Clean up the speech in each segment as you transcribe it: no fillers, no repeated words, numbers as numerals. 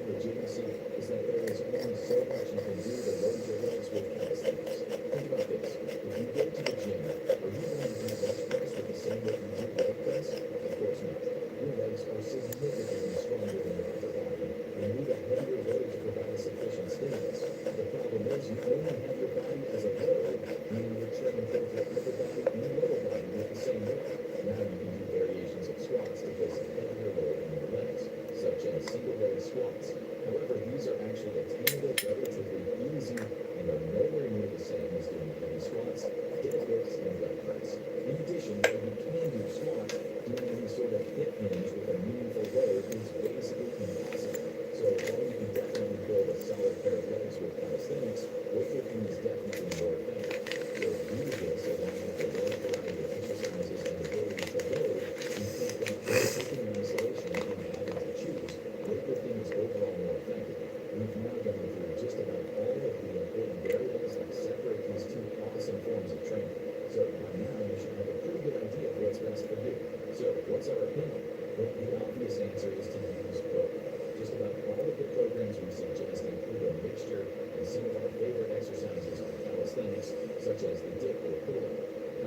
legitimacy is that there is only so much you can do to load your legs with calisthenics. Think about this. If you go to the gym, are you going to do bench press with the same weight you do leg press? Of course not. Your legs are significantly stronger than your upper body. You need a heavier load to provide a sufficient stimulus. The problem is you only have your body as a load, meaning you're training both your upper body and lower body with the same weight. Now you can do variations of squats to place a heavier load on your legs, such as single leg squats. However, these are actually attainable, relatively easy, and are nowhere near the same as doing heavy squats, deadlifts, and leg press. In addition, while you can do squats, doing any sort of hip hinge with a meaningful load is basically impossible. So while you can definitely build a solid pair of legs with calisthenics, weightlifting is definitely more effective. So due to this, along with the large variety of exercises and ability to load, you think that weightlifting in isolation and having to choose, weightlifting is overall more effective. We've now gone through just about all of the important variables that separate these two awesome forms of training. So by now you should have a pretty good idea of what's best for you. So what's our opinion? Well, the obvious answer is to use both. Just about all of the programs we suggest include a mixture, and some of our favorite exercises are calisthenics, such as the dip or pull-up.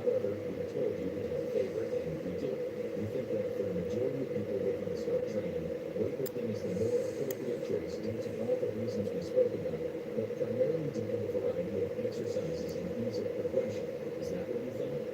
However, we told you we have a favorite, and we do. We think that for the majority of people looking to start training, weightlifting is the more appropriate choice due to all the reasons we spoke about, but primarily due to the variety of exercises and ease of progression. Is that what you thought?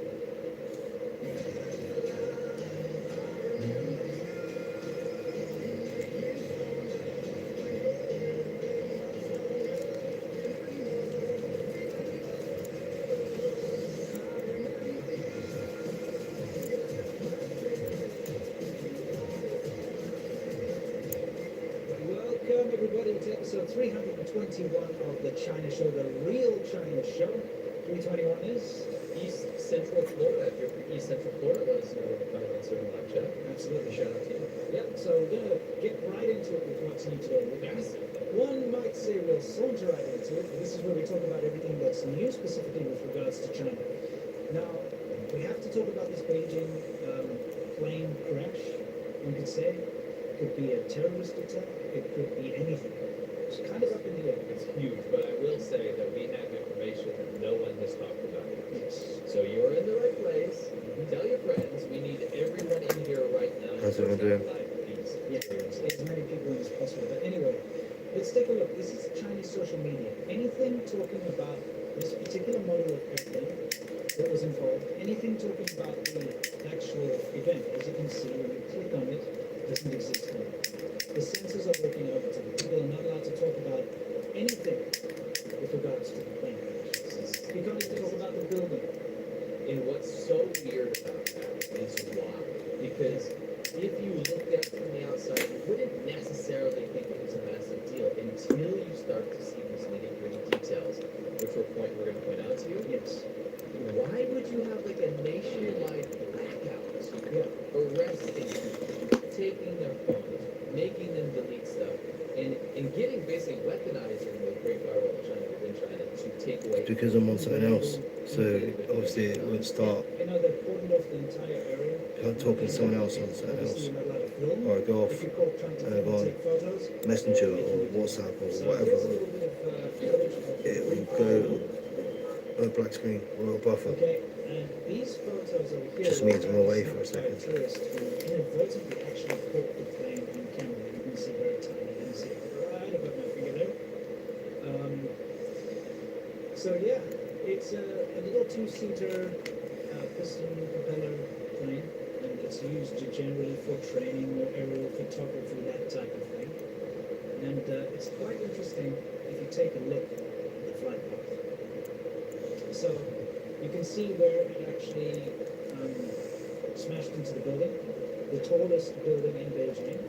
Welcome everybody to episode 321 of the China Show, the real China Show. 321 is East Central Florida. If you're from East Central Florida, let us know in the comments or in live chat. absolutely shout out to you. Yep, so we're gonna get right into it with what's new today. We're gonna, one might say we'll saunter right into it. This is where we talk about everything that's new, specifically with regards to China. Now, we have to talk about this Beijing plane crash. We could say it could be a terrorist attack. It could be anything. It's kind of up in the air. It's huge, but I will say that we have information that no one has talked about yet. Yes. So you're in the right place. Tell your friends. We need everyone in here right now. How's everyone doing? Live, please. Yeah, as many people as possible. But anyway, let's take a look. This is Chinese social media. Anything talking about this particular model of airplane that was involved, anything talking about the actual event, as you can see, when you click on it, doesn't exist here. The censors are working overtime. People are not allowed to talk about anything with regards to the plane crash. You can't even talk about the building. And what's so weird about that is why. Because if you looked at it from the outside, you wouldn't necessarily think it was a massive deal until you start to see these nitty-gritty details, which we're going to point out to you. Yes. Why would you have like a nationwide blackout? Yeah. Arresting people, taking their phones, making them delete stuff, and getting basically weaponizing the Great Firewall of China within China to take away. Because I'm on something else, so obviously it won't start. You know, they've cordoned off the entire area. I'm talking to someone else on something Obviously, else. you're not allowed to film. Or go off If you're caught trying to go on take photos. Messenger or WhatsApp or So whatever. here's a little bit of footage of It will go on a black screen or a buffer. Okay, and these photos over here Just means I'm away for a second. tourist who inadvertently actually caught the plane on camera. You can see very tiny. You can see it right above my fingernail. So yeah, it's a little two-seater piston propeller plane, and it's used generally for training or aerial photography, that type of thing. And it's quite interesting if you take a look at the flight path. So you can see where it actually smashed into the building, the tallest building in Beijing,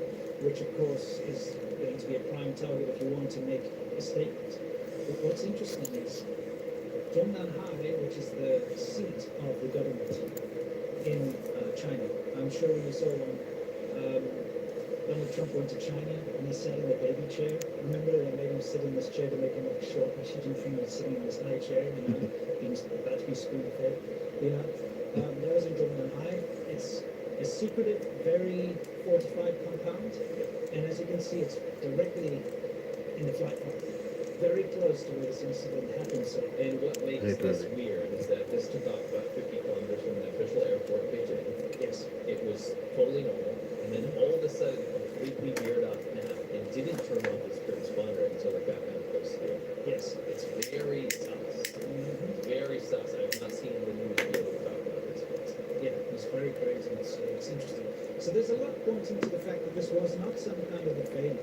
which of course is going to be a prime target if you want to make a statement. But what's interesting is Zhongnanhai, which is the seat of the government in China. I'm sure you saw when Donald Trump went to China and he sat in the baby chair. Remember, they made him sit in this chair to make him look short, and Xi Jinping was sitting in this high chair, you know, being about to be spoon-fed. You know, that was in Zhongnanhai. It's a secretive, very fortified compound, and as you can see, it's directly in the flight path, very close to where this incident happened. So, And what makes Very this perfect. weird is that this took off about 50 kilometers from the official airport of Beijing. yes, It was totally normal, and then all of a sudden, completely veered off now and didn't turn off its transponder until it got kind of close to you. yes. It's very sus. It's very sus. I've not seen the news be able to talk about this once. Yeah, it's very crazy. It's interesting. So there's a lot pointing to the fact that this was not some kind of a failure.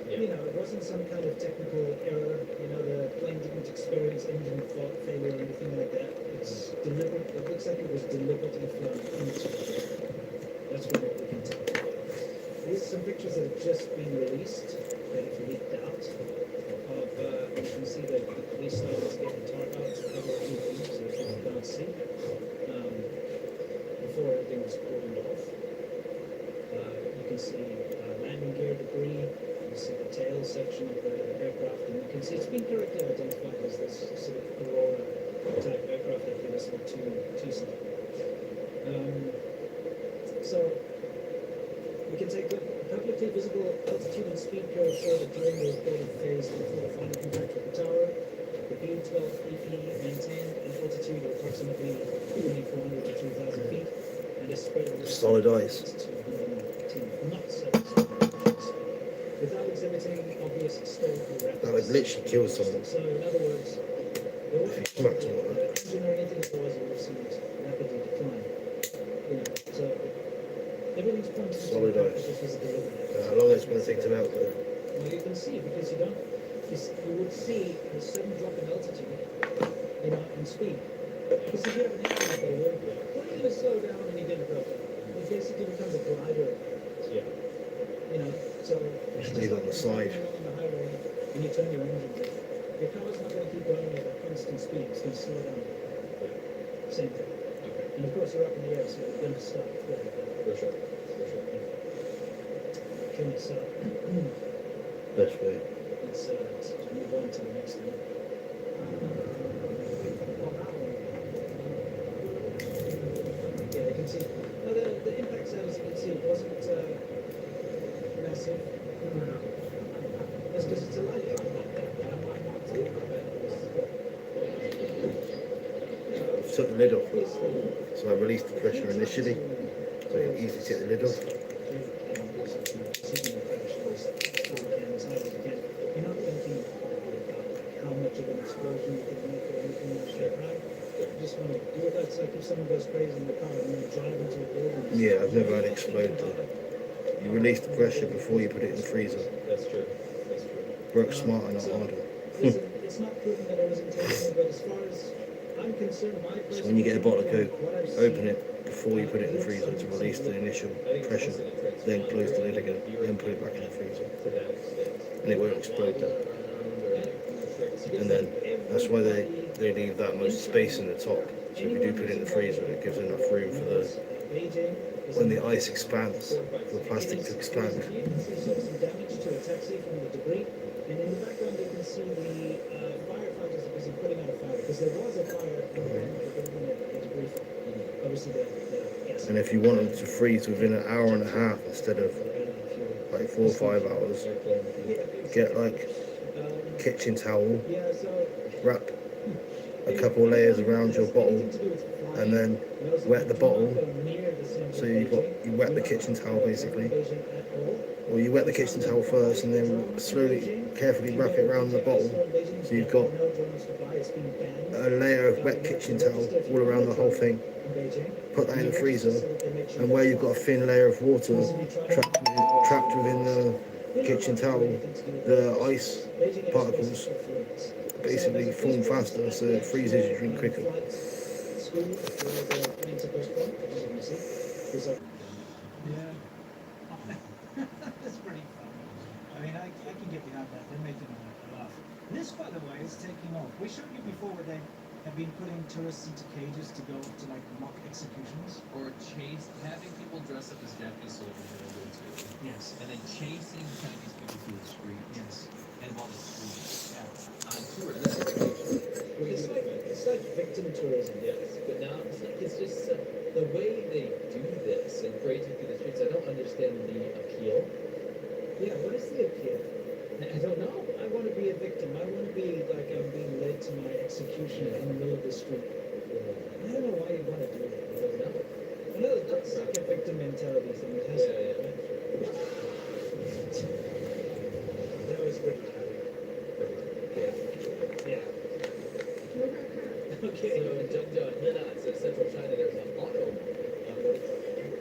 You Yeah. know, it wasn't some kind of technical error. You know, the plane didn't experience engine fault failure or anything like that. It's deliberate. It looks like it was deliberately flown into the air. That's from what we can tell. These are some pictures that have just been released, that have leaked out. Of you can see the police sirens getting tar out to cover a few things so that people can't see. Before everything was cordoned off. You can see landing gear debris. You see the tail section of the aircraft, and you can see it's been correctly identified as this sort of Aurora type aircraft that hit us on Tuesday. So we can take a publicly visible altitude and speed curve showed during the reported phase before the final contact with the tower. The B-12 EP maintained an altitude of approximately 2,400 to 3,000 feet and a spread of Solid ice. to 110 knots without exhibiting obvious historical records. That would literally kill someone. So in other words, there was If you smacked someone. engine or anything, it was rapidly decline. You know, so everything's pointing to Solid the fact ice. that this was a deliberate How long it's going to take to melt though? well, you can see because you would see a sudden drop in altitude, you know, and speed. Because if you have an aircraft that will, when are you going to slow down and you're going to go? It basically becomes a glider, Yeah. you know. So it's Leave just on the like side. you're driving along the highway and you turn your engine off. Your car's not going to keep going at a constant speed. It's going to slow down. Same thing. Okay. And of course, you're up in the air, so you're going to stop. For sure. For sure. Okay, so Best way. let's move on to the next one. Yeah, you can see. Now the impact sound, as you can see, it wasn't massive. That's because it's a light aircraft. Took the lid off. Basically, So I released the pressure initially, so you can easily take the lid off. You're not thinking about how much of an explosion you can make or anything like that, right? You just want to do it. It's like if someone goes crazy in the car and they drive into a building. Yeah, I've never had it explode. You release the pressure before you put it in the freezer. That's true. That's true. Work smarter, not harder. Listen, it's not proven that it was intentional, but as far as I'm concerned, my So when you get a bottle of Coke, what I've open seen, it before you put it in the freezer to release the initial pressure, then close the lid again, then put it back in the freezer. To that extent. And it won't explode then. And then that's why they leave that much space in the top. So if you do put it in the freezer, it gives enough room for the, when the ice expands, for the plastic to expand. You can see some damage to a taxi from the debris, and in the background you can see the firefighters are busy putting out a fire because there was a fire in the building that the debris from. Obviously, the gas. And if you want them to freeze within an hour and a half instead of like 4 or 5 hours, get like kitchen towel, Yeah, so wrap a couple layers around your bottle, and then wet the bottle. So you wet the kitchen towel basically, or you wet the kitchen towel first and then slowly, carefully wrap it around the bottle. So you've got a layer of wet kitchen towel all around the whole thing. Put that in the freezer, and where you've got a thin layer of water trapped within the kitchen towel, the ice particles basically form faster, so it freezes your drink quicker. Yeah. That's pretty fun. I mean, I can get behind that. They're making a laugh. This, by the way, is taking off. We showed you before where they have been putting tourists into cages to go to like mock executions. Or having people dress up as Japanese soldiers in a good too. Yes. And then chasing Chinese people through the streets. Yes. And while the streets. Yeah. On tour. That's It's like victim tourism. yes. But now it's like it's just the way they do this and parade you through the streets. I don't understand the appeal. Yeah, what is the appeal? I don't know. I want to be a victim. I want to be like I'm being led to my execution in the middle of the street. I don't know why you want to do that. I don't know. I know that's like a victim mentality thing. It has to be. Yeah. That was good. Yeah. Yeah. Okay. So in Zhengzhou, Henan, so central China, there's an auto mall.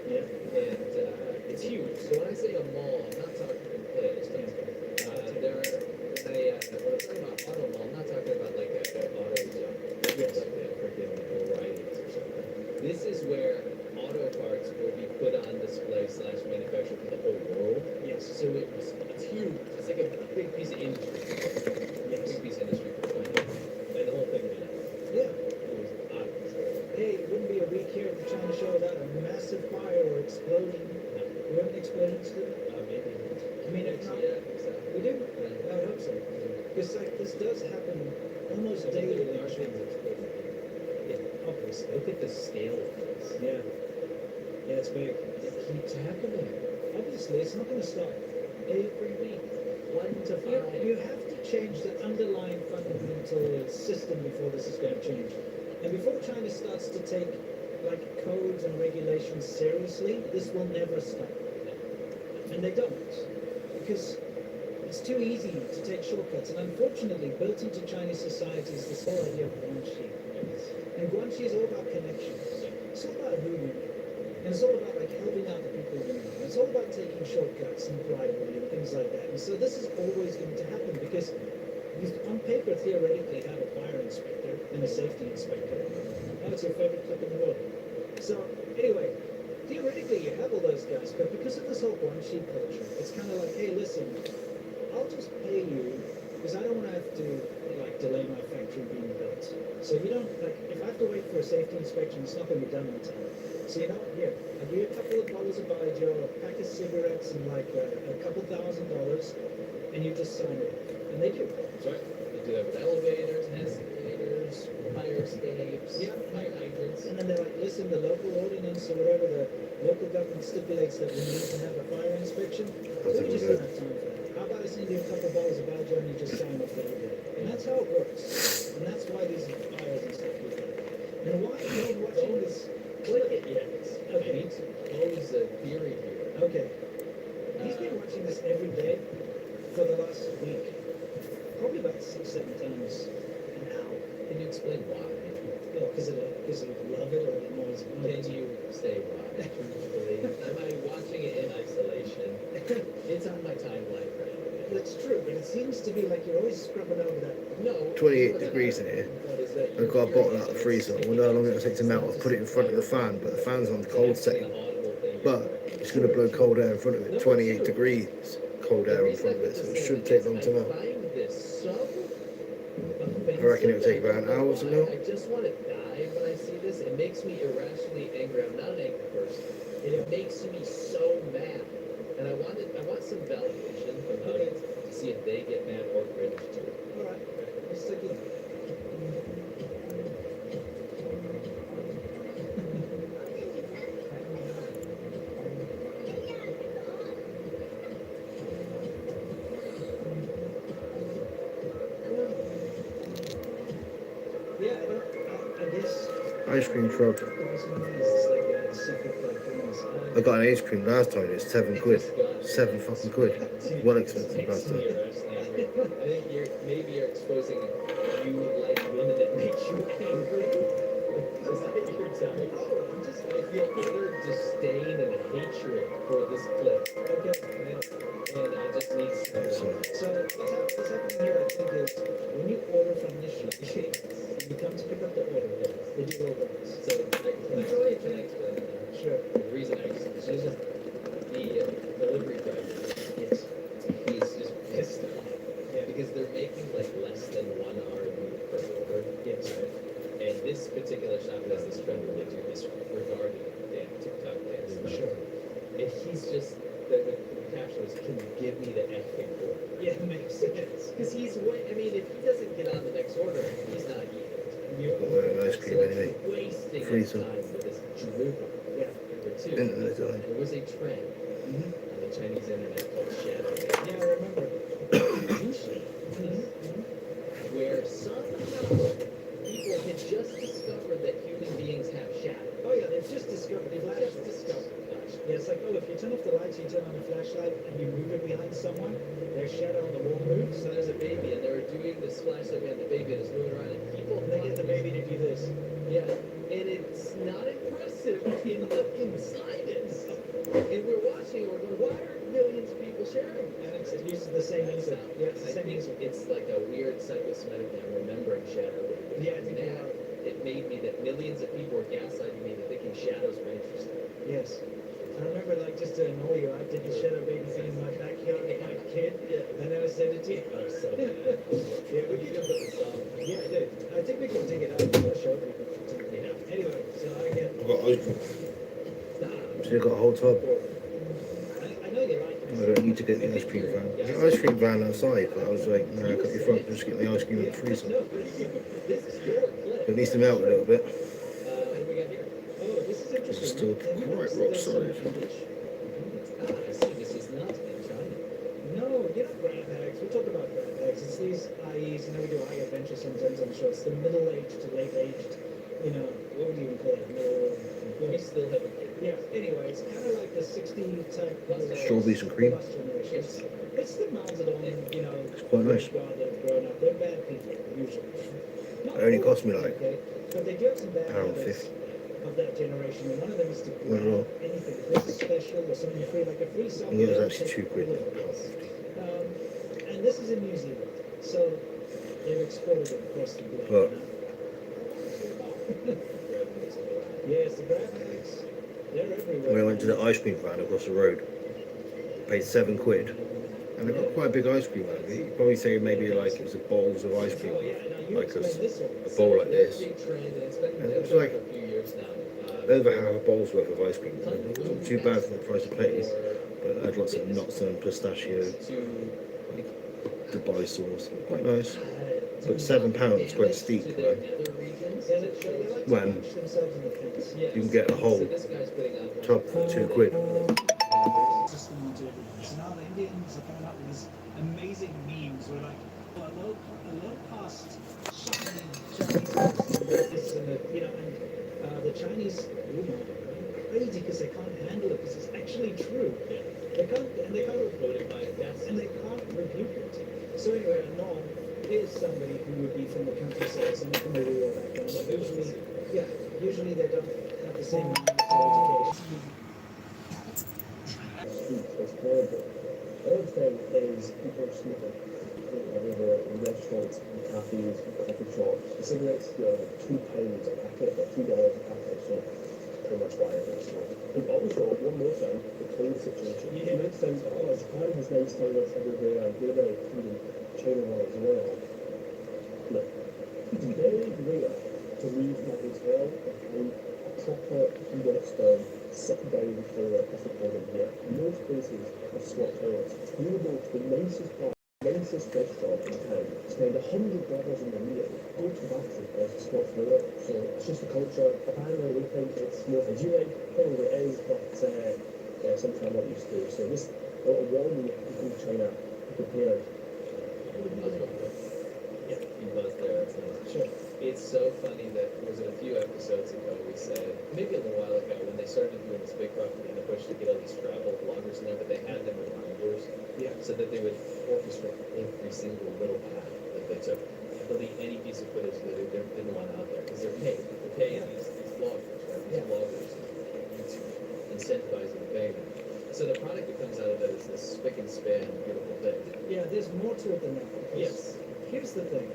Yeah. And it's huge. So when I say a mall, I'm not talking place. When I'm talking about auto mall, I'm not talking about like an auto zone. Yes. Like the freaking O'Reilly's or something. This is where auto parts will be put on display / manufactured for the whole world. Yes. So it's huge. It's like a big piece of industry. Yes. Big piece of industry for China. And the whole thing was Yeah. it was obvious. Hey, it wouldn't be a week here at the China show without a massive fire or explosion. We have an explosion too? Maybe. I mean, if not, Yeah, I think so. we do? Yeah. I would hope so. Because like this does happen almost daily. There are things exploding. Yeah, obviously. Look at the scale of this. Yeah. Yeah, it's big. It keeps happening. Obviously, it's not going to stop. Every week. 1 to 5. You have to change the underlying fundamental system before this is going to change. And before China starts to take like codes and regulations seriously, this will never stop. And they don't. Because it's too easy to take shortcuts. And unfortunately, built into Chinese society is this whole idea of guanxi. And guanxi is all about connections. It's all about who you know. And it's all about like helping out the people you know. It's all about taking shortcuts and bribery and things like that. And so this is always going to happen because you on paper theoretically have a fire inspector and a safety inspector. That's your favorite clip in the world. So anyway, theoretically you have all those guys, but because of this whole guanxi culture, it's kind of like, hey, listen, I'll just pay you because I don't want to have to like delay my factory being built. So you don't like if I have to wait for a safety inspection, it's not going to be done on time. So you know, here, I'll give you a couple of bottles of Baijiu, a pack of cigarettes, and like a couple $1,000, and you just sign it off. And they do. That's right. You do that with elevators, escalators, fire escapes, Yeah. fire hydrants. And then they're like, listen, the local ordinance or whatever the local government stipulates that we need to have a fire inspection. So we just don't have time for that. How about I send you a couple of bottles of Baijiu and you just sign off the order? And that's how it works. And that's why these fires and stuff keep happening. And why are you watching this? Click it yet. Okay. I need to pose a theory here. Okay. He's been watching this every day for the last week. Probably about 6-7 times an hour. Can you explain why? No, because you love it or it annoys you. Can you say why? Truthfully, am I watching it in isolation? It's on my timeline right now. That's true, but it seems to be like you're always scrubbing over that. No. 28 degrees in here. Is that I've got a bottle out of the freezer. I wonder how long it'll take to melt. I've put it in front of the fan, but the fan's on cold setting. But it's going to blow cold air in front of it. 28 degrees cold air in front of it, so it shouldn't take long to melt. I reckon it'll take about an hour to melt. I just want to die when I see this. It makes me irrationally angry. I'm not an angry person. And it makes me so mad. And I want some validation from the audience to see if they get mad or cringe too. Alright, let's take a look. Yeah, I guess Ice cream truck. it was one of these like secret like things. I got an ice cream last time. It's 7 quid. 7 fucking quid. Well expensive last time. I think maybe you're exposing you like women that make you angry. Is that what you're telling me? I feel utter disdain and hatred for this clip. Okay. And I just need some. So what's happening here, I think, is when you order from this shop, you come to pick up the order, they do all this. So can I explain it? Sure. The reason I just the delivery driver, Yes. he's just pissed off. Yeah. Because they're making like less than 1 RMB per order. Yes. And this particular shop has this trend where they do this regarding damn TikTok dance. Sure. And he's just, the caption was, can you give me the effing order? Yeah, it makes sense. Because he's way, I mean, if he doesn't get on the next order, he's not eating. You Got my own ice cream anyway. Wasting Freezer. time with this dribble. Yeah. Number two, Internet time. there was a trend Mhm. on the Chinese internet called shadow Yeah, I remember. illusion, where somehow people had just discovered that human beings have shadow. Oh yeah, they've just discovered They've flash. just discovered flash. Yeah, it's like, oh, if you turn off the lights, you turn on the flashlight, and you move it behind someone, their shadow on the wall moves, So there's a baby, and they were doing this flashlight behind the baby, and it's moving around, and people and they get the baby to do this. Yeah, and it's not impressive in the inside it. And we're watching, and we're going, why are millions of people sharing? And it uses the same music. Yeah, it's the I same think music. it's like a weird psychosomatic thing. I'm remembering shadow. Yeah, I think now you're right. it made me that millions of people were gaslighting me into thinking shadows were interesting. Yes. I remember, like, just to annoy you, I did the shadow baby thing in my backyard with my kid, and then I sent it to you. Oh, so Yeah, we you can can put this on. Yeah, I did. I think we can take it out and show people. Yeah. Anyway, so I get. I've got ice cream. Stop. So you've got a whole tub. I know you like I it. don't need to get the ice cream van. There's an ice cream van outside, but I was like, no, I got your front, just get the ice cream in the freezer. No, This is your clip. It needs to melt a little bit. What do we got here? oh, this is interesting. It's still Have you quite noticed rock there's solid. some English? I see this is not in China. No, you know grab bags. We talk about grab bags. It's these IEs, you know, we do high adventure sometimes on the show. It's the middle-aged to late-aged, you know, what would you even call it? We still have a kid. Yeah, anyway, it's kind of like the 60 type Strawberries and cream. plus generation. It's the moms that own, you know, It's quite nice. God, they've grown up. They're bad people, usually. Not It only all, cost me like okay, but they do have some bad habits £1.50. of that generation, and one of them is to Well, grab anything. If there's a special or something free, like a free song. And it was they'll actually take £2, all of not it. £1.50. And this is in New Zealand, so they've exported it across the globe. But- Yes, the grab bags, they're everywhere. When I went to the ice cream van across the road, paid £7, and they got quite a big ice cream van. You'd probably say maybe like it was a bowls of ice cream, Oh, yeah, now you like a, explain this one. a bowl like There's this. a big trend, and it's been And it was for like- a few years now. Over half a bowl's worth of ice cream. It wasn't too bad for the price of plates, but it had lots of nuts and pistachio, Dubai sauce. Quite nice. But £7 quite steep, right? Yeah, they like to When punch themselves in the face. you can get a whole So this guy's putting out tub for £2. System onto everything. So now the Indians are coming up with these amazing memes where like a low cost shopping Chinese this and the, you know, and the Chinese women are crazy because they can't handle it because it's actually true. They can't quote it by death. and they can't rebuke it. So anyway, Norm is somebody who would be from the countryside, somebody from a rural background. Usually they don't have the same education. It's horrible. Another thing is people are smoking everywhere in restaurants, in cafes, in coffee shops. The cigarettes are £2 a packet, or $2 a packet, so pretty much why everyone's smoking. And also, one more thing, the clothes situation. Yeah. It makes sense, oh, Japan has nice toilets everywhere, and we're very clean, China one as well. Look, it's very rare to leave my hotel and find a proper Western sit-down toilet as a problem here. Most places have squat toilets. You would go to the nicest bar, nicest restaurant in town, spend $100 in the meal, go to the bathroom, there's a squat toilet. So it's just a culture. Apparently we think it's more hygienic, probably it is, but something I'm not used to. So this little warning people in China be prepared. Yeah, he was there. That's nice. Sure. It's so funny that was it a few episodes ago we said, maybe a little while ago, when they started doing this big propaganda push to get all these travel bloggers in there, but they had them with reminders Yeah. so that they would orchestrate every single little path that they took. Delete any piece of footage that they didn't want out there because they're paid. They're paying these bloggers, right? These Yeah. bloggers, YouTube, incentivizing and paying them. So the product that comes out of that is this spick and span, beautiful thing. Yeah, there's more to it than that. because Here's the thing.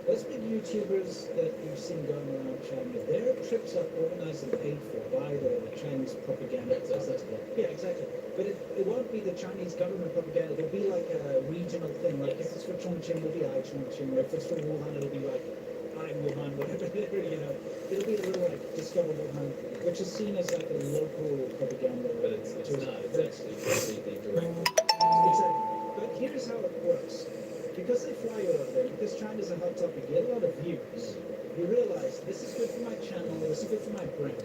Those big YouTubers that you've seen going around China, their trips are organized and paid for by the Chinese propaganda. That's it. Yeah, exactly. But it won't be the Chinese government propaganda. It'll be like a regional thing. Like if it's for Chongqing, it'll be I Chongqing. Or if it's for Wuhan, it'll be like I Wuhan, whatever. You know, it'll be a little like Discover Wuhan, which is seen as like a local propaganda. But it's not. It's actually completely direct. Exactly. But here's how it works. because they fly over there, because China's a hot topic, you get a lot of views. You realize this is good for my channel, this is good for my brand.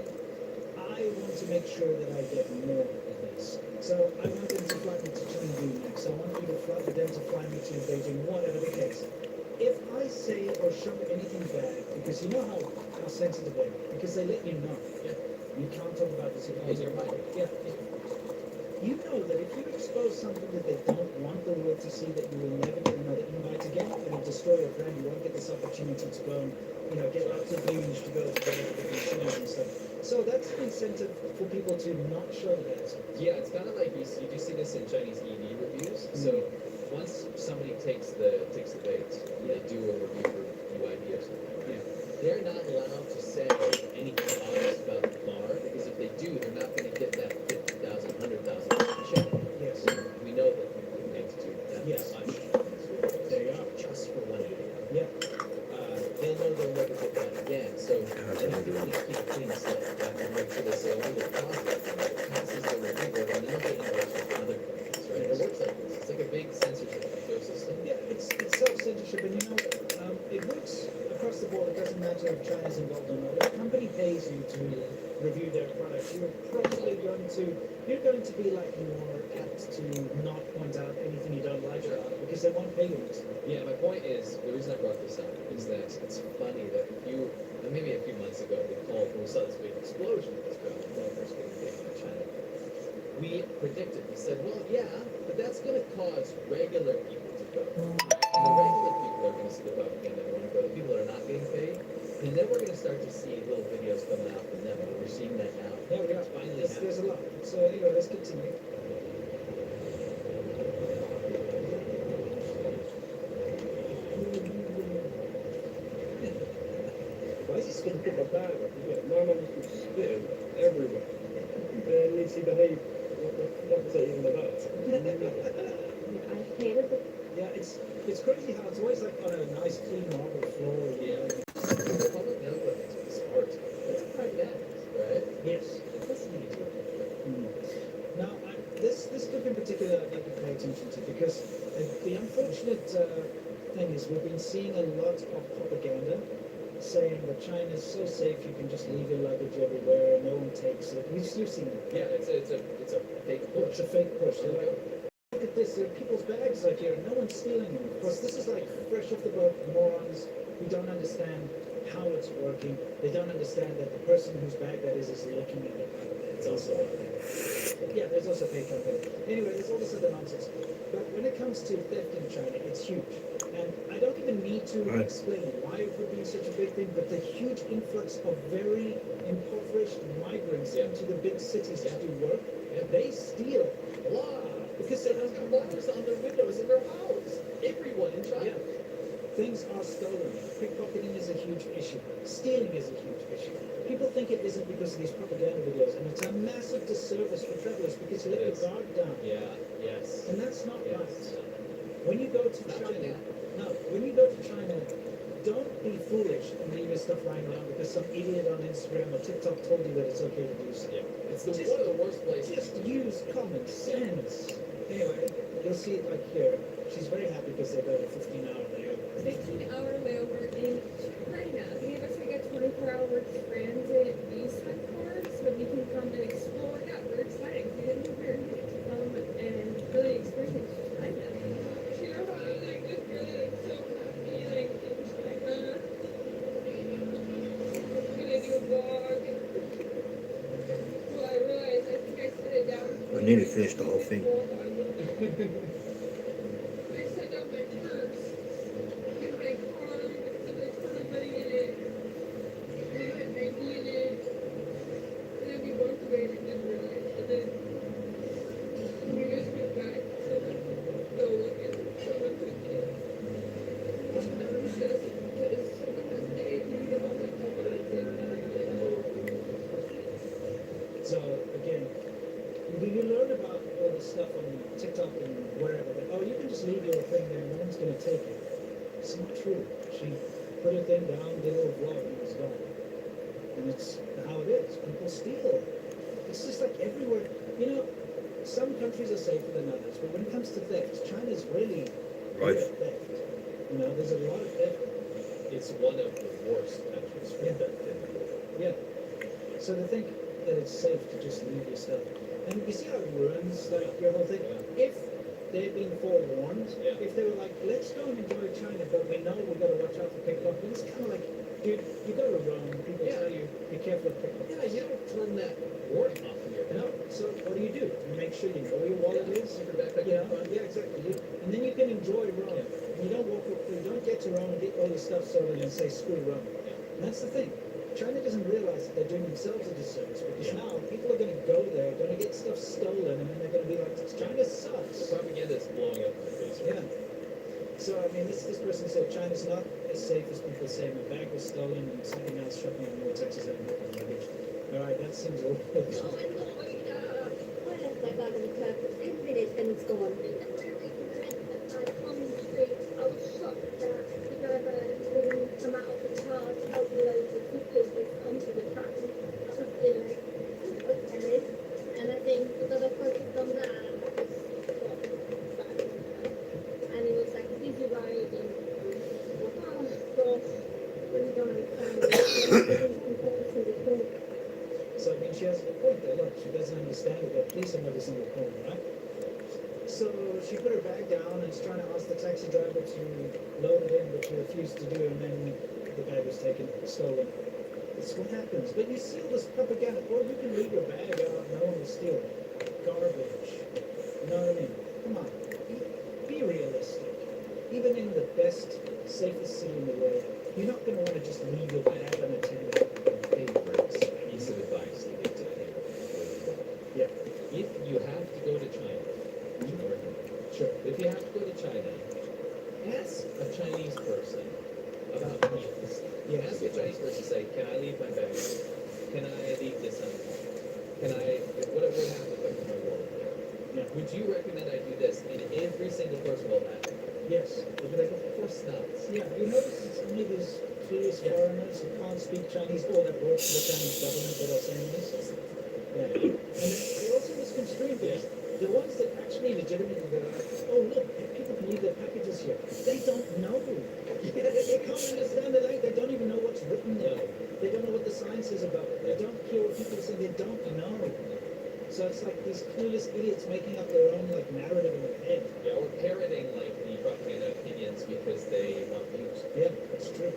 I want to make sure that I get more of this. So I want them to fly me to Chengdu next. I want you to fly them to fly me to Beijing, whatever the case. If I say or show anything bad, because you know how sensitive they are, because they let you know. Yeah. You can't talk about this in In your mind. Yeah. You know that if you expose something that they don't want the world to see, that you will never get another invite again, it will destroy your brand. You won't get this opportunity to go and, get lots of views, to go to different shows and stuff. So that's the incentive for people to not show the bad stuff. Yeah, it's kind of like you do see this in Chinese EV reviews. So once somebody takes the bait, they do a review for BYD or something, right? They're not allowed to say anything honest about the car, because if they do, they're not going to get that 50,000, 100,000 check. Yes. We know that people make to do that Yes. much. There you are. Just for one video. Yeah. They'll know they'll never get that again. So they have to really keep a clean slate and make sure they say only the positive passes the review board, and then they invite from other companies, right? It works like this. It's like a big censorship ecosystem. Yeah, it's self-censorship, and it works across the board. It doesn't matter if China's involved or not. If a company pays you to review their product, you're going to be like more apt to not point out anything you don't like about it, because they won't pay you next time. Yeah, my point is, the reason I brought this up is that it's funny that maybe a few months ago, we saw this big explosion in this drone developers getting big in China. We predicted, we said, well, yeah, but that's going to cause regular people to go. And the regular people are going to see the propaganda and want to go. The people that are not getting paid, and then we're going to start to see little videos coming out from them, and we're seeing that now. There we are. It's finally There's a happening. lot. So anyway, let's continue. Why is he just going to put my bag up? My man just spitting everywhere. Then needs to behave. What the fuck is that even about? I hated the Yeah, it's crazy how it's always like on a nice clean marble floor. Yeah. The public knows what it's art. It's pragmatic, right? Yes. That's what you do. Now, this group in particular I'd like to pay attention to, because the unfortunate thing is we've been seeing a lot of propaganda saying that China's so safe you can just leave your luggage everywhere, no one takes it. You've seen it. Yeah, it's a fake It's push. a fake push. They're like, look at this, there are people's bags out here, no one's stealing them. Of course, this is like fresh off the boat morons who don't understand how it's working. They don't understand that the person whose bag that is looking at it. It's also Yeah, there's also pay company. Anyway, there's all this other nonsense. But when it comes to theft in China, it's huge. And I don't even need to Right. explain why it would be such a big thing, but the huge influx of very impoverished migrants Yeah. into the big cities to do work, Yeah. they steal a lot. because they don't There's have bars on their windows in their house. Everyone in China. Yeah. Things are stolen. Pickpocketing is a huge issue. Stealing is a huge issue. People think it isn't because of these propaganda videos, and it's a massive disservice for travelers because you let It your is. guard down. Yeah. Yes. And that's not Yes. right. When you go to Not China, China. no, when you go to China, don't be foolish and leave your stuff lying down because some idiot on Instagram or TikTok told you that it's okay to do so. Yeah. It's the, Just- one of the worst places. Just use common sense. Anyway, you'll see it like here. She's very happy because they got a 15-hour layover. 15-hour layover in China. They gave us like a 24-hour transit visa card so we can come and explore. Yeah, we're excited. We didn't prepare to come and really experience China. You know how I was like just really like so happy like in China. We did do a vlog. Well, I realized I think I set it down. I nearly finished the whole thing. I set down my purse in my car with the money in it. And I had my key in it. And then we walked away and didn't realize. And then we just went back to go look at someone took it. And I was just because someone has stayed and we all went over and did So again, do you learn about all this stuff on TikTok and wherever? That, oh, you can just leave your thing there, no one's gonna take it. It's not true. She put her thing down, did a little vlog, and it was gone. And it's how it is. People steal. It's just like everywhere. Some countries are safer than others, but when it comes to theft, China's really Right. theft. You know, there's a lot of theft. It's one of the worst countries for Yeah. theft in the world. Yeah. So to think that it's safe to just leave your stuff, and you see how it ruins like your whole thing. If they'd been forewarned, Yeah. if they were like, let's go and enjoy China, but we know we've got to watch out for pickpockets. It's kind of like, dude, you go to Rome. People Yeah. tell you be careful of pickpockets. Yeah, you don't turn that wart off of your No. head. So what do? You make sure you know where your wallet is. Keep your backpack You in know, front. yeah, exactly. And then you can enjoy Rome. Yeah. You don't walk up, you don't get to Rome and get all your stuff stolen and say screw Rome. Yeah. And that's the thing. China doesn't realize that they're doing themselves a disservice because Yeah. now people are going to go there, going to get stuff stolen, and then they're going to be like, China The sucks. propaganda is blowing up in the face. Yeah. So I mean, this person said China's not as safe as people say. My bag was stolen and something else shot me in North Texas and luggage. All right, that seems a little. Oh my god, I left my bag in the car for 10 minutes and it's gone. On the street, I was shocked that the driver wouldn't come out of the car to help me load the suitcases onto the truck. I was feeling like, okay. And I think because I focused on that, I just got back. And it was like a busy ride and oh gosh, really don't understand. Focusing the phone. So I mean, she has a point there. Look, she doesn't understand that there are police on every single corner, right? So she put her bag down and is trying to ask the taxi driver to load it in, but she refused to do it, and then the bag was taken, stolen. That's what happens. But you see all this propaganda. Or you can leave your bag out, no one will steal it. Garbage. You know what I mean? Come on. Be realistic. Even in the best, safest city in the world, you're not going to want to just leave your bag unattended. Favorite piece of advice to give to anyone before you go. Yeah, If you have to go to China, which I recommend, sure. if you have to go to China, ask a Chinese person about meals. Yeah. Ask a Chinese person, say, can I leave my bag? Can I leave this on the car? Can I, what happens if I put my wallet there? Yeah. Would you recommend I do this? And every single person will have it. Yes. They'll be like, of course not. Yeah, you notice it's only these clueless foreigners who can't speak Chinese or that work for the Chinese government that are saying this. Yeah. And they're also misconstruing things. The ones that actually legitimately go, oh look, people can leave their packages here. They don't know. They can't understand the language. They don't even know what's written there. They don't know what the sign says about it. They don't hear what people are saying. They don't know. So it's like these clueless idiots making up their own like narrative in their head. Yeah, or parroting like the propaganda opinions because they want views. Yeah, that's true.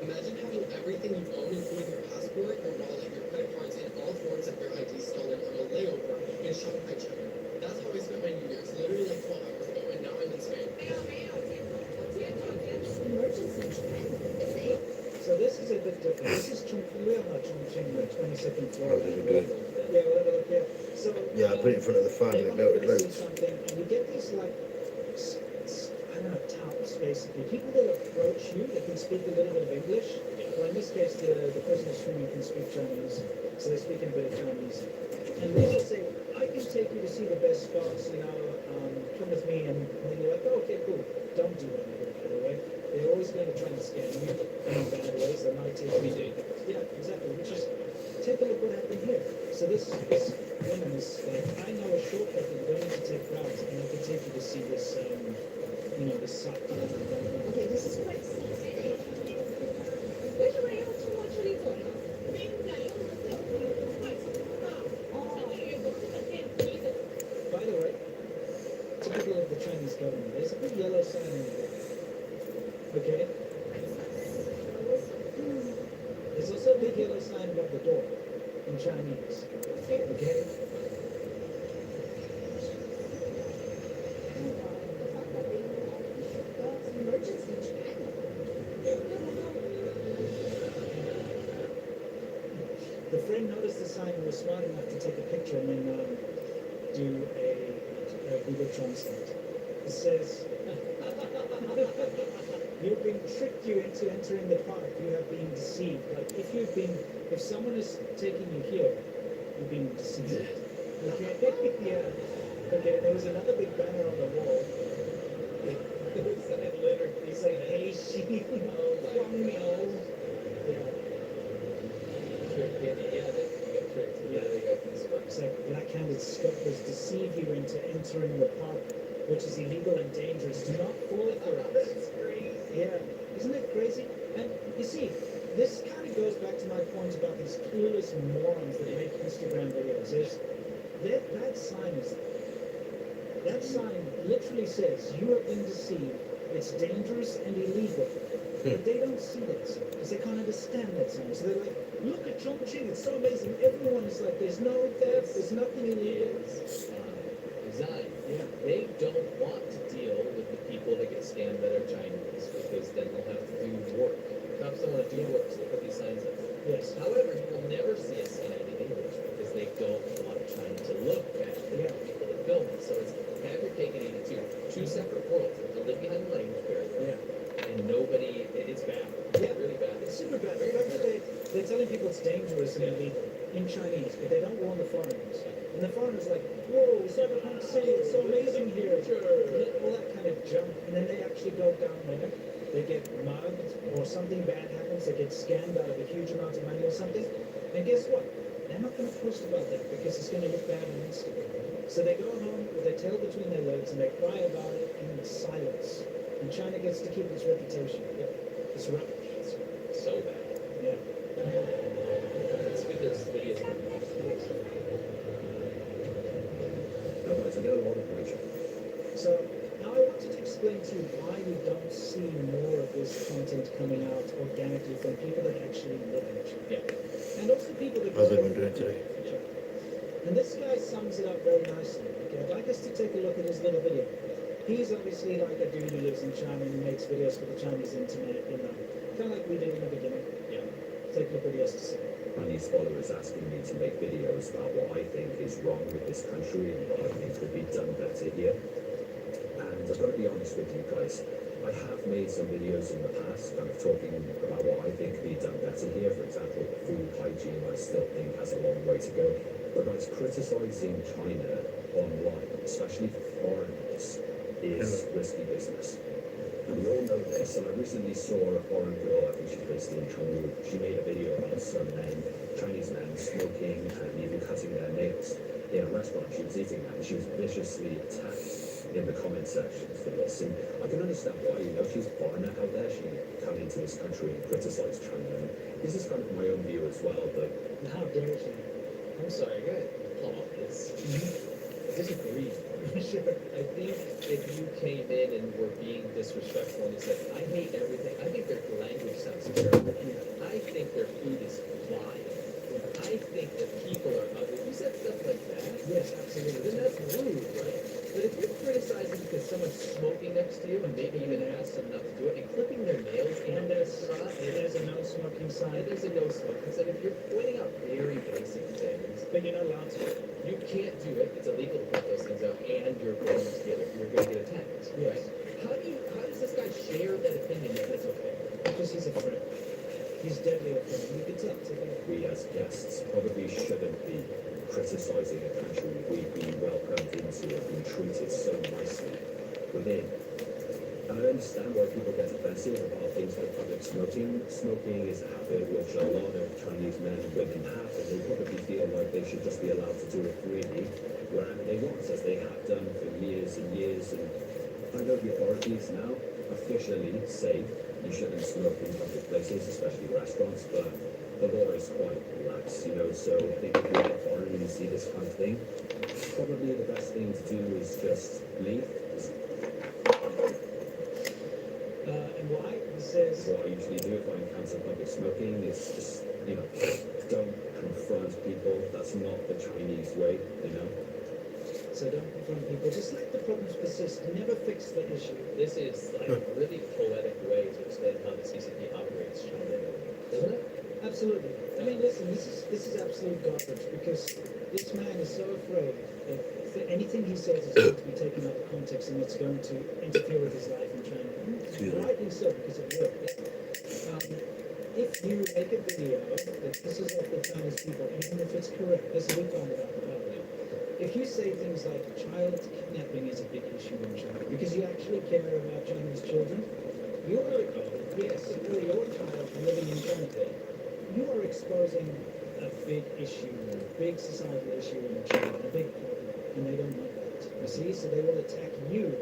Imagine having everything you own, including your passport, your wallet, your credit cards, and all forms of your ID stolen on a layover in Shanghai, China. That's how I spent my New Year's, literally like 12 hours ago, and now I'm in Spain. So this is a bit different. This is we are not Chongqing, the 22nd floor. Oh, did we do it? Yeah, we'll have a look here. So Yeah, I put it in front of the fan they and it want you melted to see loads. something, and you get these like I don't know, touts basically. People that approach you that can speak a little bit of English. Well, in this case, the person who's streaming can speak Chinese, so they're speaking a bit of Chinese. And they will say, I can take you to see the best spots, you know, come with me. And then you're like, oh, okay, cool. Don't do that, by the way. They're always going to try and scam you in bad ways. They might take you. Yeah, exactly. Which is, take a look what happened here. So this woman is like, I know a shortcut that you don't need to take routes, and I can take you to see this, you know, this site. Okay, this is quite serious. Which way else you want to leave on? By the way, typical of the Chinese government, there's a big yellow sign in there. Okay? There's also a big yellow sign above the door in Chinese. Okay? The friend noticed the sign and was smart enough to take a picture and then do a Google Translate. It says, you've been tricked you into entering the park. You have been deceived. Like if someone is taking you here, you've been deceived. Okay? Yeah. Okay, there was another big banner on the wall. It's like, hey, sheep, Guang Miao. It's like black-handed scoffers deceive you into entering the park which is illegal and dangerous, do not fall for it. That's crazy. Yeah, isn't it crazy? And you see, this kind of goes back to my point about these clueless morons that make Instagram videos. That sign literally says you have been deceived. It's dangerous and illegal. But they don't see that sign because they can't understand that sign. So they're like, look at Chongqing, it's so amazing. Everyone is like, there's no theft, there's nothing illegal. Is design. Yeah. They don't want to deal with the people that get scammed that are Chinese because then they'll have to do work. Cops don't want to do work, so they put these signs up. Yes. However, you will never see a sign in English because they don't want China to look bad for the Yeah. people that film it. So it's fabricated into two separate worlds. They live behind the language barrier, Yeah. and nobody, it's bad. Yeah. It's really bad. It's super bad. Remember they're telling people it's dangerous and illegal in Chinese, but they don't warn the foreigners. And the foreigners are like, whoa, Cyberpunk City, it's so amazing here. All that kind of junk. And then they actually go down there, they get mugged, or something bad happens, they get scammed out of a huge amount of money or something. And guess what? They're not going to post about that because it's going to look bad on Instagram. So they go home with their tail between their legs and they cry about it in silence. And China gets to keep its reputation. It's rubbish. So bad. Yeah. It's good there's videos. Otherwise, I get a lot of pressure. So now I wanted to explain to you why you don't see more of this content coming out organically from people that actually live in China. Yeah. And also people that How's go everyone doing today? to China. And this guy sums it up very nicely. Okay, I'd like us to take a look at his little video. He's obviously like a dude who lives in China and makes videos for the Chinese internet, you know, kind of like we did in the beginning. Yeah. Take a look what he has to say. Chinese followers asking me to make videos about what I think is wrong with this country and what I think could be done better here. And I've got to be honest with you guys, I have made some videos in the past kind of talking about what I think could be done better here. For example, food hygiene I still think has a long way to go. But guys, criticising China online, especially for foreigners, is risky business. And we all know this, and I recently saw a foreign girl, I think she's based in Chengdu. She made a video about some men, Chinese men, smoking and even cutting their nails in a restaurant. She was eating that, and she was viciously attacked in the comment sections for this. And I can understand why, you know, she's a foreigner out there. She come into this country and criticise China. And this is kind of my own view as well, but And how dare she? I'm sorry, I gotta call out this. I disagree. Sure. I think if you came in and were being disrespectful and you said, I hate everything, I think their language sounds terrible. I think their food is flying. I think that people are ugly. You said stuff like that. Yes, absolutely. Then that's rude, right? But if you're criticizing because someone's smoking next to you and maybe even asked them not to do it and clipping their nails And and there's, their there's a no smoking sign. and there's a no smoking sign. If you're pointing out very basic things, But you're not allowed to. you can't do it. It's illegal to point those things out, and you're going to get attacked. Yes. Right? How does this guy share that opinion if it's okay? Because he's a friend. He's deadly a friend. You can tell. we as guests probably shouldn't be criticising a country we've been welcomed into and been treated so nicely within. And I understand why people get defensive about things like public smoking. Smoking is a habit which a lot of Chinese men and women have, and they probably feel like they should just be allowed to do it freely wherever they want, as they have done for years and years. And I know the authorities now officially say you shouldn't smoke in public places, especially restaurants, but the law is quite lax, you know, so I think if you're a foreigner and you see this kind of thing, probably the best thing to do is just leave. And why? He says, What I usually do if I encounter public smoking is just, you know, don't confront people. That's not the Chinese way, you know. so don't confront people. Just let the problems persist. Never fix the issue. This is like a really poetic way to explain how the CCP operates, China, isn't it? Absolutely. I mean, listen, this is absolute garbage because this man is so afraid that anything he says is going to be taken out of context and it's going to interfere with his life in China. Excuse me. Rightly so, because it will. If you make a video that pisses off the Chinese people, even if it's correct, this is we found it out about it. If you say things like child kidnapping is a big issue in China because you actually care about Chinese children, you are, yes, for your child living in China, you are exposing a big issue, a big societal issue in China, a big problem, and they don't like that. You see, so they will attack you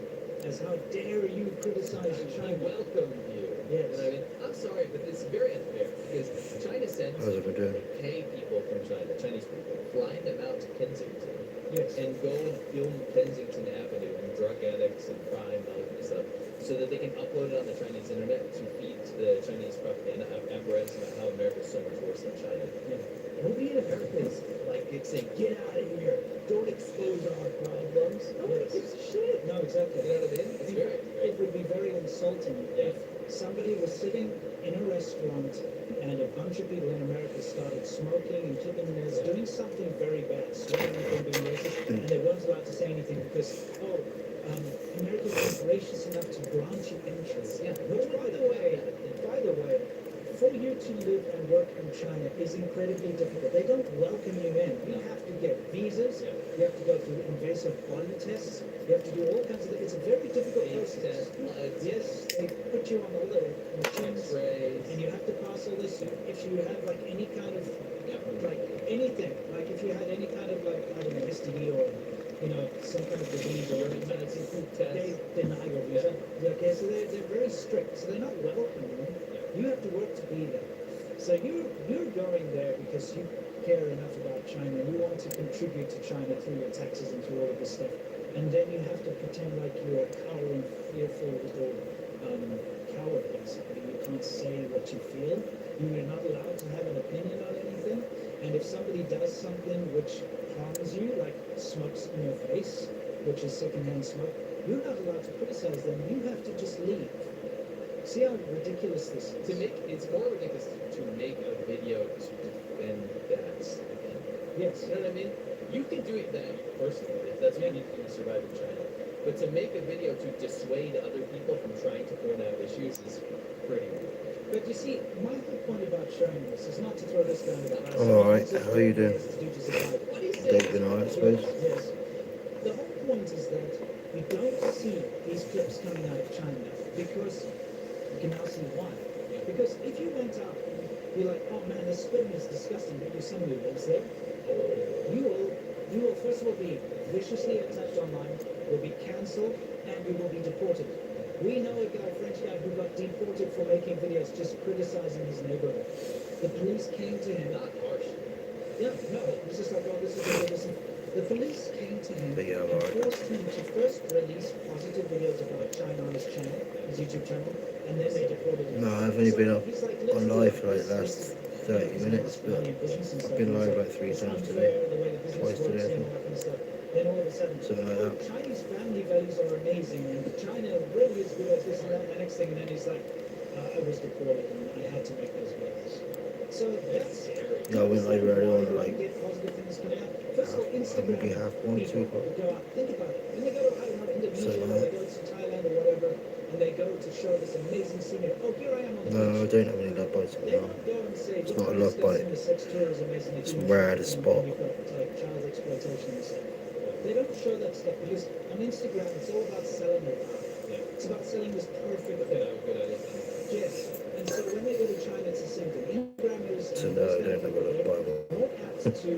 as how dare you criticize I China. welcome you. Yes. You know what I mean? I'm sorry, but it's very unfair because China sends How's it been doing? pay people from China, Chinese people, flying them out to Kensington Yes. and go and film Kensington Avenue and drug addicts and crime and stuff so that they can upload it on the Chinese internet to feed to the Chinese propaganda apparatus about how America is so much worse than China. Yeah. Nobody in America is like it's saying, get out of here, don't expose our problems. Nobody gives a shit. No, exactly. You know what I mean? It's very It would be very insulting Yeah. if somebody was sitting in a restaurant and a bunch of people in America started smoking and clipping their nails, doing something very bad, swearing and being racist, and they weren't allowed to say anything because, America was gracious enough to grant you entrance. Yeah. Which, by the way, for you to live and work in China is incredibly difficult. They don't welcome you in. You have to get visas. Yeah. You have to go through invasive body tests. You have to do all kinds of things. It's a very difficult AIDS process. test, blood Yes, they put you on all the machines, X-rays. and you have to pass all this. If you have like any kind of like anything, like if you had any kind of like I don't know STD or some kind of disease or Urine test, food test. they deny your visa. Okay, so they're very strict. So they're not welcoming. You have to work to be there. So you're going there because you care enough about China. You want to contribute to China through your taxes and through all of this stuff. And then you have to pretend like you're a cowering, fearful little coward, basically. You can't say what you feel. You're not allowed to have an opinion on anything. And if somebody does something which harms you, like smokes in your face, which is secondhand smoke, you're not allowed to criticize them. You have to just leave. See how ridiculous this is? It's more ridiculous to make a video to defend that opinion. Yes. You know what I mean? You can do it that personally if that's what you need to do to survive in China. But to make a video to dissuade other people from trying to point out issues is pretty weird. But you see, my whole point about showing this is not to throw this guy under the bus. Alright, It's just how you doing? what he has to do to survive. What is They've been alright, I suppose. Yes. The whole point is that we don't see these clips coming out of China because you can now see why. Because if you went out and be like, oh man, this spitting is disgusting, but you somebody who lives there, you will first of all be viciously attacked online, will be cancelled, and you will be deported. We know a French guy who got deported for making videos just criticizing his neighborhood. The police came to him. Not harsh. Yeah, no, it's just like, oh, this is what this is. The police came to him But yeah, and right. forced him to first release positive videos about China on his channel, his YouTube channel, and then they deported him. No, I've only been up he's like, on let's live do for like the this. last 30 minutes, but I've been live about 3 times today. Twice today, I think. Then all of a sudden, Something like that. Chinese family values are amazing, and China really is good at this and that. And the next thing, and then he's like, I was deported and I had to make those videos. So that's No, I went live early on, like, get positive things coming out. First of all, Instagram. maybe half 1, 2 people o'clock. go out, think about it. When they go to, I don't know, Indonesia, So, or they go to Thailand or whatever, and they go to show this amazing scenery. Oh, here I am on the No, I beach. don't have any love bites They now. don't go and say, It's "Look not a how love bite. disgusting the sex tourism is and It's human where at a trafficking spot. and you've got, like child exploitation and stuff. They don't show that stuff because on Instagram it's all about selling it. It's about selling this perfect thing. Good idea. Yes. And so when they go to China, it's the same thing. Instagram is So no, I don't have a love bite. more apt to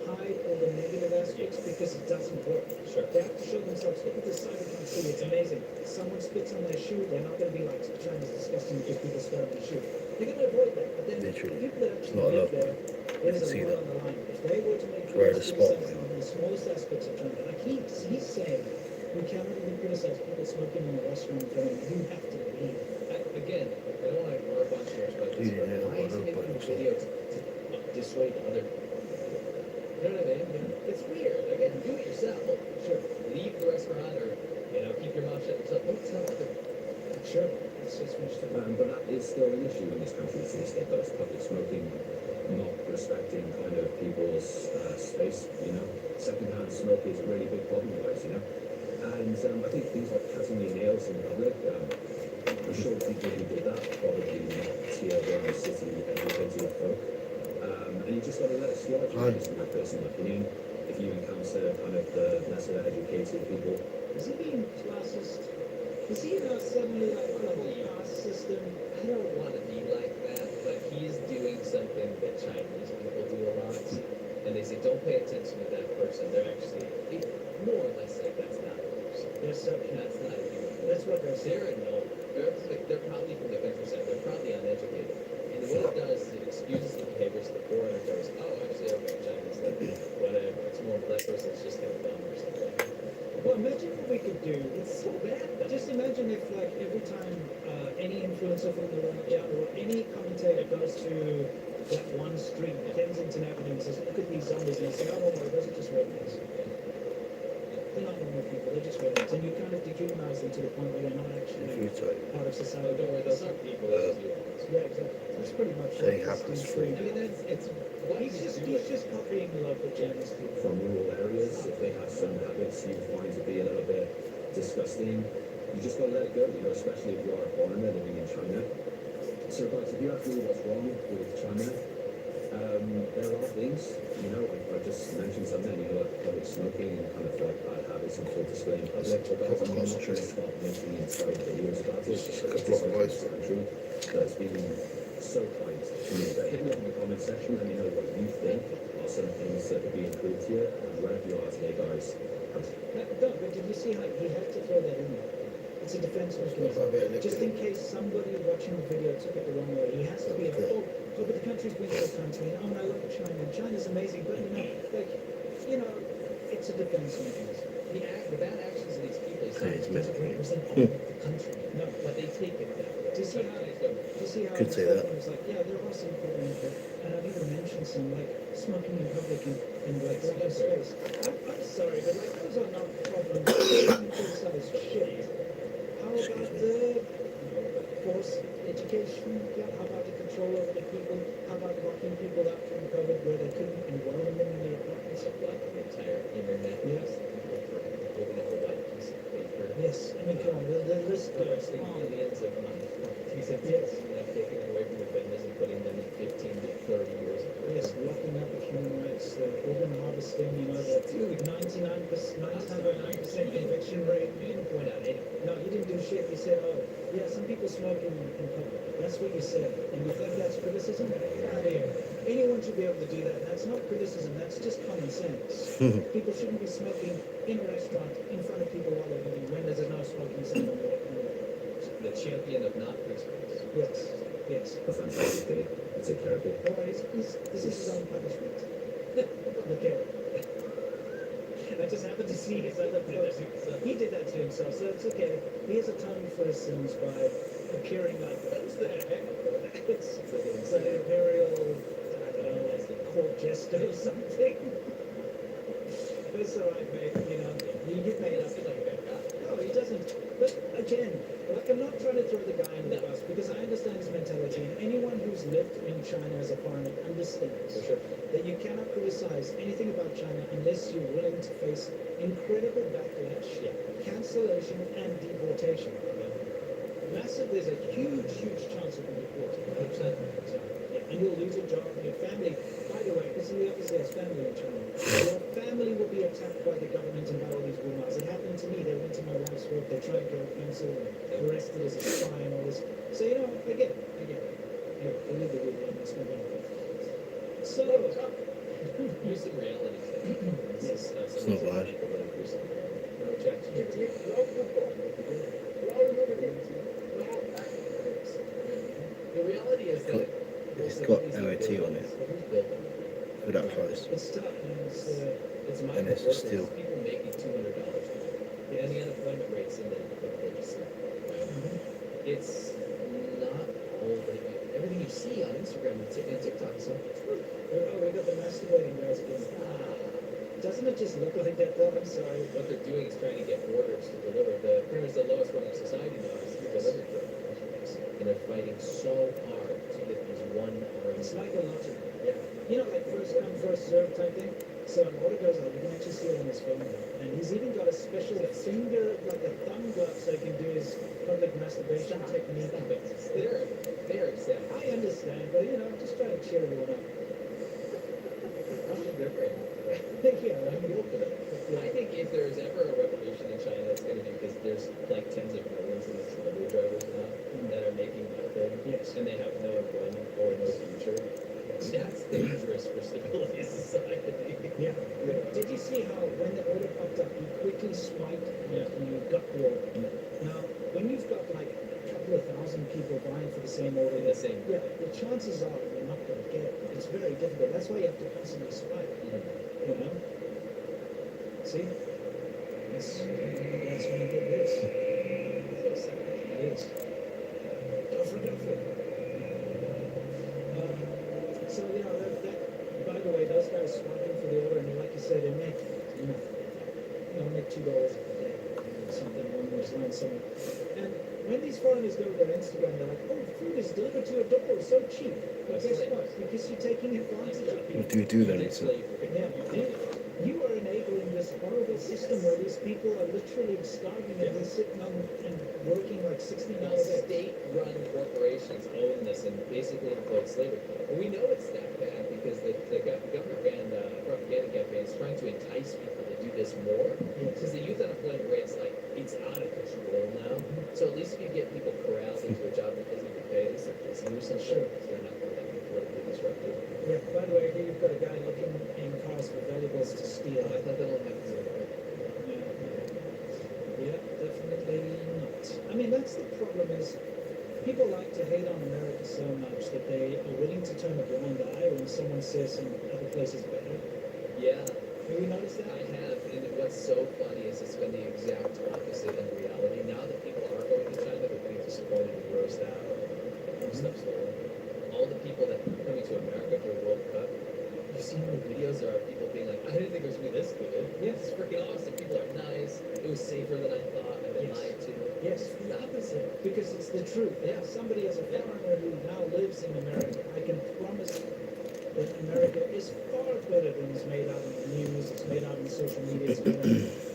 hide all the negative aspects because it doesn't work. Sure. They have to show themselves, look at this cybercam thing, it's amazing. Someone spits on their shoe, they're not going to be like, China's disgusting because people spit on their shoe. They're going to avoid that. But then the Literally. people that actually Not a live lot. there, there's a See lot that. on the line. If they were to make Where the videos spot criticizing on the smallest aspects of China, like he's saying, we cannot even criticize people smoking in a restaurant in front of you. You have to leave. Again, I don't want to harp on too much about this, Yeah, but why is he love making bites. a video to dissuade other people? You know what I mean? It's weird. Again, do it yourself. Sure. Leave the restaurant or, keep your mouth shut yourself. Don't tell other people. Sure. It's just finished. But that is still an issue in this country to this day, those public smoking, not respecting kind of people's space, Secondhand smoke is a really big problem with us, And I think things like cutting your nails in public, I'm sure people who did that probably not tier one city educated folk. And you just got to let it slide, this is my personal opinion. If you encounter kind of the lesser educated people, Is he being classist? Is he suddenly like the whole caste system? I don't want to be like that, but he's doing something that Chinese people do a lot. And they say don't pay attention to that person. They're actually more or less like that's not a person. They're subhuman. That's not a human. That's what they're saying. They're no. They're probably from the countryside. They're probably uneducated. And what it does is it excuses the behaviors of the foreigner. Goes, oh, actually, okay, Chinese, like, whatever. It's more that person's just kind of dumb or something. Well, imagine what we could do. It's so bad. Just imagine if, like, every time any influencer from the right or any commentator goes to that one street, Kensington Avenue, and says, "Look at these zombies," and they say, "Oh, no, no, those are just rednecks. They're not normal people. They're just rednecks," and you kind of dehumanize them to the point where they're not actually part of So society. don't worry, those aren't people. Those are humans. Yeah, exactly. That's pretty much They what happen this to street. I mean, it's what He's just copying the local Chinese people. From rural areas, if they have some habits you find to be a little bit disgusting, you just gotta let it go, you know, especially if you are a foreigner living in China. So guys, if you ask me what's wrong with China, there are things, you know, I just mentioned something, you know, like public smoking and kind of like bad habits and full display in public. But guys, I'm not trying to stop making entire videos about this, because it's such a country that's been so kind to me. But hit me up in the comment section, let me know what you think are some things that could be improved here, and wherever you are today, guys, No, but did you see how he had to throw that in there? It's a defense mechanism. Just in case somebody watching the video took it the wrong way, he has to be like, oh, but the country's been so country, and oh, I love China, and China's amazing, but it's a defense mechanism. the bad actions of these people is Yeah, it's doesn't represent all of the country. No, but they take it that way. Do you see how Could say that. It's like, yeah, there are some problems, and I've even mentioned some, like smoking in public and like open space. I'm sorry, but like those are not problems. Criticize shit. How about the force education? Yeah, how about the control over the people? How about locking people out from COVID where they couldn't enroll them in the apartments? Like the entire internet. Yes. Holding up a white piece of paper. Yes, I mean, come on, the list goes Costing on. millions of money. These Yes. taking it away from the vendors and putting them in 15 to 30 years of Yes, prison. locking up of human rights, the organ harvesting, you know, the 99% conviction rate. You didn't point out any. No, you didn't do shit. You said, oh, yeah, some people smoke in public. That's what you said. And you think that's criticism? Get out of here. Anyone should be able to do that. That's not criticism. That's just common sense. People shouldn't be smoking in a restaurant in front of people while they're eating when there's a no smoking sign on the The champion of not free speech. Yes, yes. a fantastic day. It's a character. Oh, this is his own punishment. Okay. I just happened to see his other post. He did that to himself, so it's okay. He has atoned for his sins by appearing like what's that? It's an imperial, I don't know, like a court jester or something. It's alright, mate. You know, you get made up. No, he doesn't. But again, like I'm not trying to throw the guy under the bus because I understand his mentality, and anyone who's lived in China as a foreigner understands that you cannot criticize anything about China unless you're willing to face incredible backlash, cancellation, and deportation. Massive. There's a huge, huge chance of being deported. 100%. And you'll lose your job, your family. By the way, because he obviously has family in China. Your family will be attacked by the government and by all these rumors. It happened to me. They went to my wife's work. They tried to get a pencil and arrested as a spy and all this. So, you know, I get it. Anyway, we'll leave the video and let's move on. So, Here's some reality. yes. It's not bad. The reality is that It's got MOT on it for that price. It's tough, man. It's my And it's still- people making $200. And the unemployment rates in the legislature. It's not all that everything you see on Instagram and TikTok is so true. Oh, we got the masturbating guys again. Doesn't it just look like that though? I'm sorry. What they're doing is trying to get orders to deliver. Pretty much the lowest rung of society now is to deliver drugs. And they're fighting so hard to get this one It's arm. like a lottery. Yeah. You know, like first come, first serve type thing. So when order goes out, you can actually see it on his phone. And he's even got a special finger, like a thumb glove, so he can do his public masturbation technique. They're exact. I understand, but you know, just try to cheer everyone up. Yeah, I mean, I think if there's ever a revolution in China, it's going to be because there's like tens of millions of these delivery drivers now that are making nothing, Yes. and they have no employment or no future. That's dangerous for stability of society. see how when the order popped up, you quickly swiped and you got the order. Now, when you've got like a couple of thousand people buying for the same order, In the same. yeah, the chances are you're not going to get it. It's very difficult. That's why you have to constantly swipe. You know. See? That's when you get this. So sad. It is. Go for it, go for it. So, you know, that, by the way, those guys swiping for the order, and like you said, they make, you know, make $2 a day or something along those lines. So, and when these foreigners go to their Instagram, they're like, oh, food is delivered to your door, so cheap. But guess what? Because you're taking advantage of people. What do you do then? It's So, like, You are enabling this horrible system where these people are literally starving and they're sitting on and working like 16 hours a day. state-run corporations own this and basically employ slavery. And we know it's that bad because the government-ran propaganda campaign is trying to entice people to do this more. Because the youth unemployment rate's like, it's out of control now. So at least if you get people corralled into a job that doesn't even pay, at least it's nuisance. Sure. They're not going to be politically disruptive. Yeah, by the way, here you've got a guy looking in cars for valuables to steal. I thought that only happens in America. Yeah, definitely not. I mean, that's the problem is people like to hate on America so much that they are willing to turn a blind eye when someone says some other place is better. Yeah, Have you noticed that? I have, and what's so funny is it's been the exact opposite in reality. Now that people are going to China, they're being disappointed and grossed out. Stuff stolen. All the people that are coming to America for the World Cup, you've seen the videos there are people being like, I didn't think it was gonna be this good. Yes. It's freaking awesome. People are nice. It was safer than I thought. I've been Yes. lied to. Yes. It's the opposite. Because it's the truth. Yeah, somebody as a foreigner who now lives in America, I can promise that America is far better than is made out in the news, it's made out in social media, it's made out.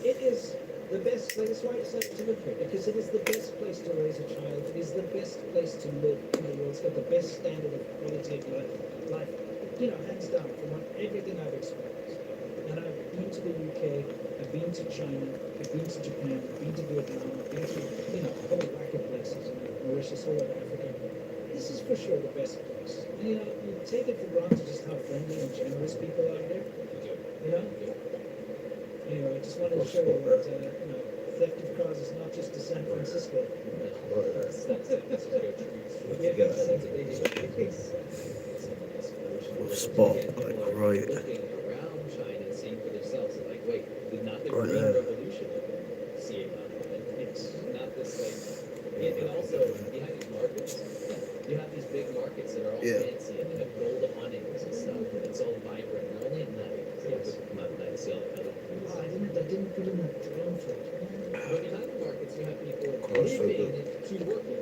It is the best place, that's why I decided to live here, because it is the best place to raise a child, it is the best place to live in the world, it's got the best standard of quality of life, you know, hands down, from everything I've experienced. And I've been to the UK, I've been to China, I've been to Japan, I've been to Vietnam, I've been to, you know, a whole whack of places, Mauritius, all of Africa. This is for sure the best place. And, you know, you take it for granted just how friendly and generous people are here, you know? Anyway, I just wanted to show you that, you know, theft of cars is not just a San Francisco. Let's get a spot, like right. Looking around China and seeing for themselves, and like, wait, did not the Right Green there. Revolution see it happen? It's not this like, and also behind these markets, you have these big markets that are all Yeah. fancy and they have gold awnings and stuff, and it's all vibrant. And they're only at night, so you have to come out at night and see all the color. Oh, I didn't put in that drone for it. But behind the markets, you have people Course, so living to working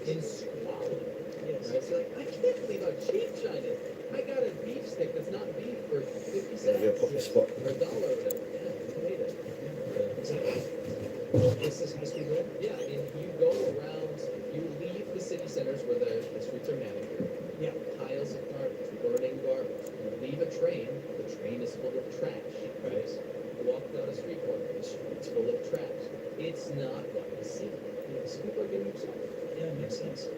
in squalor. Yes. Right? So like, I can't believe how cheap China is. I got a beef stick that's not beef for 50 cents. Yeah, pop the spot. Or $1 or whatever. Yeah, I made it. Exactly. Is this high speed rail? Yeah, I mean, you go around, you leave the city centers where the streets are manicured. Yeah. Piles of garbage, burning garbage. You leave a train, the train is full of trash, right? You walk down a street corner, the street's full of trash. It's not what you see. So people are getting upset. Yeah, makes sense.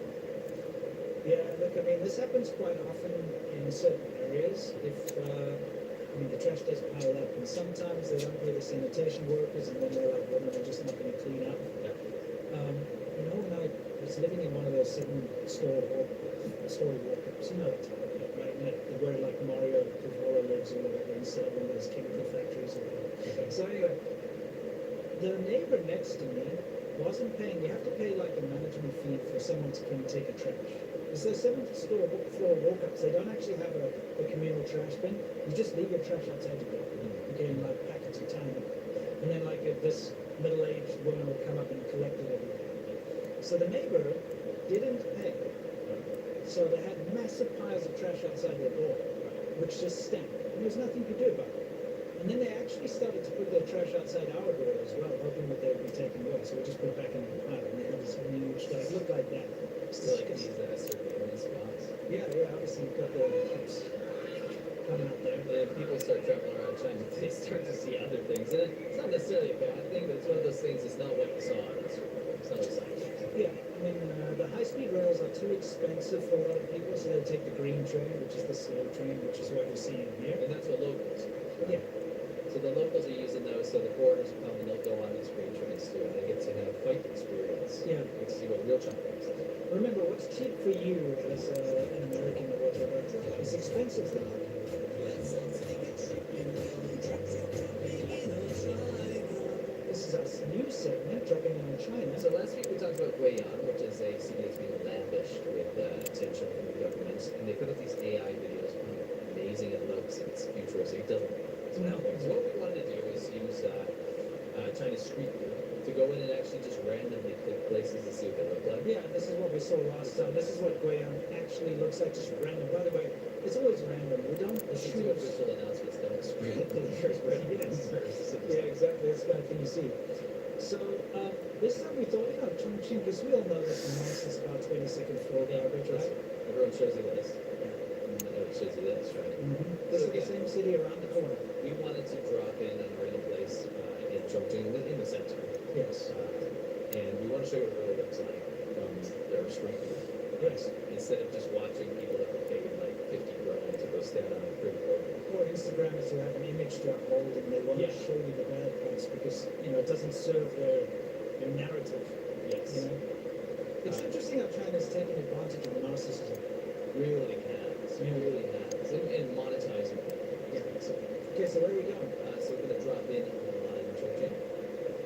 Yeah, look, I mean, this happens quite often in certain areas. If, I mean, the trash does pile up, and sometimes they don't pay the sanitation workers, and then they're like, well, no, they're just not going to clean up. You know, when I was living in one of those story walk-ups, you know, right? Where like Mario Pavora lives or whatever, inside one of those chemical factories. So anyway, the neighbor next to me wasn't paying. You have to pay like a management fee for someone to come and take a trash. Because those floor walk-ups, they don't actually have a communal trash bin. You just leave your trash outside the door. Okay, in like packets of time. And then like this middle-aged woman will come up and collect it every day. So the neighbor didn't pay. So they had massive piles of trash outside their door, which just stank. And there was nothing you could do about it. And then they actually started to put their trash outside our door as well, hoping that they would be taken away. So we just put it back in the pile, and they had this huge stuff. It looked like that. It's Still like disgusting. these surveillance spots. Yeah, obviously you've got the cops coming up there. And then people start traveling around China, they start to see other things. And it's not necessarily a bad thing, but it's one of those things, it's not what you saw on Instagram. It's not what you saw. Yeah, I mean, the high-speed rails are too expensive for a lot of people, so they take the green train, which is the slow train, which is what we're seeing here. And that's what locals. Yeah, So the Yeah. You get to see what real chocolate looks like. Remember, what's cheap for you as an American or whatever is expensive for them. This is our new segment, dropping in on China. So last week we talked about Guiyang, which is a city that's being lavished with attention from the government, and they put up these AI videos of how amazing it looks and it's futuristic. It doesn't look No. So what we wanted to do is use China's Street View to go in and actually just randomly click places to see what they look like. Yeah, this is what we saw last time. This is what Guiyang actually looks like, just random. By the way, it's always random. We don't We should choose. do official announcements don't scream. Yeah, exactly. That's the kind of thing you see. So this time we thought, Chongqing, because we all know that the monster's about 22nd floor garbage, right? Everyone shows you this. Everyone shows you this, right? This is the same city around the corner. We wanted to drop in on a random place in Chongqing, in the center. Yes. And we want to show you what it really looks like from their Street View. Yes. Instead of just watching people that were paid like 50 grand to go stand on a pretty photo. Or Instagrammers who have an image to uphold and they want Yeah. to show you the bad parts because, it doesn't serve their narrative, Yes. It's interesting how China's taking advantage of the narcissism. Really has. Really has. And monetizing it. Yeah. Okay, so where are we going? So we're going to drop in on Chongqing.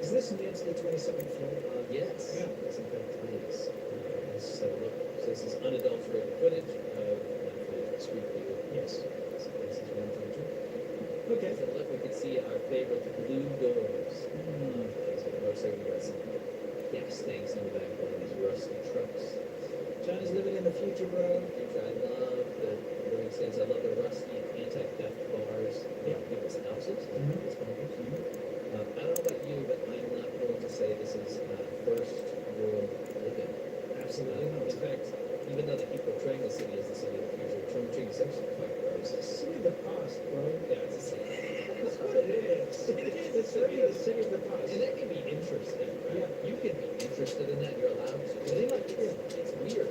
Is this near to the 22nd floor? Yes. Yeah. Yes, in fact, it is. Let's have a look. So this is unadulterated footage of Street View. Yes. So this is one Chongqing. Okay. So look, we can see our favorite blue doors. So it looks like we got some gas tanks in the back of these rusty trucks. China's living in the future, bro. Future, I love the living sense. I love the rusty anti-theft bars in Yeah. people's houses. Mhm. It's funky. I don't know about you, but I'm not going to say this is first world living. Absolutely not. In fact, even though they keep portraying the city as the city of the future, Chongqing is actually quite It's a gross. city of the past, bro. Yeah, it's a city. That's what it is. It's really a city of the past. And that can be interesting, right? Yeah. You can be interested in that, you're allowed to. But it's weird.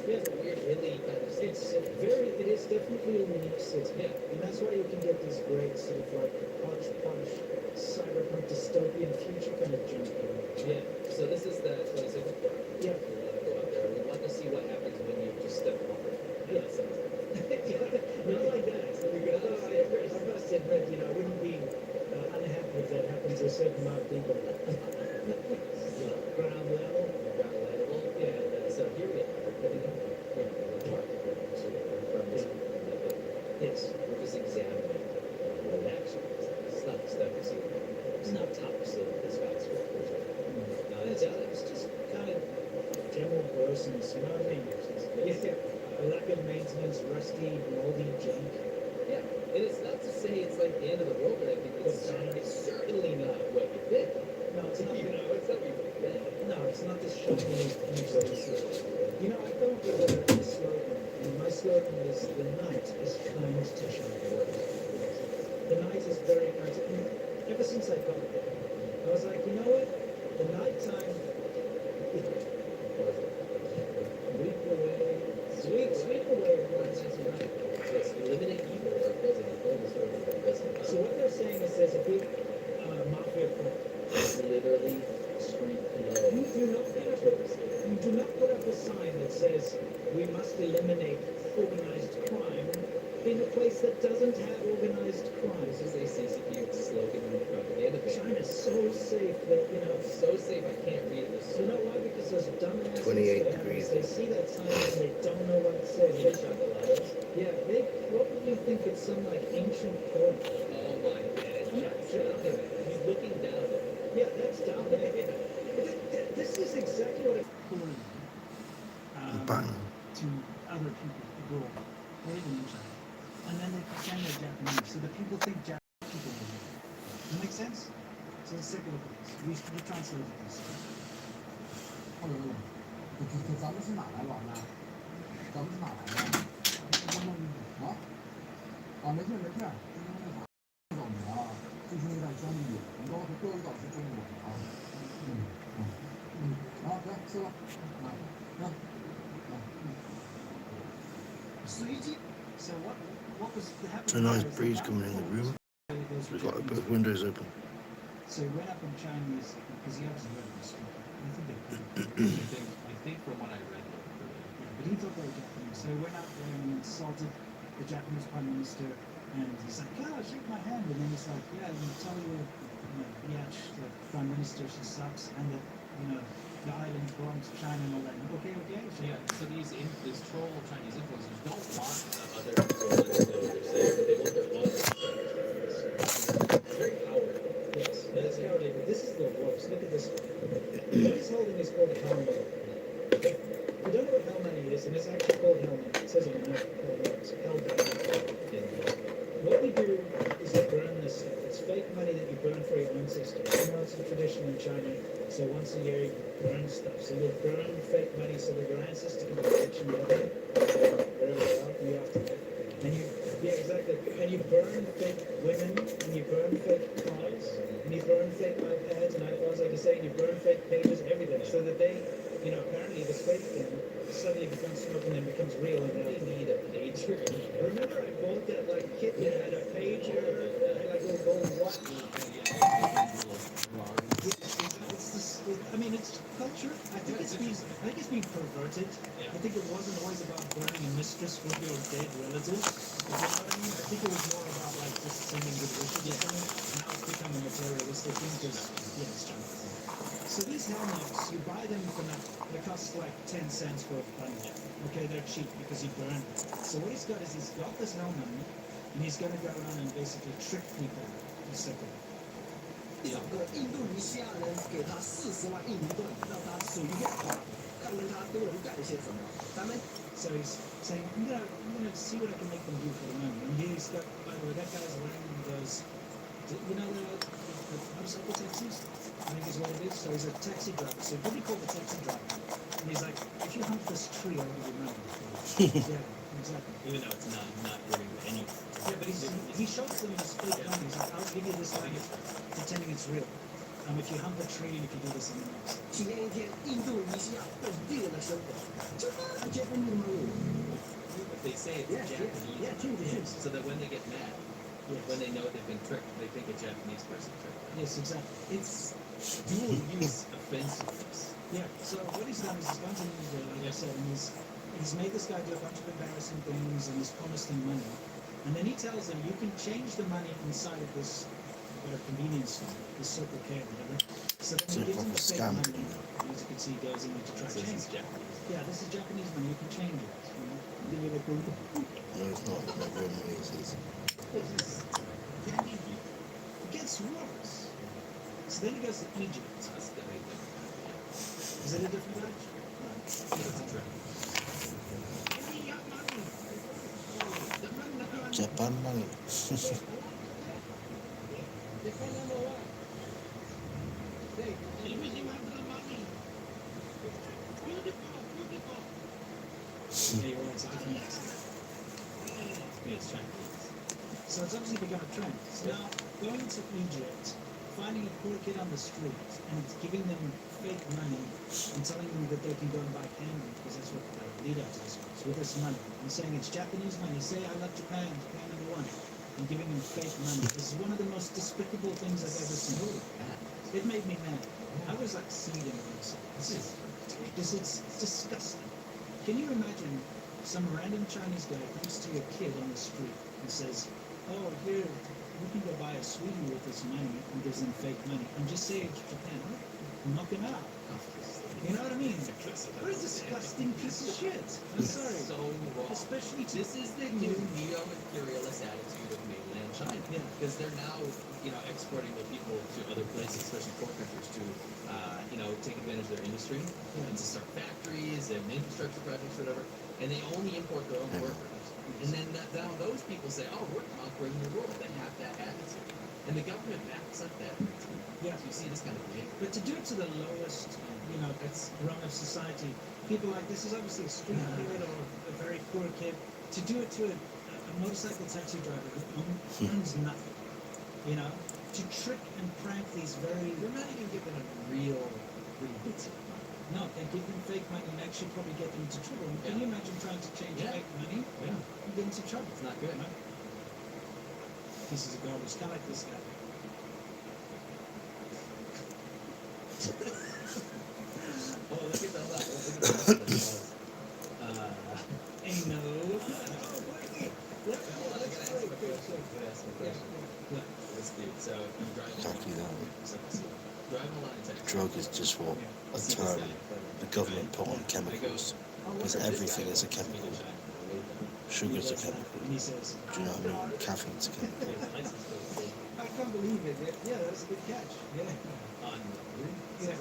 Yeah. It's a weird, really kind of It's city. it is definitely a unique city. Yeah. And that's why you can get these great sort of like hodgepodge, cyberpunk dystopian future kind of junk. Yeah. So this is the 22nd floor. Yeah. We want to go up there. We want to see what happens when you just step off it. Yeah. So, Not like that. I must admit, I wouldn't be unhappy if that happened to a certain amount of people. Ground level. ground level. And so here we are. Heading up. We're parked here. So we're from this method. Yes. We're just examining what it actually is. It's not the stuff you see. It's not tops of this skyscraper. It's just kind of general grossness, you know what I mean? Yeah. A lack of maintenance, rusty, moldy junk. Yeah, and it's not to say it's like the end of the world or anything, but it's certainly not what you think. No, it's not. It's not what you think. No, it's not this shocking news that we see. I come up with a slogan, and my slogan is the night is kind to China. The night is very kind to ever since I got there, I was like, you know what? The nighttime sweep away everyone's right. Yes, eliminate evil or present illness or present. So what they're saying is there's a big mafia problem. Literally street You do not put up a sign that says we must eliminate organized crime in a place that doesn't have organized crime. This is a CCP slogan and propaganda. China's so safe that So safe I can't read this. you know why? Because those dumbasses 28 that degrees. they see that sign and they don't know what it says. Eat chocolates. Yeah, they probably think it's some like ancient poem. Oh my god. He's looking down at it. Yeah, that's down there. This is exactly what it's Bang. to other people abroad or even in China. And then they pretend they're Japanese, so the people think Japanese people are here. Does that make sense? So let's take a look at this. We translated this. 咱们是哪来玩的？咱们是哪来的？我们啊？啊，没事没事，就是那啥，找你啊，就是那点小米，你告诉他钓鱼岛是中国的啊。啊，行，吃了，So what was happening? It's a nice breeze coming in the room. We've got both windows open. So he went up in Chinese because he obviously read the script. I think they're pretty I think from what I read, they're pretty. yeah, but he thought they were Japanese. So he went out there and he insulted the Japanese prime minister, and he's like, "Yeah, shake my hand," and then he's like, "Yeah, you tell your, biatch, the prime minister, she sucks, and that, the island belongs to China and all that." Okay, so Yeah, so these troll Chinese influencers don't want other people to understand what they're saying, but they want their audience to understand. It's very powerful. Yes, that's cowardly, but this is the worst. Look at this. What he's holding is called Hellman. You don't know what Hellman is, and it's actually called Hellman. It says on the note, it's Hellman. What we do is we burn this stuff. It's fake money that you burn for your ancestors. It's a tradition in China. So once a year you burn stuff. So you burn fake money so that your ancestors can be rich and wealthy. Wherever they are, you have to. And exactly. And you burn fake women, and you burn fake cars, and you burn fake iPads and iPhones, like you say, and you burn fake pages, everything, so that they, apparently this fake thing suddenly becomes smoke and then becomes real. And They need a pager. remember I bought that kit that had a pager, and a gold watch. It's culture. I think it's being perverted. Yeah. I think it wasn't always about burning a mistress with your dead relatives. You know what I mean? I think it was more about just sending good wishes or something. Now it's become a materialistic thing because it's China. So these helmets, you buy them for nothing. They cost 10 cents for a bundle. Okay, they're cheap because you burn them. So what he's got is he's got this helmet, and he's going to go around and basically trick people. Second. 2个印度尼西亚人给他40万印尼盾，让他属于花，看看他都能干些什么。咱们 So he's saying, I'm gonna see what I can make them do for the money. And he's got, by the way, that guy's wearing those, the motorcycle taxis? I think is what it is. So he's a taxi driver. So what do you call the taxi driver? And he's like, if you hunt this tree, I'll give you money. Yeah, exactly. Even though it's not giving any. Yeah, but he shows them his fake money. He's like, I'll give you this money, pretending it's real. If you hunt the tree and if you do this and that. 体验一天印度尼西亚本地人的生活，就那Japanese money。 But they say it's Japanese. So that when they get mad, when they know they've been tricked, they think a Japanese person tricked them. Yes, exactly. It's dual use offensiveness. Yeah, so what he's done is he's gone to India, like I said, and he's made this guy do a bunch of embarrassing things, and he's promised him money. And then he tells him, you can change the money inside of this convenience store, this Circle K, whatever. So then he gives him the fake money, and as you can see, he goes in to try to So this change is it. Japanese. Yeah, this is Japanese money, you can change it. Give you the No, it's not. It's not real money. It's It gets worse. So then he goes to Egypt. That's the big thing. Is it a different village? That's a trick. Japan money. Anyway, it's a different accent. It's Chinese. So it's obviously become a trend. So now, going to Egypt, finding a poor kid on the street and giving them fake money and telling them that they can go and buy candy, because that's what the lead up to this was, with this money. And saying it's Japanese money. Say, I love Japan, Japan #1. And giving them fake money. This is one of the most despicable things I've ever seen. It made me mad. I was like seething when I saw this. Because it's disgusting. Can you imagine some random Chinese guy comes to a kid on the street and says, oh, here, you can go buy a sweetie with this money, and gives them fake money. And just say it's Japan. Knock him out. You know what I mean? What a disgusting piece of shit. I'm sorry. So wrong. Especially to This is the new neo-imperialist attitude of mainland China. Yeah. Because they're now, exporting their people to other places, especially poor countries, to, take advantage of their industry and to start factories and infrastructure projects, whatever. And they only import their own workers. And then now those people say, oh, we're conquering the world. They have that attitude. And the government backs up that attitude. Yeah. So you see this kind of behavior. But to do it to the lowest, rung of society, people like this is obviously a street kid or a very poor kid. To do it to a motorcycle taxi driver who earns nothing, to trick and prank these very. They're not even giving a real bits of money. No, they give them fake money and actually probably get them into trouble. Can you imagine trying to change Yeah. fake money? Yeah. You get into trouble. It's not good. Pieces of garbage, kind of like this guy. Oh, look at the left. Look at the left. Ain't no. This dude, so you drive Exactly that. drive along in Texas. Drug is just what a term the government put on chemicals. Because everything is a chemical. Sugar's a chemical. And he says, Do you know what I mean? Caffeine's a chemical. I can't believe it. Yeah, that's a good catch. Yeah. On Yeah.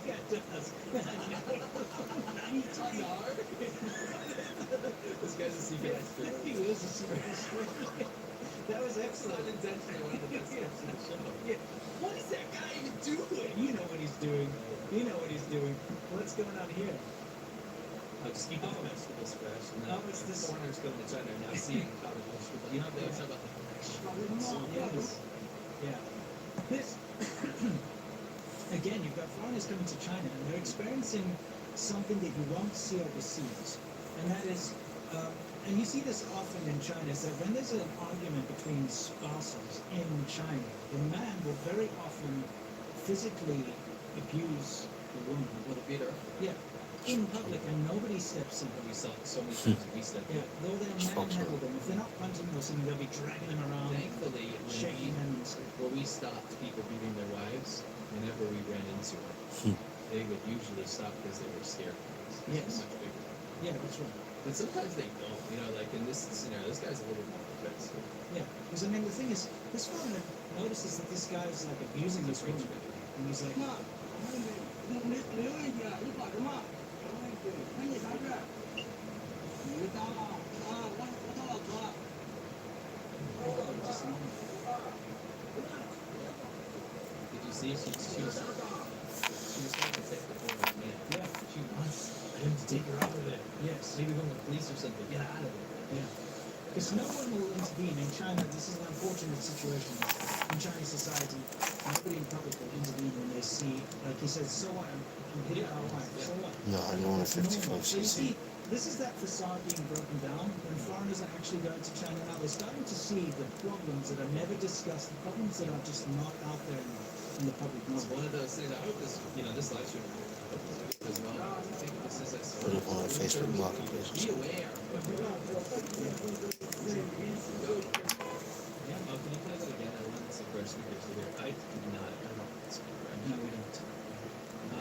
Yeah, it does. this guy's a secret expert. He was a super That was excellent. Not intentionally one of the best steps in the show. Yeah. What is that guy even doing? You know what he's doing. You know what he's doing. What's going on here? I'll just keep the vegetables fresh. And Oh, it's this- foreigners going to China now seeing how the vegetables. You know, they always talk about the fresh. Yes. Yeah. This again, you've got foreigners coming to China and they're experiencing something that you won't see overseas, and that is, and you see this often in China, is that when there's an argument between spouses in China, the man will very often physically abuse the woman. Well, the beater. Yeah. In public, and nobody steps in. We saw so many times we stepped Yeah, in. though they'll manhandle them. If they're not punching them or something, they'll be dragging them around, Thankfully, shaking them and stuff. when we stopped people beating their wives, whenever we ran into them, they would usually stop because they were scared. Yes. Much bigger. Yeah, that's right. But sometimes they don't. You know, like in this scenario, this guy's a little more defensive. Yeah, because I mean, the thing is, this foreigner notices that this guy's like abusing this woman, and he's like, Did you see? She was trying to take the foreigner's man. yeah, She wants him to take her out of there. yes, Maybe go to the police or something. Get out of there. yeah. Because no one will intervene in China. This is an unfortunate situation in Chinese society. Nobody in public will intervene when they see, like he says, so what? I'm hitting our wife. So what? No, I don't want a It's normal. 55 So you cc. see, this is that facade being broken down. When foreigners are actually going to China now, they're starting to see the problems that are never discussed, the problems that are just not out there in the public It's knowledge. one of those things. I hope this, this live stream as well. I think this is a Put it on Facebook Marketplace. be aware. Yeah, can you play that again? I wanted some fresh speakers to hear. I do not. I don't want speaker. No, we don't.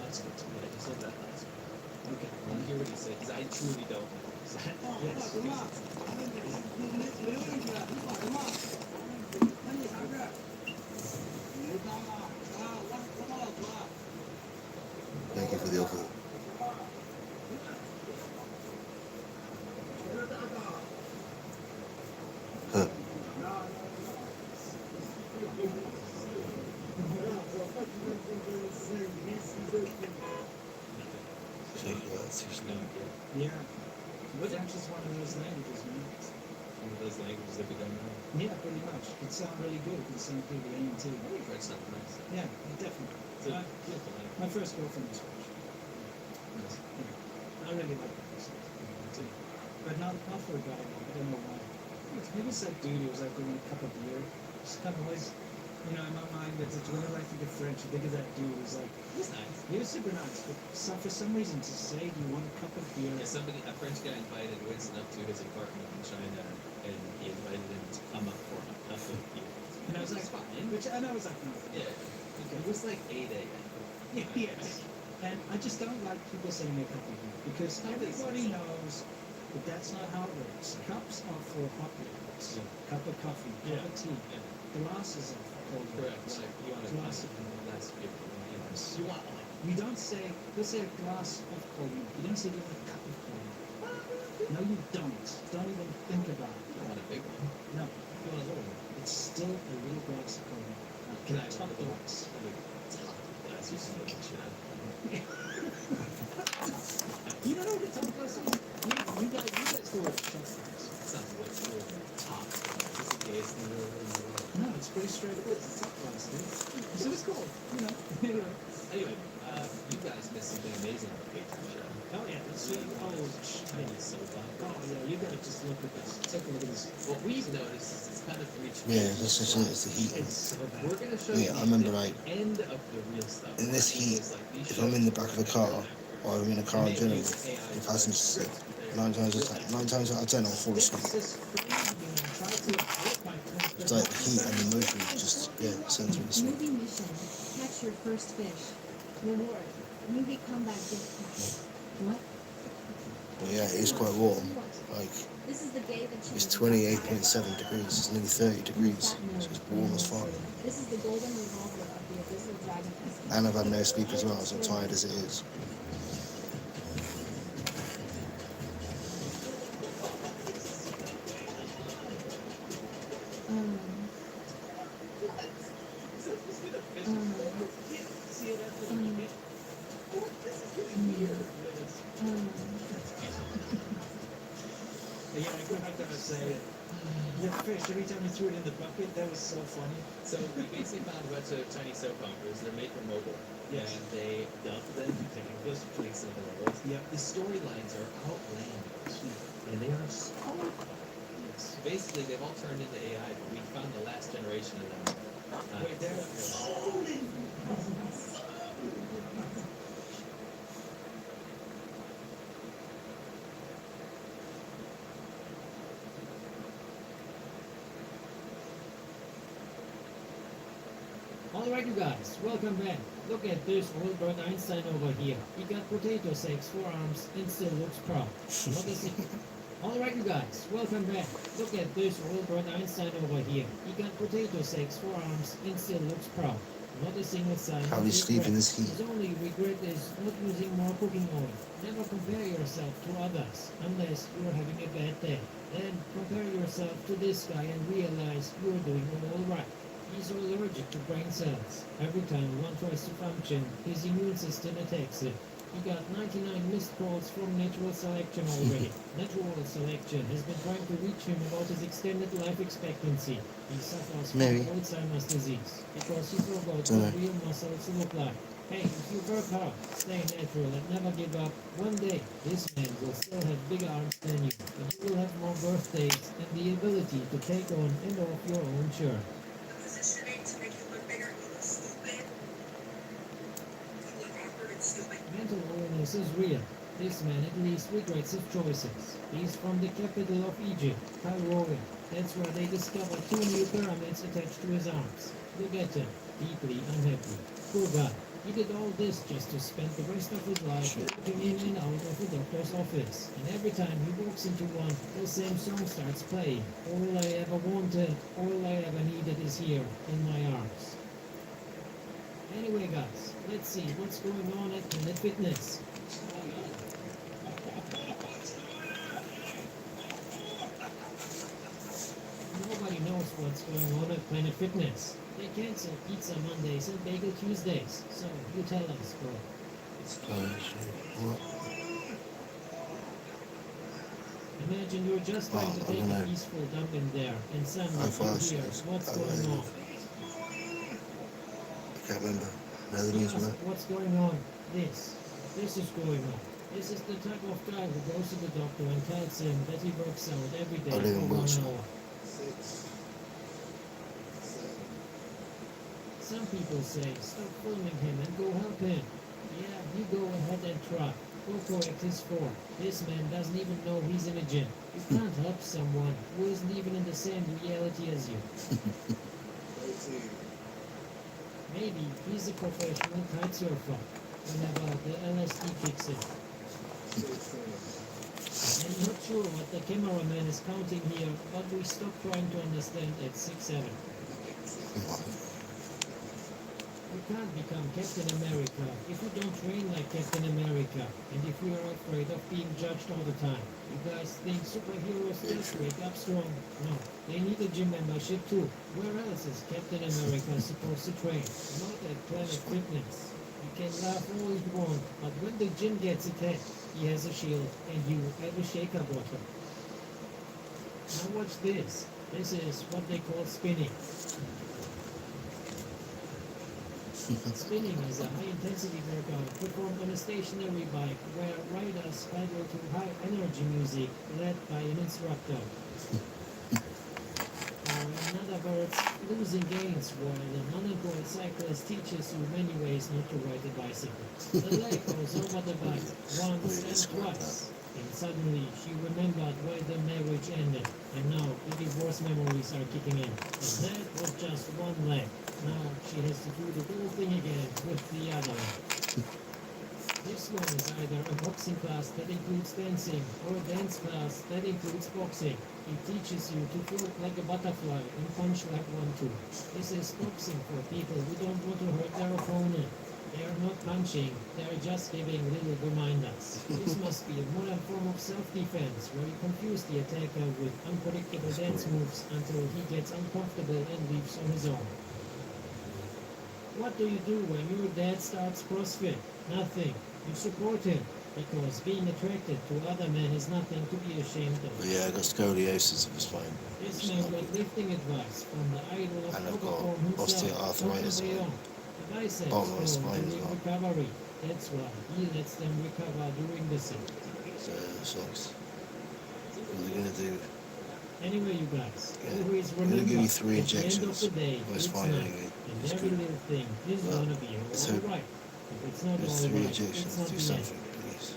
That's good to me. I just heard that last one. Okay. I want to hear what he said because I truly don't know. Yes. Thank you for the offer. Huh. Check it out, seriously. Yeah. French is one of those languages, man. One of those languages that we don't know. Yeah, pretty much. It sounds really good. It can sound through the A and T. I think French sounds nice. Yeah, definitely. It's a beautiful language. My first girlfriend was French. Yeah. I really like that person. But not for a guy. I don't know why. Maybe it's that dude who was like doing a cup of beer. Just kind of always, in my mind, whenever I think of French, I think of that dude who's like, He's nice. he was super nice, but for some reason to say, do you want a cup of beer? Yeah, a French guy invited Winston up to his apartment in China, and he invited him to come up for a cup of beer. And I was like, fine. which, and I was like, no. Yeah. It was like 8 a.m. Yes. And I just don't like people saying a cup of beer because everybody knows that that's not how it works. Cups are for hot drinks. Yeah. Cup of coffee, cup of tea. Yeah. Glasses are for cold Correct. drinks. Like, you want a glass of less beer. You want one. You don't say, let's say a glass of cold milk. You don't say you want a cup of cold milk. No, you don't. Don't even think about it. You want a big one. No, You want a little one. it's still a little glass of cold milk. Can I Top have a glass. top glass? You should know shit out You don't know what a top glass is? You guys know what a top glass is. It sounds like top. Just in case the world. No, it's pretty straightforward. It's a top class, dude. So it's cool, Anyway. Anyway, you guys missed something amazing on the Patreon show. Oh yeah, let's see. Oh, It's so fun. yeah, you gotta just look at this. Take a look at this. What we've noticed is it's kind of reached. Yeah, this is it, it's the heat. It's so bad. We're gonna show Yeah, you I remember, the like, end of the real stuff. in this heat, It's like these if I'm in the back of a car While I'm in a car generally, the passenger seat. 9 times out of 10 I'll fall asleep. It's like the heat and the motion just sends me to sleep. Movie mission. Catch your first fish. Reward. Movie comeback gift pack. What? But yeah, it is quite warm. Like This is the day that it's 28.7 degrees. It's nearly 30 degrees. So it's warm as fuck. This is the golden revolver of the Abyssal Dragon Escape. And I've had no sleep as well, so I'm tired as it is. Yeah, I gotta say, the fish, every time you threw it in the bucket, that was so funny. So we basically found a bunch of Chinese soap operas. They're made for mobile. Yes. And they dump them to English between some of the levels. Yep. The storylines are outlandish. And they are so complex. Basically, they've all turned into AI, but we found the last generation of them. Wait, there. Alright you guys, welcome back. Look at this Albert Einstein over here. He got potato sacks for arms and still looks proud. What is he? Alright you guys, welcome back. Look at this Albert Einstein over here. He got potato sacks for arms and still looks proud. Not a single sign How of do you sleep in this heat? His only regret is not using more cooking oil. Never compare yourself to others unless you're having a bad day. Then compare yourself to this guy and realize you're doing all right. He's allergic to brain cells. Every time one tries to function, his immune system attacks it. He got 99 missed calls from natural selection already. Natural selection has been trying to reach him about his extended life expectancy. He suffers from Maybe. Alzheimer's disease because he forgot Dunno. what real muscles look like. Hey, if you work hard, stay natural and never give up, one day this man will still have bigger arms than you, but you will have more birthdays and the ability to take on and off your own shirt. Mental illness is real. This man at least regrets his choices. He's from the capital of Egypt, Cairo. That's where they discovered 2 new pyramids attached to his arms. Look at him, deeply unhappy. Poor guy. He did all this just to spend the rest of his life walking in and out of the doctor's office. And every time he walks into one, the same song starts playing. All I ever wanted, all I ever needed is here, in my arms. Anyway guys, let's see what's going on at Planet Fitness. Nobody knows what's going on at Planet Fitness. They cancel Pizza Mondays and Bagel Tuesdays, so you tell us, bro. What? Imagine you're just trying to I take don't a know. peaceful dump in there, and suddenly I you fast. hear what's I going don't know. on. I can't remember. No, the news one. What's going on? This is going on. This is the type of guy who goes to the doctor and tells him that he works out every day I live for in 1 Wiltshire. hour. Some people say, stop filming him and go help him. Yeah, you go ahead and try. Go correct his form. This man doesn't even know he's in a gym. You can't help someone who isn't even in the same reality as you. Maybe he's a professional kite surfer whenever the LSD kicks in. I'm not sure what the cameraman is counting here, but we stopped trying to understand at 6-7. You can't become Captain America if you don't train like Captain America, and if you are afraid of being judged all the time. You guys think superheroes just wake up strong? No, they need a gym membership too. Where else is Captain America supposed to train? Not at Planet Fitness. You can laugh all you want, but when the gym gets attacked, he has a shield and you have a shaker bottle. Now watch this. This is what they call spinning. Spinning is a high-intensity workout performed on a stationary bike where riders pedal to high-energy music led by an instructor. Or another other words, losing gains while an unemployed cyclist teaches you many ways not to ride a bicycle. The leg goes over the bike once and twice. And suddenly she remembered why the marriage ended, and now the divorce memories are kicking in. And that was just one leg. Now she has to do the whole thing again with the other leg. This one is either a boxing class that includes dancing, or a dance class that includes boxing. It teaches you to float like a butterfly and punch like one too. This is boxing for people who don't want to hurt their opponent. They are not punching, they are just giving little reminders. This must be a modern form of self-defense, where you confuse the attacker with unpredictable dance moves until he gets uncomfortable and leaves on his own. What do you do when your dad starts CrossFit? Nothing. You support him, because being attracted to other men is nothing to be ashamed of. But yeah, I got scoliosis of the spine. This man got lifting advice from the idol of And I've Overform got himself, osteoarthritis Gordon on Leon. The biceps bottom of my go spine as during well. recovery. That's why he lets them recover during the sit. So it sucks. What are they gonna do? Anyway, you guys, Yeah. always They're gonna remember, give me 3 at the end of injections. the day, Well, it's it's fine night, anyway. and It's every good. little thing is Well, gonna be let's hope alright. If it's not There's 3 alright, injections. it's not Do the end. something, please.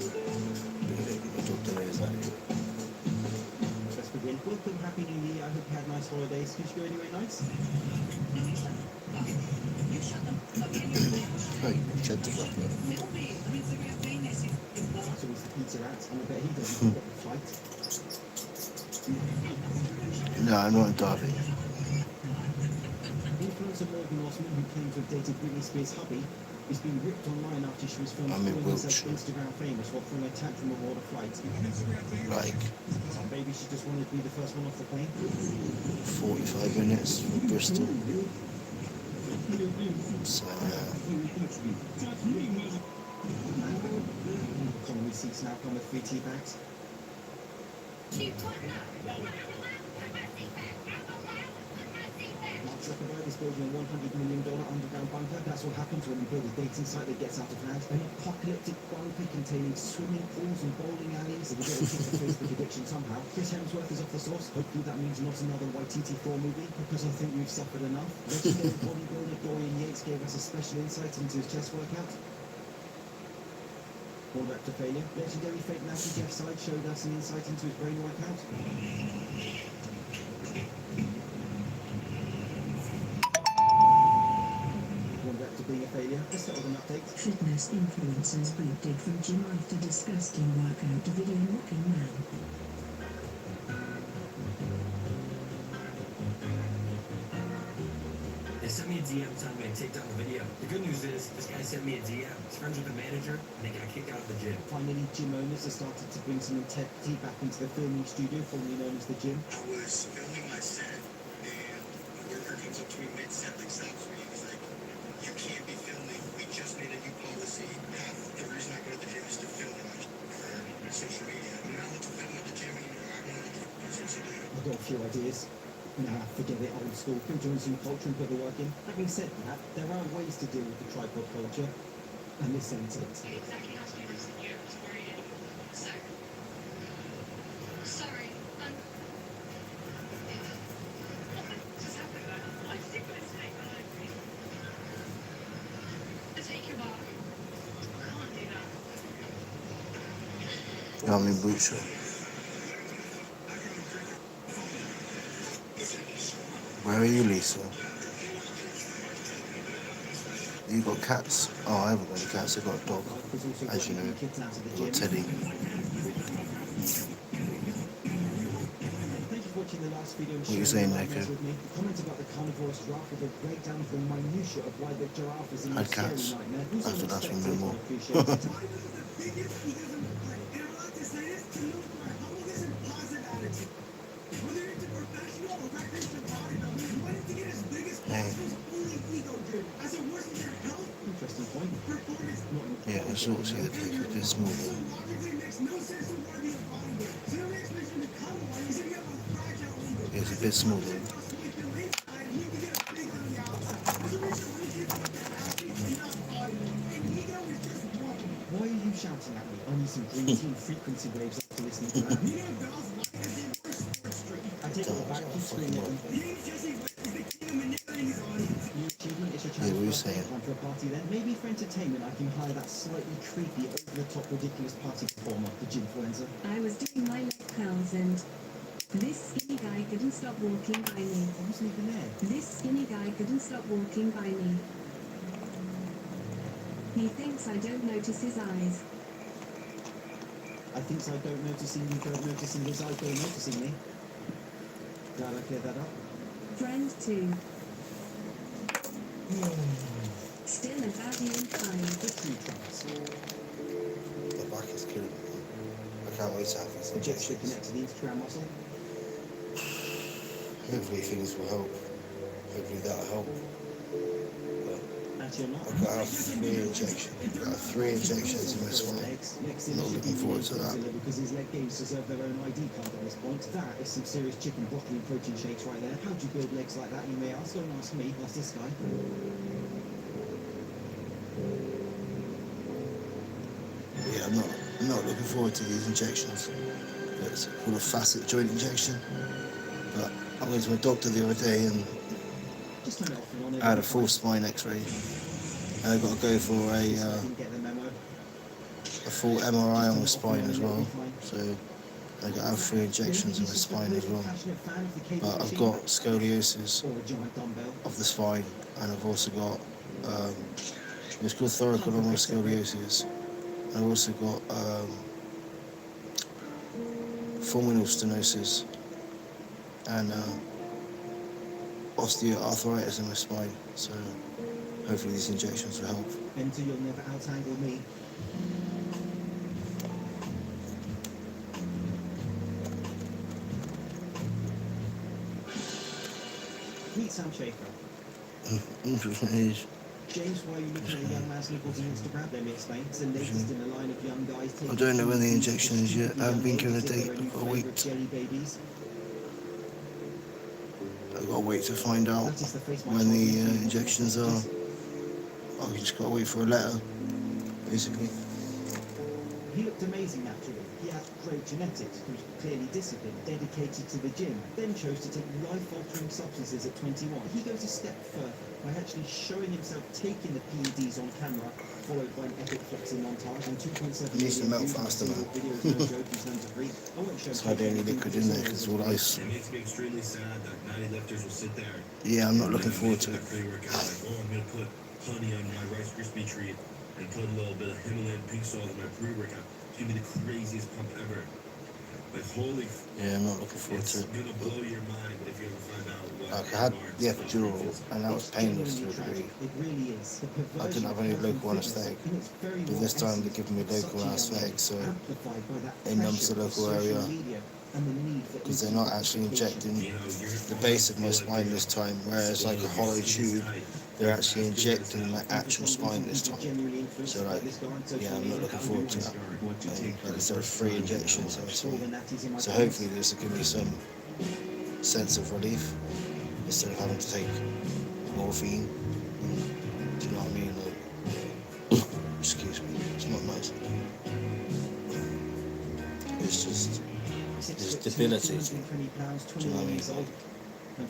My doctor knows that. Let's begin. Welcome, Happy New Year. I hope you had nice holidays. Did you go anywhere nice? Hey, shut the fuck up. So he's the pizza rat, and I bet he doesn't get the flight. No, I'm not in Derby. Influencer Morgan Osman, who claims to have dated Britney Spears' hubby, is being ripped online after she was filmed I'm in calling herself Wiltshire. Instagram famous while throwing a tantrum aboard a flight. Like Maybe she just wanted to be the first one off the plane. 45 minutes from Bristol. So, Economy seats now come with free tea bags. Mark Zuckerberg is building a $100 million underground bunker. That's what happens when you build a dating site that gets out of hand. An apocalyptic bunker containing swimming pools and bowling alleys. We've got to kick the Facebook addiction somehow. Chris Hemsworth is off the source. Hopefully that means not another YTT4 movie, because I think we've suffered enough. Legendary bodybuilder Dorian Yates gave us a special insight into his chest workout. All back to failure. Legendary fake Nazi Jeff Side showed us an insight into his brain workout. All back to being a failure. Let's start with an update. Fitness influencers booted from gym after disgusting workout video mocking man. They sent me a DM telling me I TikTok video. The good news is, this guy sent me a DM. He's friends with the manager, and they got kicked out of the gym. Finally, gym owners have started to bring some integrity back into the filming studio, formerly known as the gym. I was filming my set, and a worker comes up to me mid-set, like stops me, and he's like, "You can't be filming. We just made a new policy. Half the reason I go to the gym is to film for social media. I'm not allowed to film at the gym anymore. I don't know what the business to do." I've got a few ideas. Nah, forget it, old school. Go join some culture and put the work in. Having said that, there are ways to deal with the tripod culture, and this ain't it. Sorry, I'm in Wiltshire. Where are you, Lisa? You got cats? Oh, I haven't got any cats. I've got a dog, as you know. I've got Teddy. Thank you for watching the last video. What are you saying, Neko? Comment about the carnivorous giraffe with a breakdown of the minutiae of why the giraffe is in Had a scary cats. nightmare. That's what that's been doing more. Hey. Interesting point. Yeah, I sort of see the cake a bit small. It's a bit small though. Why are you shouting at me? I need some green tea frequency waves after listening to that. I take it back, you scream at me. Your achievement is your chance Yeah, what are you for a saying? plan for a party then. Maybe for entertainment I can hire that slightly creepy, over-the-top, ridiculous party performer, the Ginfluencer. I was doing my leg curls and this skinny guy couldn't stop walking by me. I wasn't even there. This skinny guy couldn't stop walking by me. He thinks I don't notice his eyes. I think I don't noticing you don't noticing his eyes don't noticing me. Glad I cleared that up. Friend 2. Still about the time. The tree trunks. The back is killing me. I can't wait to have these The jet's injections. connected to the Instagram muscle. Hopefully things will help. Hopefully that'll help. Actually, I'm not. I've got to have 3 injections. I've got to have 3 injections in my spine. I'm not looking forward to that. Because his leg games deserve their own ID card at this point. That is some serious chicken broccoli and protein shakes right there. How do you build legs like that, you may ask? Don't ask me, ask this guy. Yeah, I'm not looking forward to these injections. It's called a facet joint injection. But I went to a doctor the other day and Just turn it off and on. I had a full spine x-ray. And I've got to go for Didn't get the memo. a full MRI on my spine as well. So I got to have 3 injections in my spine as well. But I've got scoliosis Or a giant dumbbell. of the spine, and I've also got it's called thoracolumbar scoliosis. I've also got fulminal stenosis and osteoarthritis in my spine. So hopefully these injections will help. Enter, you'll never outangle me. Meet Sam Schaefer. James, why are you looking at a young man's nipples on Instagram? Let me explain. It's the latest in a line of young guys taking... I don't know when the injection is yet. I haven't been given a date. I've got to wait. Jelly babies. I've got to wait to find out when the injections are. I've just got to wait for a letter, basically. He looked amazing naturally. He had great genetics, he was clearly disciplined, dedicated to the gym, then chose to take life-altering substances at 21. He goes a step further by actually showing himself taking the PEDs on camera, followed by an epic flexing montage and 2.7 It needs to melt faster, man. It's hardly any liquid in there because it's all ice. It makes me extremely sad that 90 lifters will sit there. Yeah, I'm not looking forward to it. Pre-workout, like, oh, I'm gonna put honey on my Rice Krispie treat and put a little bit of Himalayan pink salt in my pre-workout. It's gonna be the craziest pump ever. Like, holy. Yeah, I'm not looking forward to It's it. gonna blow your mind if you ever find out what. Like, I had the epidural and that was painless to a degree. It really is. I didn't have any local anaesthetic, but this time they're giving me local anaesthetic, so it numbs the local area because they're not actually injecting the base of my spine this time, whereas like a hollow tube, they're actually injecting my actual spine this time. So like, yeah, I'm not looking forward to that. Like I said, 3 injections in my spine. So hopefully this will give me some sense of relief instead of having to take morphine. Do you know what I mean? Like, excuse me, it's not nice. It's debilitating. Do you know what I mean? Like,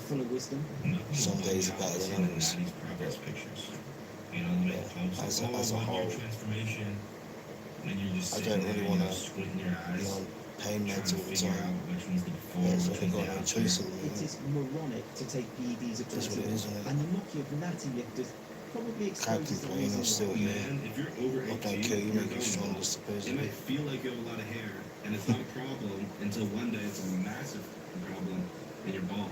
some days are better than others. As a whole, I don't really want to be on pain meds all the time. There's only got no choice in It me. is moronic to take PEDs at That's what it 21, is, isn't it? and the knocking of natty lifters probably Can't exposes the complain, I'm reason still why. here. Man, if you're over What don't 18, kill you, you're make you going stronger, wrong. It supposedly. might feel like you have a lot of hair, and it's not a problem until one day it's a massive problem and you're bald.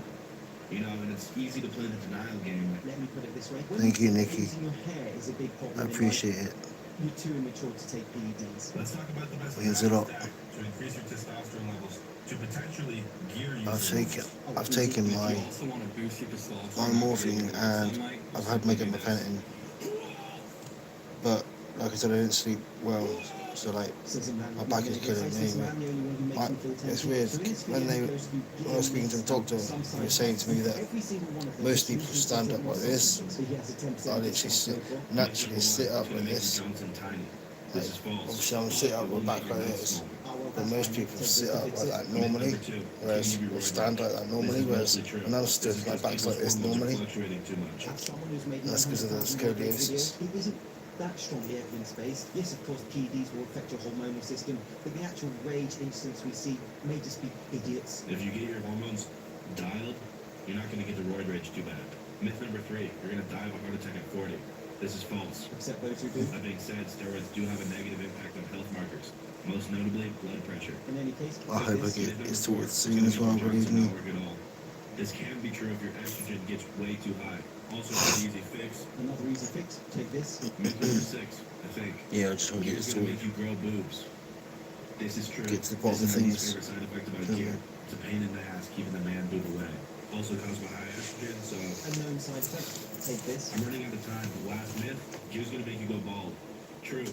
You know, and it's easy to play the denial game. Let me put it this way. Thank you, Nikki. Losing your hair is a big problem I in appreciate life. it. You're too immature to take PEDs. Let's talk about the best Means a lot. to increase your testosterone levels to potentially gear you. I've taken my morphine and I've had megapapentin, but like I said, I didn't sleep well, so like my back is killing me. It's weird when I was speaking to the doctor, he was saying to me that most people stand up like this. I literally naturally sit up like this, This is false. Obviously, I'm sit up with back like this, but most people sit up like that normally, whereas or stand like that normally, whereas when I'm stood, my back's like this normally. As someone who's made That's because of the scoliosis. it isn't that strongly evidence-based. Yes, of course, PEDs will affect your hormonal system, but the actual rage incidents we see may just be idiots. If you get your hormones dialed, you're not going to get the roid rage too bad. Myth number 3, you're going to die of a heart attack at 40. This is false. Except those who do. That being said, steroids do have a negative impact on health markers, most notably blood pressure. In any case, I hope I get it's towards soon as well, believe me. This can be true if your estrogen gets way too high. Also, an easy fix. Another easy fix, take this. Myth number 6, I think. Yeah, I just want to get It's this going to sorted. make you grow boobs. This is true. Get to the bottom of This is my things. least favorite side effect about gear. It's a pain in the ass keeping the man boob away. Also caused by high estrogen, so A known side effect, take this. I'm running out of time. The last myth, gear's gonna make you go bald. True,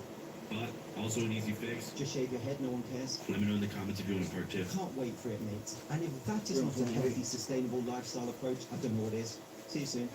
but also an easy fix. Just shave your head, no one cares. Let me know in the comments if you want a part 2. Can't wait for it, mate. And if that is not a healthy, sustainable lifestyle approach, I don't know what is. See you soon.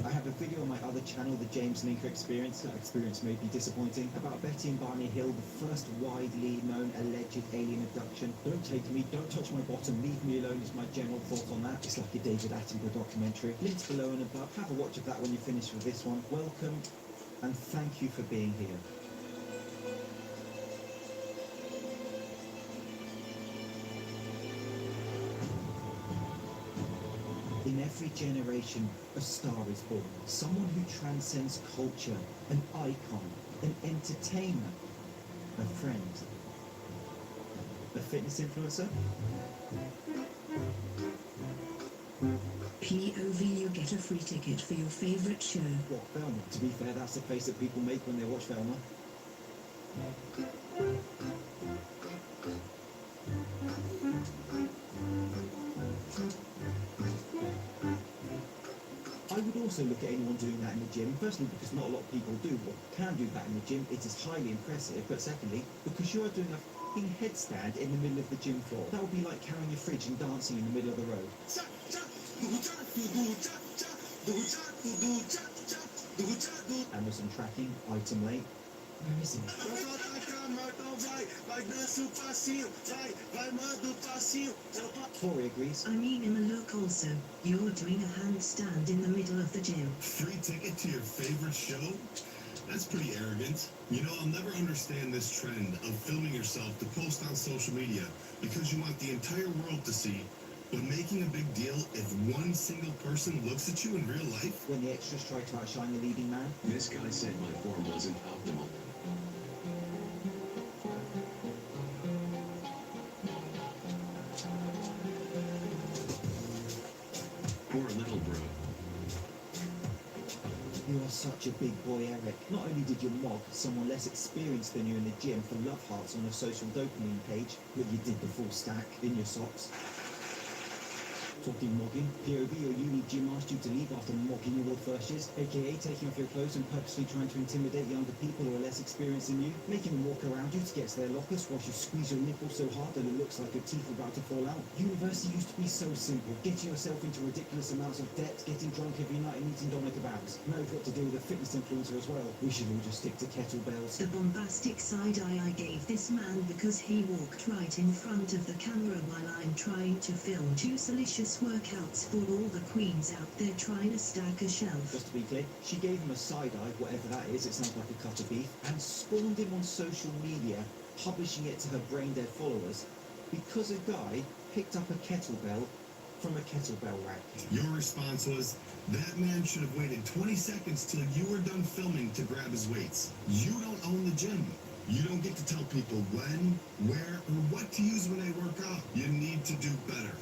I have a video on my other channel, the James Linker Experience. That experience may be disappointing. About Betty and Barney Hill, the first widely known alleged alien abduction. Don't take me, don't touch my bottom, leave me alone is my general thought on that. It's like a David Attenborough documentary. Links below and above. Have a watch of that when you finish with this one. Welcome and thank you for being here. In every generation, a star is born. Someone who transcends culture, an icon, an entertainer, a friend. A fitness influencer? POV, you get a free ticket for your favorite show. What, Velma? To be fair, that's the face that people make when they watch Velma. I would also look at anyone doing that in the gym. Firstly, because not a lot of people do or can do that in the gym. It is highly impressive. But secondly, because you are doing a f***ing headstand in the middle of the gym floor. That would be like carrying your fridge and dancing in the middle of the road. Amazon tracking, item late. Where is it? Tori agrees. I mean, in the look also, you're doing a handstand in the middle of the gym. Free ticket to your favorite show? That's pretty arrogant. You know, I'll never understand this trend of filming yourself to post on social media because you want the entire world to see, but making a big deal if one single person looks at you in real life? When the extras try to outshine the leading man. This guy said my form wasn't optimal. Poor little bro. You are such a big boy, Eric. Not only did you mock someone less experienced than you in the gym for love hearts on a social dopamine page, but you did the full stack in your socks. Talking mogging, POV or uni gym asked you to leave after mocking your first years, aka taking off your clothes and purposely trying to intimidate younger people who are less experienced than you, making them walk around you to get to their lockers whilst you squeeze your nipple so hard that it looks like your teeth are about to fall out. University used to be so simple, getting yourself into ridiculous amounts of debt, getting drunk every night and eating doner kebabs. Now you've got to deal with a fitness influencer as well. We should all just stick to kettlebells. The bombastic side eye I gave this man because he walked right in front of the camera while I'm trying to film 2 delicious workouts for all the queens out there trying to stack a shelf. Just to be clear, she gave him a side eye, whatever that is, it sounds like a cut of beef, and spawned him on social media, publishing it to her brain-dead followers, because a guy picked up a kettlebell from a kettlebell rack. Your response was, that man should have waited 20 seconds till you were done filming to grab his weights. You don't own the gym. You don't get to tell people when, where, or what to use when they work out. You need to do better.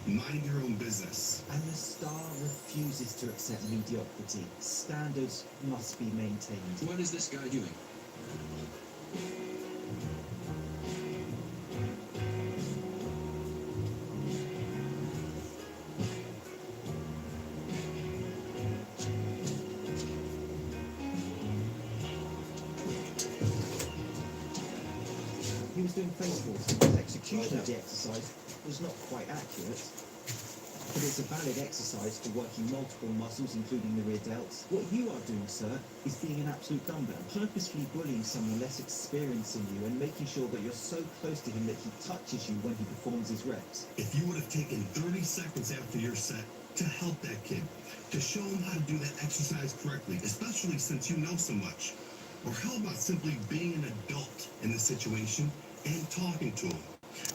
Mind your own business. And the star refuses to accept mediocrity. Standards must be maintained. What is this guy doing? He was doing face force. His execution of the exercise was not quite accurate, but it's a valid exercise for working multiple muscles, including the rear delts. What you are doing, sir, is being an absolute dumbbell, purposefully bullying someone less experienced than you and making sure that you're so close to him that he touches you when he performs his reps. If you would have taken 30 seconds after your set to help that kid, to show him how to do that exercise correctly, especially since you know so much. Or how about simply being an adult in the situation and talking to him?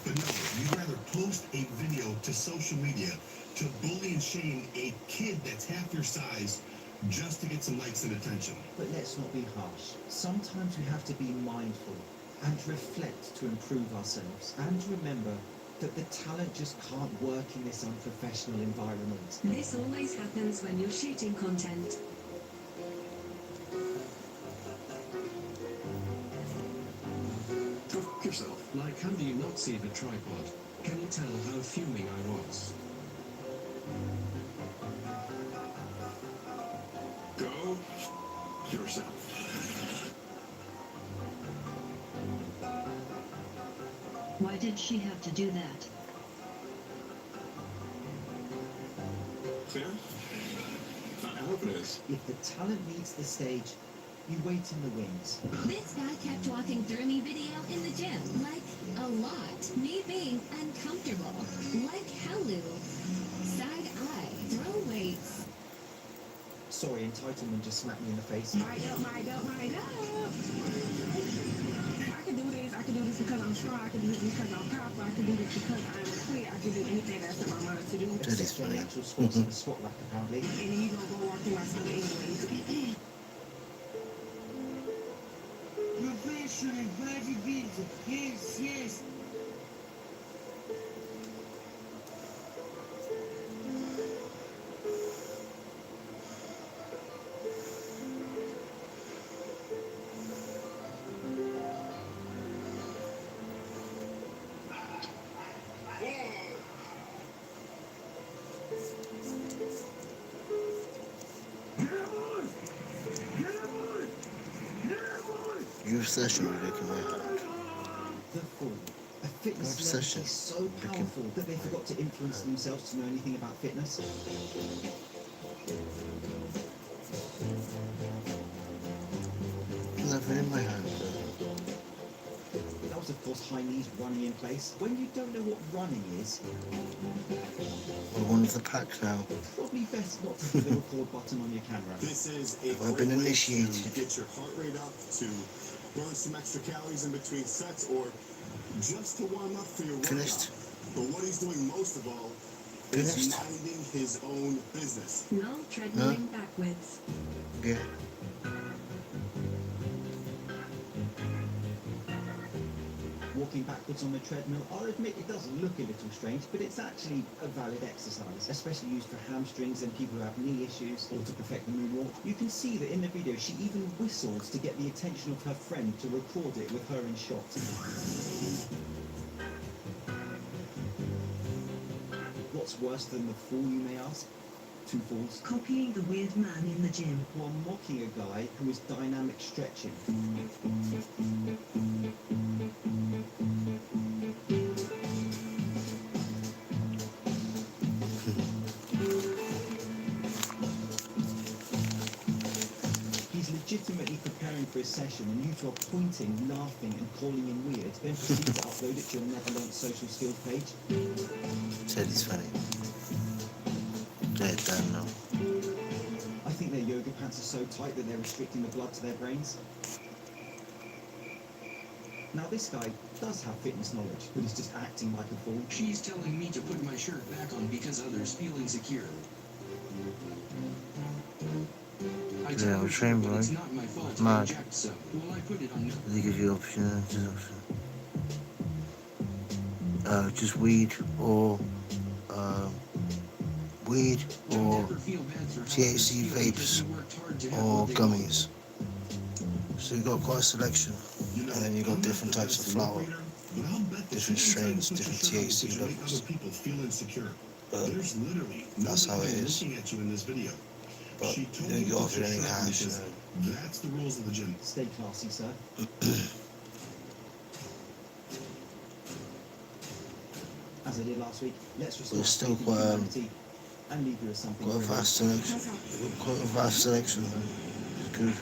But no, you'd rather post a video to social media to bully and shame a kid that's half your size just to get some likes and attention. But let's not be harsh. Sometimes we have to be mindful and reflect to improve ourselves, and remember that the talent just can't work in this unprofessional environment. This always happens when you're shooting content. Talk yourself. Like, how do you not see the tripod? Can you tell how fuming I was? Go yourself. Why did she have to do that? Clear? I hope it is. If the talent needs the stage, you wait in the wings. This guy kept walking through me video in the gym, like a lot. Me being uncomfortable, like Helu. Side eye, throw weights. Sorry, entitlement just smacked me in the face. Might up. I can do this. I can do this because I'm strong. I can do this because I'm powerful. I can do this because I'm quick. I can do anything that's in my mind to do. Except for the actual squats in the squat rack, apparently. And then you gonna go walk through my stomach anyways. Professional bodybuilder. Yes. Your obsession with licking my hand. The fool. A fitness Obsession. nerd is so powerful that they forgot to influence themselves to know anything about fitness. Nothing in my hand, bro. That was, of course, high knees running in place. When you don't know what running is, We're one of the pack now. probably best not to hit the record button on your camera. This is a Have I been great way initiated? to get your heart rate up, to burn some extra calories in between sets, or just to warm up for your Finished. workout. But what he's doing most of all Finished. is minding his own business. No treadmilling backwards. Yeah. Walking backwards on the treadmill, I'll admit it does look a little strange, but it's actually a valid exercise, especially used for hamstrings and people who have knee issues, or to perfect the moonwalk. You can see that in the video she even whistles to get the attention of her friend to record it with her in shot. What's worse than the fool, you may ask? Two fools. Copying the weird man in the gym. While mocking a guy who is dynamic stretching. He's legitimately preparing for his session, and you two are pointing, laughing, and calling him weird, then proceed to upload it to your Never Learnt social skills page. Said he's funny. Dead down now. I think their yoga pants are so tight that they're restricting the blood to their brains. Now this guy does have fitness knowledge, but he's just acting like a fool. She's telling me to put my shirt back on because others feel insecure. I tell Yeah, her we're trained, it's boy. not my fault Mad. I inject some. Well, I put it on. They give you options. Just weed or THC vapes or gummies. So you got quite a selection, and then you got different types of flower, different strains, different THC levels. But that's how it is. But you don't get offered any hash. That's the rules of the gym. Stay classy, sir. as I did last week, let's But restore it's still faith in quite humanity and leave you with something a really vast selection. Quite a vast selection. It's good.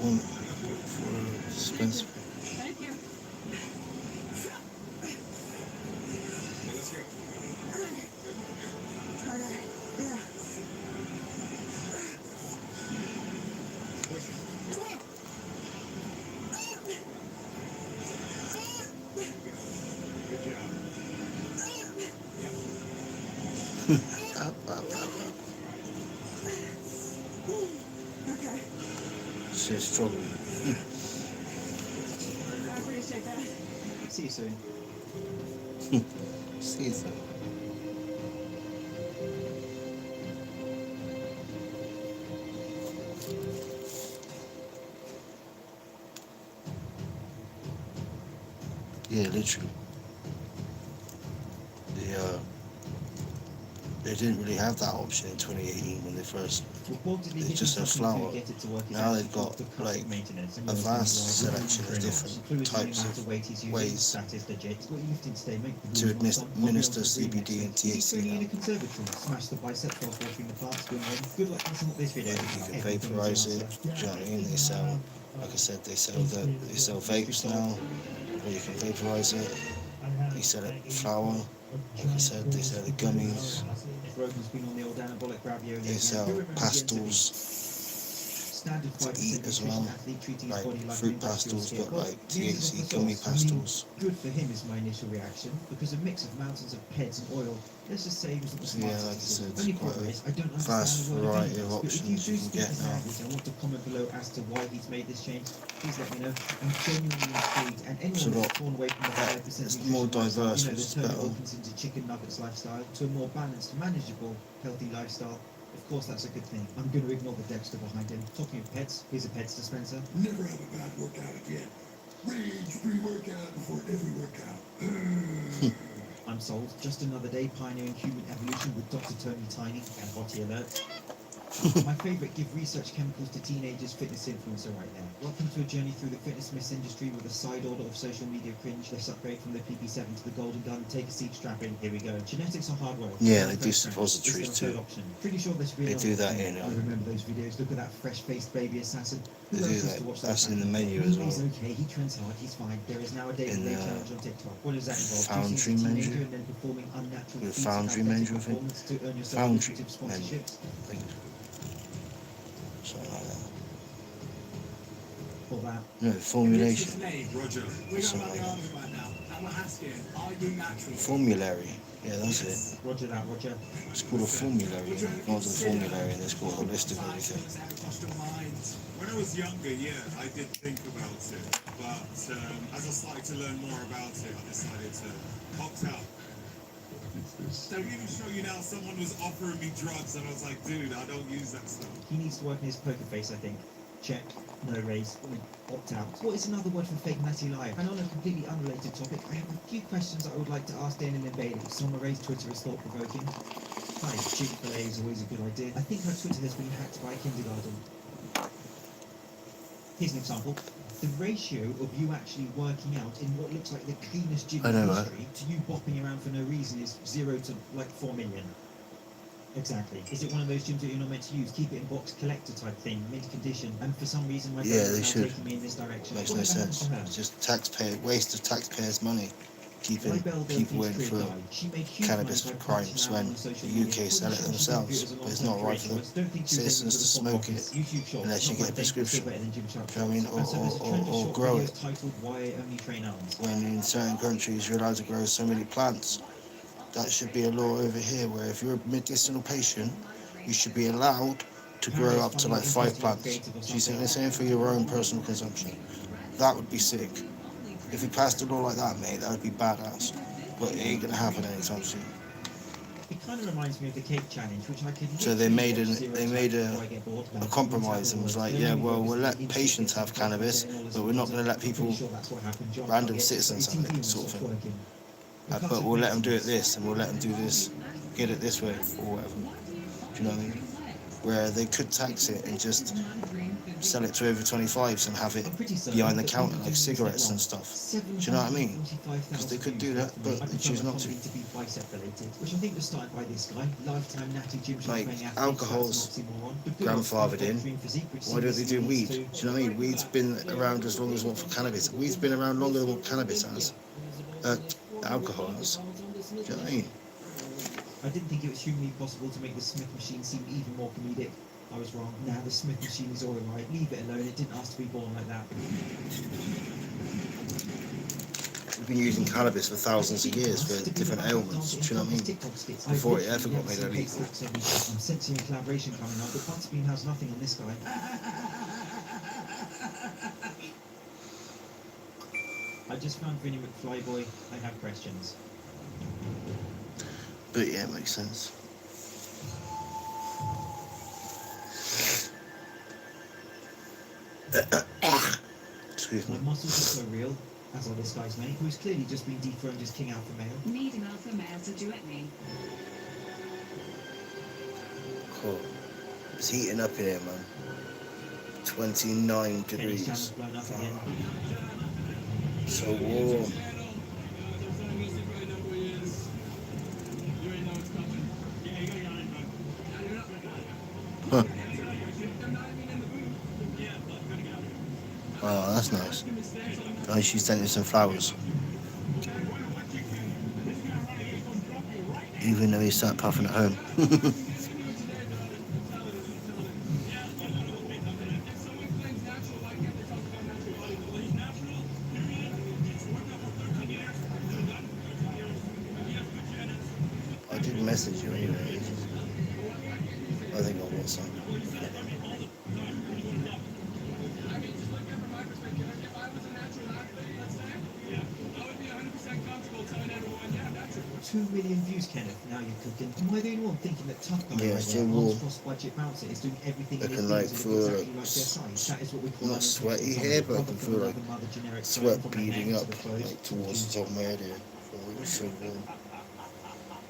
One for Spencer. Thank you. She's struggling. I appreciate that. See you soon. See you soon. Yeah, literally. They didn't really have that option in 2018 when they first. They just had flour. Now they've got like a vast selection of different types of ways to administer CBD and THC now. Smash the biceps whilst watching the plants doing them. Good luck messing up this video. You can vaporize it. Do you know what I mean? They sell, like I said, they sell vapes now, or you can vaporize it. They sell it flour. Like I said, they sell the gummies. Rogan's been on the old anabolic ravioli. They sell pastels to eat as well, like fruit pastels, but like THC gummy pastels. Good for him is my initial reaction, because a mix of mountains of peds and oil, let's just say, wasn't the smartest. Yeah, like I said, Only it's quite problem is, I don't a vast understand the word variety of of but if you options do you can speak get his now. language and want to comment below as to why he's made this change, please let me know. I'm genuinely intrigued, and anyone that's torn away from the 5% It's more diverse, you know, which the is Tony better. Wilkinson's a chicken nuggets lifestyle to a more balanced, manageable, healthy lifestyle. Of course, that's a good thing. I'm going to ignore the Dexter behind him. Talking of pets, here's a pets dispenser. Never have a bad workout again. Rage pre-workout before every workout. I'm sold. Just another day pioneering human evolution with Dr. Tony Tiny and Hottie Alert. My favourite give research chemicals to teenagers fitness influencer right there. Welcome to a journey through the fitness industry with a side order of social media cringe. Let's upgrade from the PP7 to the golden gun. Take a seat, strap in. Here we go. Genetics are hardware. Yeah, they do suppositories too. Pretty sure this They do that in. I remember those videos. Look at that fresh-faced baby assassin. They do that. That's in the menu as well. He's okay. He trends hard. He's fine. There is now a daily weight challenge on TikTok. What does that involve? Foundry menu. And then performing unnatural The feats Foundry of menu, I athletic think. performance to earn yourself Foundry lucrative menu. sponsorships. Something like that. Or that. No, formulation. Roger. Something like that. right now, and we're asking, are you natural? Formulary. Yeah, that's it. Roger that, Roger. It's called a formulary. Not a formulary, and it's called a list of everything. When I was younger, yeah, I did think about it, but as I started to learn more about it, I decided to opt out. Don't even show you now, someone was offering me drugs, and I was like, dude, I don't use that stuff. He needs to work in his poker face, I think. Check. No raise. Opt out. What is another word for fake natty liar? And on a completely unrelated topic, I have a few questions I would like to ask Damon and Bailey. Someone raised Twitter as thought-provoking. Hi, Chick-fil-A is always a good idea. I think our Twitter has been hacked by a kindergarten. Here's an example. The ratio of you actually working out in what looks like the cleanest gym I know, in right? history to you bopping around for no reason is 0 to like 4 million. Exactly. Is it one of those gyms that you're not meant to use? Keep it in box collector type thing, mint condition, and for some reason my Yeah, brother they is now should. taking me in this direction. Makes What no ever happened sense. to her? It's just waste of taxpayers' money. My Keeping Belle people in Delphine's for career died. She made huge cannabis money by crimes punching when out on social the media. UK sell it Probably themselves. shouldn't be But it's not right for the Don't think Tuesday citizens was to the smoke office. it YouTube shorts, unless you not get a like they feel prescription. better than Jim Sharp Do you know what I mean? shorts. And so there's a trend for Or short grow videos it. titled Why I Only Train Arms. When in certain countries you're allowed to grow so many plants. That should be a law over here where if you're a medicinal patient, you should be allowed to grow up to like 5 plants. Do you see what I'm saying? For your own personal consumption. That would be sick. If we passed a law like that, mate, that would be badass. But it ain't gonna happen anytime soon. It kind of reminds me of the cake challenge, which I could. So they made a a compromise and was like, yeah, well, we'll let patients have cannabis, but we're not going to let people, random citizens have it, sort of thing. But we'll let them do it this, and we'll let them do this, get it this way, or whatever. Do you know what I mean? where they could tax it and just sell it to over 25s and have it behind the counter like cigarettes and stuff. Do you know what I mean? Because they could do that, but they choose not to. To be bicep related, which I think was started by this guy, lifetime natty gym Like, training athlete, alcohol's oxymoron, but good grandfathered in. dream physique, which Why don't they do seems weed? to- Do you know what I mean? Weed's been around as long as what for cannabis. Weed's been around longer than what cannabis has. Alcohol has. Do you know what I mean? I didn't think it was humanly possible to make the Smith machine seem even more comedic. I was wrong. Now the Smith machine is all right. Leave it alone. It didn't ask to be born like that. We've been using cannabis for thousands of years for different ailments. Do you know what I mean? Before it ever got made illegal. I'm sensing a collaboration coming up, but Butterbean has nothing on this guy. I just found Vinny McFlyboy. I have questions. But yeah, it makes sense. Excuse me. My muscles are so real, as are this guy's mate, who's clearly just been dethroned as King Alpha Male. Need an alpha male to duet me. Cool. It's heating up in here, man. 29 Kenny's channel's degrees. blown up again. So warm. Huh. Oh, that's nice. Oh, she sent you some flowers. Even though he sat puffing at home. I did message you anyway. I think on WhatsApp. Two million views, Kenneth. Now you're cooking. Am I the only one thinking that tough guy Yeah, right still there, warm. Arms cross budget bouncer is doing everything in his Looking like things for to look exactly like their size? That is what we call not sweaty here, but I can feel like sweat beading up like towards the top of my head here. Oh, it's so warm.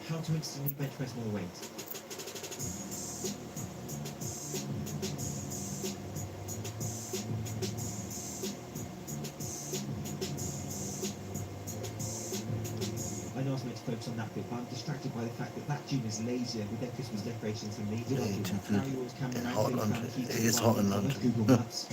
How to instantly bench press more weight. I know I was meant to focus on that bit, but I'm distracted by the fact that that gym is lazier with their Christmas decorations than me. Did I do that? Now you're always camera Yeah, around, hot so you London. found the key It to the is bar hot in on London. Google Maps.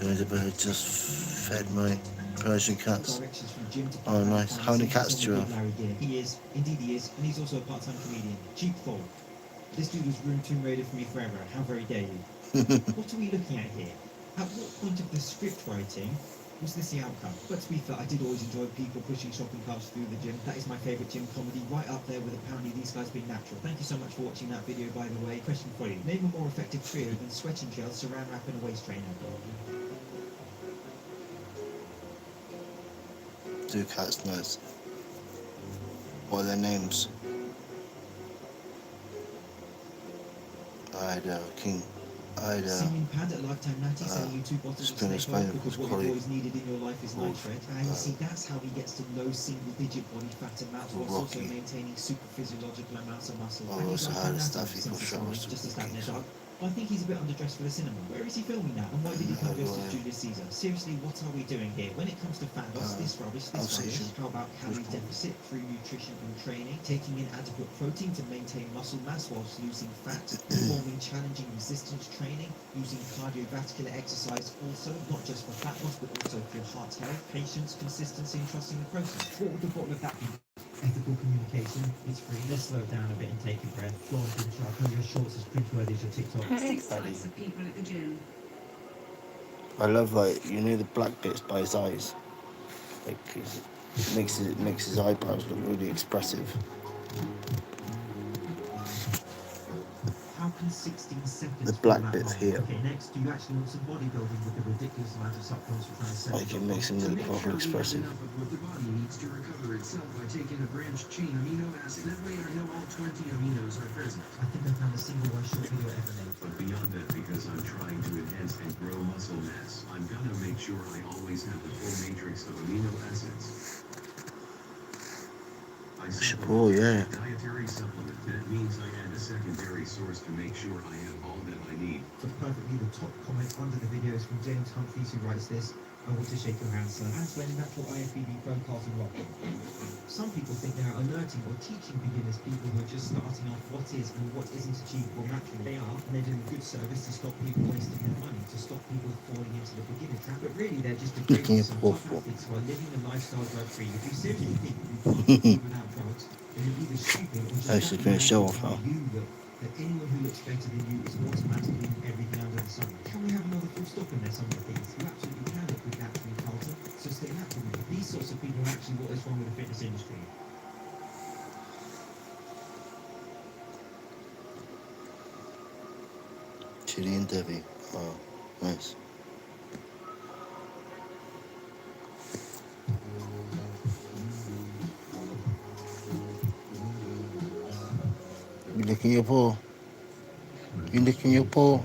Going to bed, just fed my Persian cats. Directions from gym to Oh, nice. How many cats do you Big have? Larry Gear. He is, indeed he is, and he's also a part-time comedian. Cheap Fall. This dude was room Tomb Raider for me forever. How very dare you? What are we looking at here? At what point of the script writing was this the outcome? But to be fair, I did always enjoy people pushing shopping carts through the gym. That is my favourite gym comedy, right up there with apparently these guys being natural. Thank you so much for watching that video, by the way. Question for you. Name a more effective trio than sweating gel, saran wrap and a waist trainer. Two cats, nice. What are their names? King. Singing pad at Lifetime Natty selling you 2 bottles of Spinner Snake Oil Spain, because what quality. you've always needed in your life is nitrate. And you see, that's how he gets to low single-digit body fat amounts whilst also Rocky. maintaining super physiological amounts of muscle. Oh, And he's also Lifetime had a Natty Staffy since the push-up start, or just as something. that dog. I think he's a bit underdressed for the cinema. Where is he filming that? And why did he come dressed as Julius Caesar? Seriously, what are we doing here? When it comes to fat loss, this rubbish, I'll this see rubbish. you. How about calorie deficit through nutrition and training? Taking in adequate protein to maintain muscle mass whilst losing fat? Performing challenging resistance training? Using cardiovascular exercise also, not just for fat loss, but also for your heart health, patience, consistency, and trusting the process. What would the bottom of that be? Ethical communication. It's free. Let's slow down a bit and take a breath. Go on, Pinchar. Put your shorts as cringeworthy as your TikTok. 6 types of people at the gym. I love like you know the black bits by his eyes. Like it makes his eyebrows look really expressive. How can 16 seconds The black feel that bits long? here. Okay, next, do you actually want some bodybuilding with the ridiculous amount of supplements we're trying to sell? Like it makes him look proper expressive. Enough of what the body needs to recover itself by taking a branched chain amino acid. That way I know all 20 aminos are present. I think I found the single one short video ever made. But beyond that, because I'm trying to enhance and grow muscle mass, I'm gonna make sure I always have the full matrix of amino acids. I Chapeau, yeah. Dietary supplement. That means I add a secondary source to make sure I have all that I need. So perfectly, the top comment under the video is from James Humphreys, who writes this. I want to shake your hand, sir. Answering natural IFBB phone calls and rock. Some people think they are alerting or teaching beginners, people who are just starting off, what is and what isn't achievable naturally. They are, and they're doing a good service to stop people wasting their money, to stop people falling into the beginner trap. But really, they're just degrading some top athletes who are living a lifestyle drug-free. If you seriously think you can't live without drugs, then you're either stupid or just Actually, going to show off now. that anyone who looks better than you is automatically everything under the sun. Can we have another full stop in there, some of the things? You absolutely can if we naturally Carlton, so stay natural. These sorts of people are actually what is wrong with the fitness industry. Chili and Debbie. Oh, nice. You licking your paw? You licking your paw?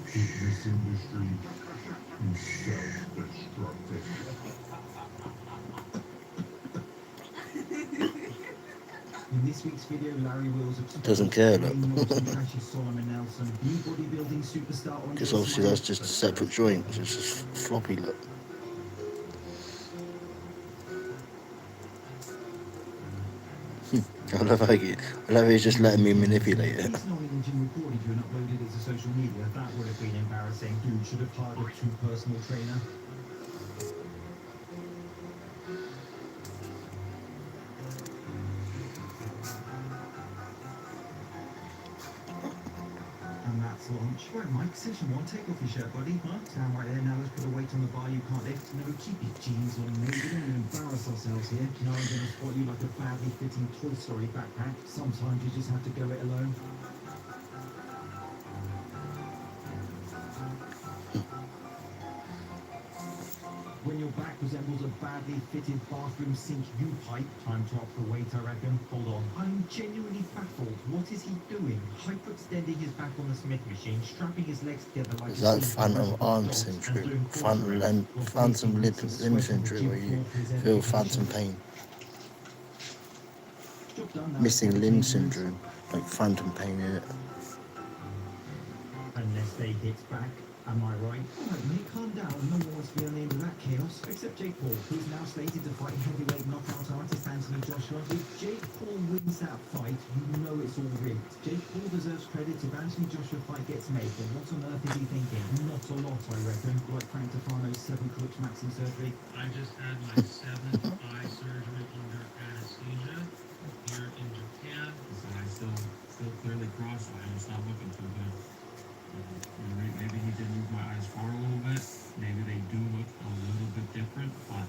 Fitness industry is self-destructive. In this week's video, Larry Wills Doesn't care, look. Solomon Nelson, new bodybuilding superstar on Because obviously that's just a separate joint. It's just floppy look. I love how he's just letting me manipulate it. He's not even recorded you and uploaded it to social media. That would have been embarrassing. Dude should have hired a true personal trainer. And that's launch. Right, Mike, session one. Take off your shirt, buddy. Huh? Stand right there. Now let's put a weight on the bar you can't lift. No, keep your jeans on, mate. We don't embarrass ourselves here. You know, I'm going to spot you like a badly fitting Toy Story backpack. Sometimes you just have to go it alone. When your back resembles a badly fitted bathroom sink U-pipe, time to up the weight, I reckon. Hold on. I'm genuinely baffled. What is he doing? Hyperextending his back on the Smith machine, strapping his legs together like Is that phantom arm syndrome? Phantom limb syndrome, where you feel phantom pain? Missing limb syndrome, like phantom pain in it. Unless they hit back. Am I right? Alright, mate, calm down. No one wants to be on the end of that chaos. Except Jake Paul, who's now slated to fight heavyweight knockout artist Anthony Joshua. If Jake Paul wins that fight, you know it's all rigged. Jake Paul deserves credit if Anthony Joshua fight gets made. But what on earth is he thinking? Not a lot, I reckon. Like Frank Tefano's 7 crooks maxing surgery. I just had my 7th eye surgery under anesthesia here in Japan. So I still clearly cross-eyed. It's not looking too good. Maybe he did move my eyes forward a little bit. Maybe they do look a little bit different, but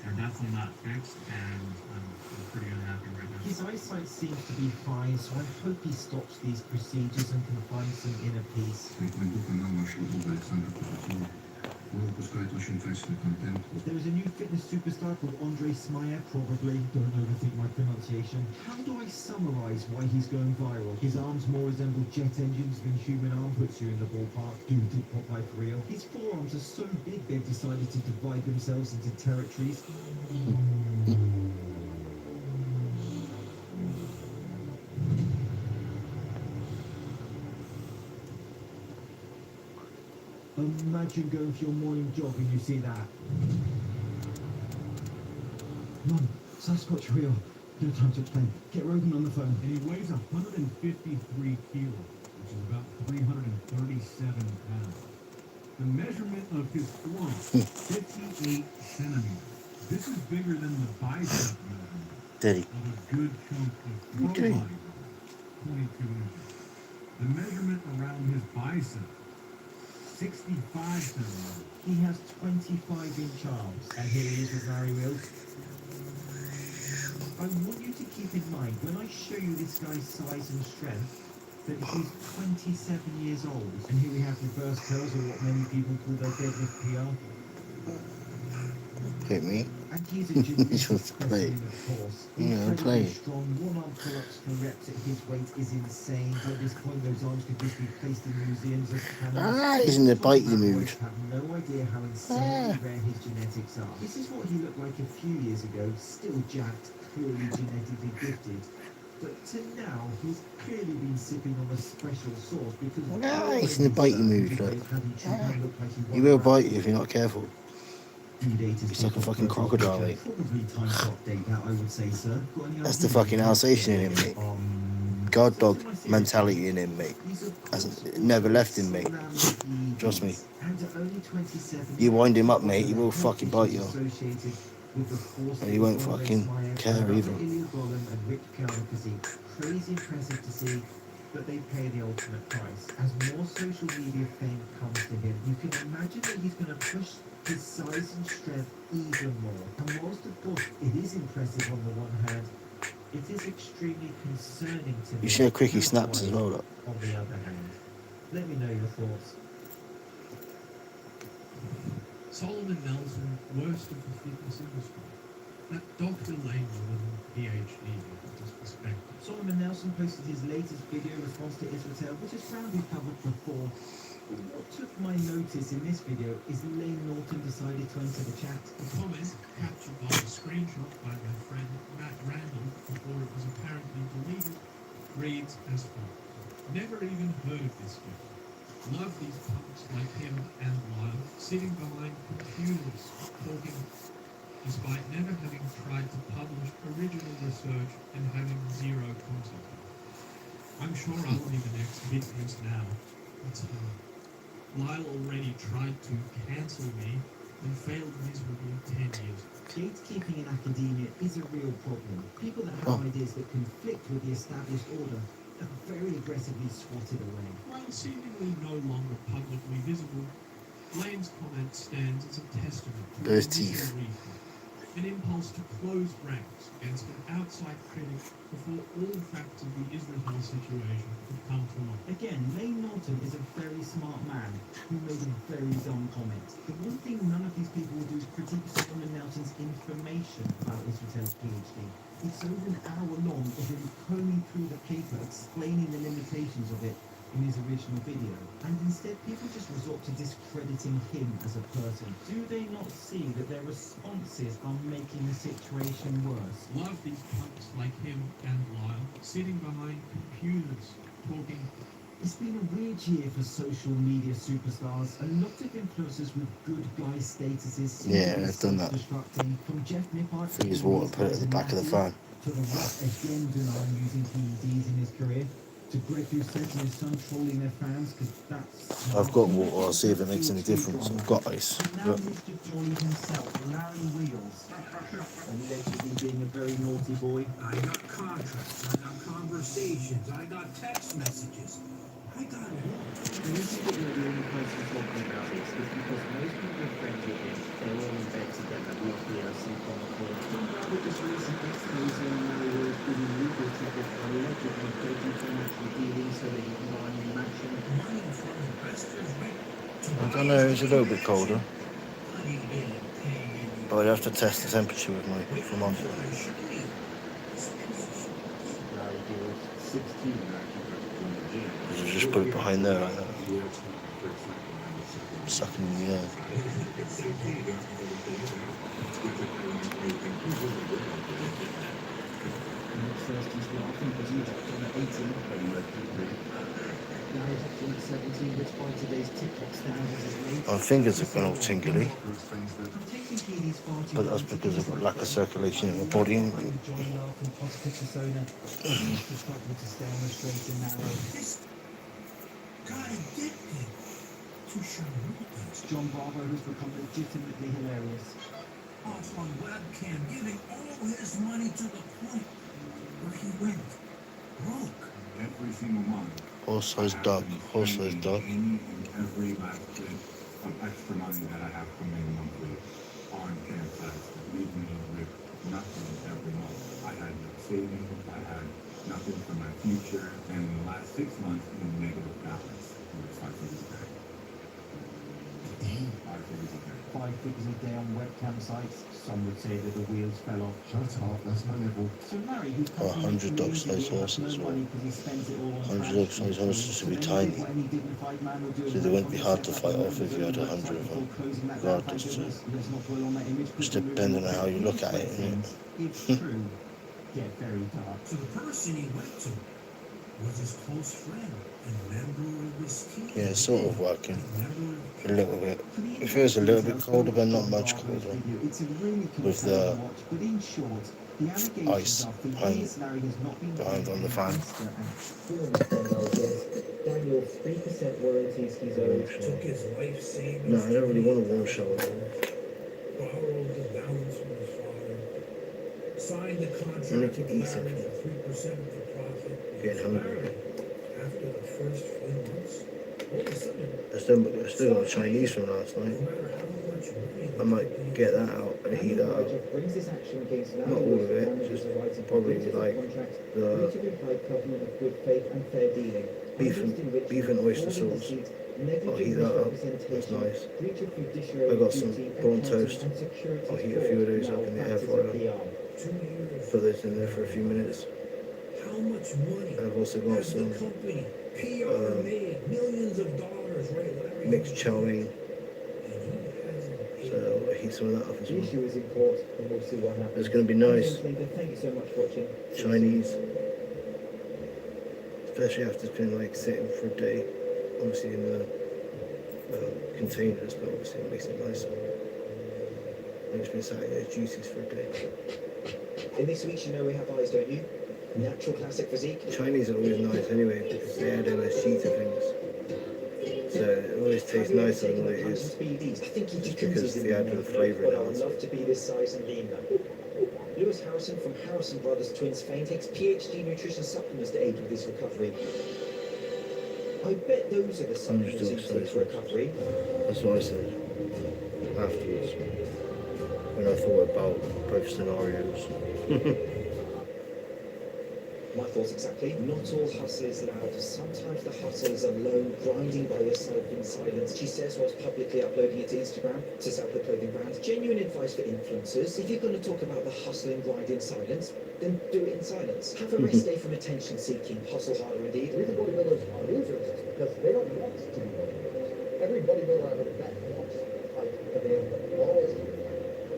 they're definitely not fixed, and I'm pretty unhappy right now. His eyesight seems to be fine, so I hope he stops these procedures and can find some inner peace. There is a new fitness superstar called Andre Smyer, probably. Don't overthink my pronunciation. How do I summarize why he's going viral? His arms more resemble jet engines than human arm, puts you in the ballpark. Dude, did Popeye for real? His forearms are so big they've decided to divide themselves into territories. Imagine going for your morning jog and you see that. Mum, Sasquatch real. No time to explain. Get Rogan on the phone. And he weighs 153 kilos, which is about 337 pounds. The measurement of his forearm, 58 centimeters. This is bigger than the bicep measurement Daddy. of a good chunk of Okay. 22 inches. The measurement around his bicep, 65 centimeters. He has 25-inch arms. And here he is with Larry Wills. I want you to keep in mind, when I show you this guy's size and strength, that he's 27 years old. And here we have reverse curls, or what many people call their deadlift PR. hit me. And he's a genetic This was great. specimen, of course. Yeah, Incredibly play. strong, one-arm pull-ups for reps at his weight is insane. At this point, those arms could just be placed in museums as cannons. Ah, he's in the bitey Top mood. boys have no idea how insanely rare his genetics are. This is what he looked like a few years ago, still jacked, clearly genetically gifted. But to now, he's clearly been sipping on a special sauce because Ah, he's in the bitey mood. Look. He will bite you if you're not careful. He's like a fucking crocodile, mate. Probably time to update that, I would say, sir. Got any That's the ideas? fucking Alsatian in him, mate. Guard dog mentality in him, mate. It never left him, mate. Trust me. And at only 27, You wind him up, mate, he will fucking bite you. associated with the force And he won't fucking care either. Crazy impressive to see, but they pay the ultimate price. As more social media fame comes to him, you can imagine that he's going to push his size and strength even more. And whilst of course it is impressive on the one hand, it is extremely concerning to me. You see how quick he snaps as well, look. On the other hand, let me know your thoughts. Solomon Nelson, worst of the fitness industry. That Dr. Langman, PhD, with his perspective. Solomon Nelson posted his latest video in response to Israel, which is roundly covered before. What took my notice in this video is Lane Norton decided to enter the chat. The comment, captured by a screenshot by my friend Matt Randall before it was apparently deleted, reads as follows. Never even heard of this guy. Love these punks like him and Lyle, sitting behind computers, talking, despite never having tried to publish original research and having zero content. I'm sure I'll be the next witness now. It's hard. Lyle already tried to cancel me and failed miserably 10 years. Gatekeeping in academia is a real problem. People that have ideas that conflict with the established order are very aggressively swatted away. While seemingly no longer publicly visible, Lane's comment stands as a testament to Those a teeth. reform, an impulse to close ranks against an outside critic before all facts of the Israel situation could come to light. Again, Lane Norton is a very smart man who made a very dumb comment. The one thing none of these people will do is critique Solomon Nelson's information about Israel's PhD. It's over an hour long of him combing through the paper, explaining the limitations of it in his original video. And instead, people just resort to discrediting him as a person. Do they not see that their responses are making the situation worse? Love these punks like him and Lyle, sitting behind computers, talking. It's been a weird year for social media superstars. A lot of influencers with good guy statuses seem Yeah, to be I've done that. self-destructing. From Jeff Nippard Freeze water, put it at the back of the fan. to The Rock again denying using PEDs in his career, to Greg Doucette and his son trolling their fans because that's... I've got water, I'll see if it makes any difference. I've got ice. And now Mr. Jolly himself, Larry Wheels, allegedly being a very naughty boy. I got contracts, I got conversations, I got text messages. I got it all. And this is what the only person talking about this is because most people are friends with him. They're all in bed together, luckily I see on the call. Tom Brady just recently exposing Larry Wheels being legal trouble for allegedly breaking financial dealings so that he can buy a new mansion. Money from investors, right? I don't know, it's a little bit colder. But I'd have to test the temperature with my thermometer. Larry Wheels, 16 You just put it behind there like that. Sucking in the air. First he's got, I think it was Egypt on the 18th. Now he's up to the 17th, which by today's TikTok standards is late. My fingers have gone all tingly. But that's because of lack of circulation in my body. John Love from Positive Persona. He's struggling to stay on the straight and narrow. Got addicted to charlatans. John Bravo, who's become legitimately hilarious. Off on webcam, giving all his money to the point where he went broke. Every single month. Horse-sized dog. Horse-sized dog. Any and every last bit of extra money that I have coming monthly on campsites leave me with nothing every month. I had no savings, I had nothing for my future, and in the last 6 months, in a negative balance. Which I think is bad. I everything is okay. 5 figures a day on webcam sites. Some would say that the wheels fell off. Shut up, that's my level. So Larry, who's 100 dog-sized horses as well. 100 dog-sized horses should be tiny. So they wouldn't be hard to fight off if you had 100 of them, regardless. So just depending on how you look at it, innit? It's true. Get very dark. So the person he went to was his close friend and member of his team. Yeah, it's sort of working. A little bit. It feels a little bit colder, but not much colder. With the ice behind on the fan. Daniel, 3% warranties he's owed. Took his life savings. No, I don't really want a warm shower. Borrowed the balance from his father. Signed the contract I need to with eat Larry something. for 3% of the profit. Getting hungry. After the first few months, all of a sudden, I still got Chinese from last night. I might get that out and heat that up. Not all of it, just probably like the beef and oyster sauce. I'll heat that up. That's nice. I got some prawn toast. I'll heat a few of those up in the air fryer. Put those in there for a few minutes. how much money And I've also got has the some company PR made? Millions of dollars, right, Larry? mixed chow mein. So I'll heat some of that up as The well. issue is in court, and we'll see what happens. It's going to be nice. Thank you so much for watching. Chinese. Especially after it's been like sitting for a day. Obviously in the containers, but obviously it makes it nicer. And it's been sat in those juices for a day. In this week's You Know We Have Eyes, don't you? Natural classic physique. Chinese are always nice anyway because they add MSG to things. So it always tastes nicer than what it is. Just because they add the flavour But in I would it. love to be this size and lean now. Lewis Harrison from Harrison Brothers Twins fame takes PhD nutrition supplements to aid with his recovery. I bet those are the supplements he takes for recovery. That's what I said afterwards when I thought about both scenarios. My thoughts exactly. Not all hustle is loud. Sometimes the hustle is alone, grinding by yourself in silence. She says whilst publicly uploading it to Instagram to sell her clothing brand. Genuine advice for influencers. If you're going to talk about the hustle and grind in silence, then do it in silence. Have a rest day from attention seeking. Hustle harder indeed. Reason bodybuilders are losers is because they don't want to be bodybuilders. Every bodybuilder I've ever met wants to fight, but they always do.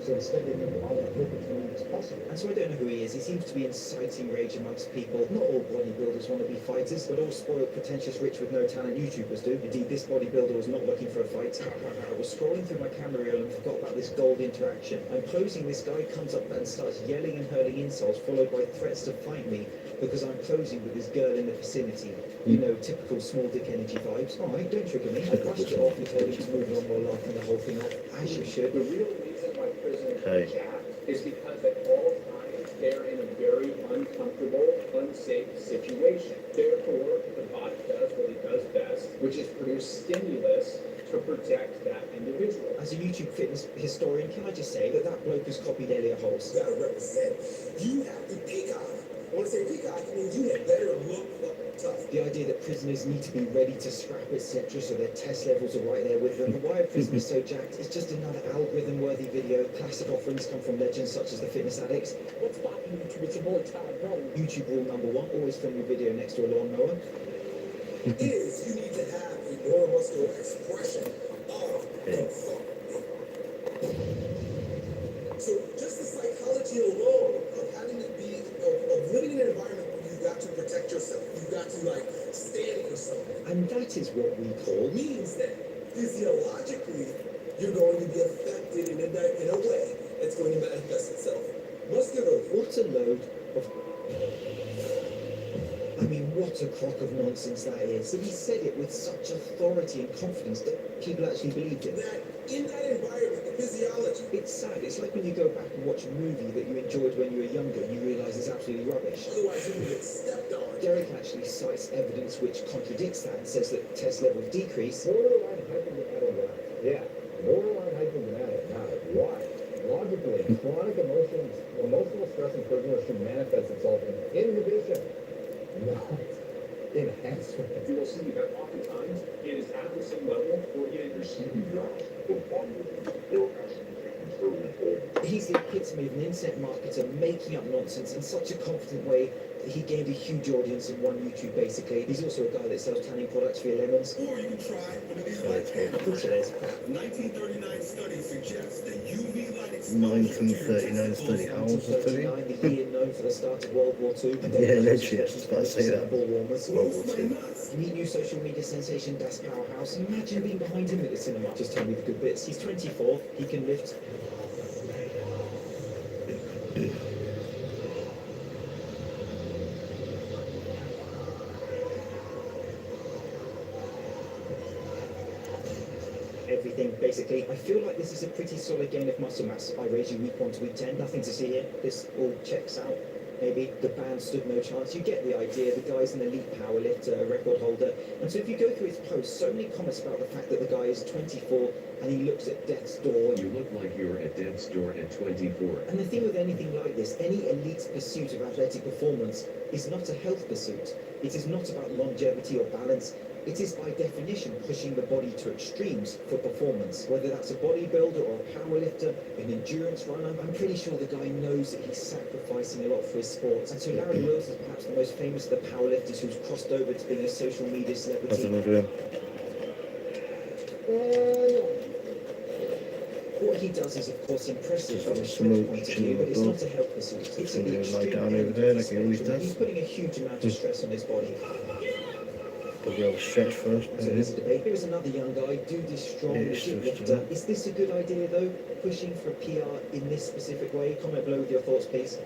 So instead they make all the hope as many as possible. And so I don't know who he is. He sees to be inciting rage amongst people. Not all bodybuilders want to be fighters, but all spoiled, pretentious, rich with no talent YouTubers do. Indeed, this bodybuilder was not looking for a fight. I was scrolling through my camera reel and forgot about this gold interaction. I'm closing, this guy comes up and starts yelling and hurling insults, followed by threats to fight me because I'm posing with this girl in the vicinity. You know, typical small dick energy vibes. Alright, don't trigger me. I brushed it off and told him to move on while laughing the whole thing off, as you should. The real reason why prisoners Hey. jack is because at all times they're in a very uncomfortable, unsafe situation. Therefore, the body does what it does best, which is produce stimulus to protect that individual. As a YouTube fitness historian, can I just say that that bloke has copied Elliot Holmes? You gotta represent. You have to peacock. When I say peacock, it means you had better look fucking tough. The idea that prisoners need to be ready to scrap, etc., so their test levels are right there with them. Why are prisoners so jacked? It's just another algorithm-worthy video. Classic offerings come from legends such as the Fitness Addicts. What's poppin' YouTube? It's your boy Todd Brown. YouTube rule number one, always film your video next to a lawnmower. Is you need to have a neuromuscular expression of So just the psychology alone of having to be, of living in an environment where you've got to protect yourself, you've got to like stand for something. And that is what we call Means that physiologically you're going to be affected in a way that's going to manifest itself. Muscularly. what a load of... I mean, what a crock of nonsense that is. But he said it with such authority and confidence that people actually believed it. That in that environment, the physiology. It's sad. It's like when you go back and watch a movie that you enjoyed when you were younger and you realise it's absolutely rubbish. Otherwise, you get stepped on. Derek actually cites evidence which contradicts that and says that test levels decrease. Borderline hypomagnetic. Yeah, borderline hypomagnetic. Why? Logically, chronic emotional stress in prisoners should manifest itself in inhibition, not enhancement. You will see that oftentimes it is at the same level or yet you're seeing epitome of an internet marketer making up nonsense in such a confident way that he gained a huge audience and won YouTube basically. He's also a guy that sells tanning products for your lemons. Or you can try one of these Of course it is. 1939 studies suggest that UV light exposure 1939 study. How old was the study? 1939, the year known for the start of World War II. Yeah, literally, I was just about to say that. Ball warmers. World War II. Meet new social media sensation Das Powerhouse. Imagine being behind him at the cinema. Just tell me the good bits. He's 24. He can lift. Everything basically. I feel like this is a pretty solid gain of muscle mass. I raise you week 1 to week 10. Nothing to see here. This all checks out. Maybe the band stood no chance. You get the idea. The guy's an elite powerlifter, a record holder. And so if you go through his posts, so many comments about the fact that the guy is 24 and he looks at death's door. You look like you're at death's door at 24. And the thing with anything like this, any elite pursuit of athletic performance is not a health pursuit. It is not about longevity or balance. It is by definition pushing the body to extremes for performance. Whether that's a bodybuilder or a powerlifter, an endurance runner, I'm pretty sure the guy knows that he's sacrificing a lot for his sport. And so Larry Wills is perhaps the most famous of the powerlifters who's crossed over to being a social media celebrity. What he does is, of course, impressive from a strength point of view, but it's not a health pursuit. It's an extreme down over there like he always spectrum. does. He's putting a huge amount of stress on his body. But we'll stretch first. So there's a debate. Here is another young guy, do this strong, legit lifter. Is this a good idea, though? Pushing for a PR in this specific way? Comment below with your thoughts, please.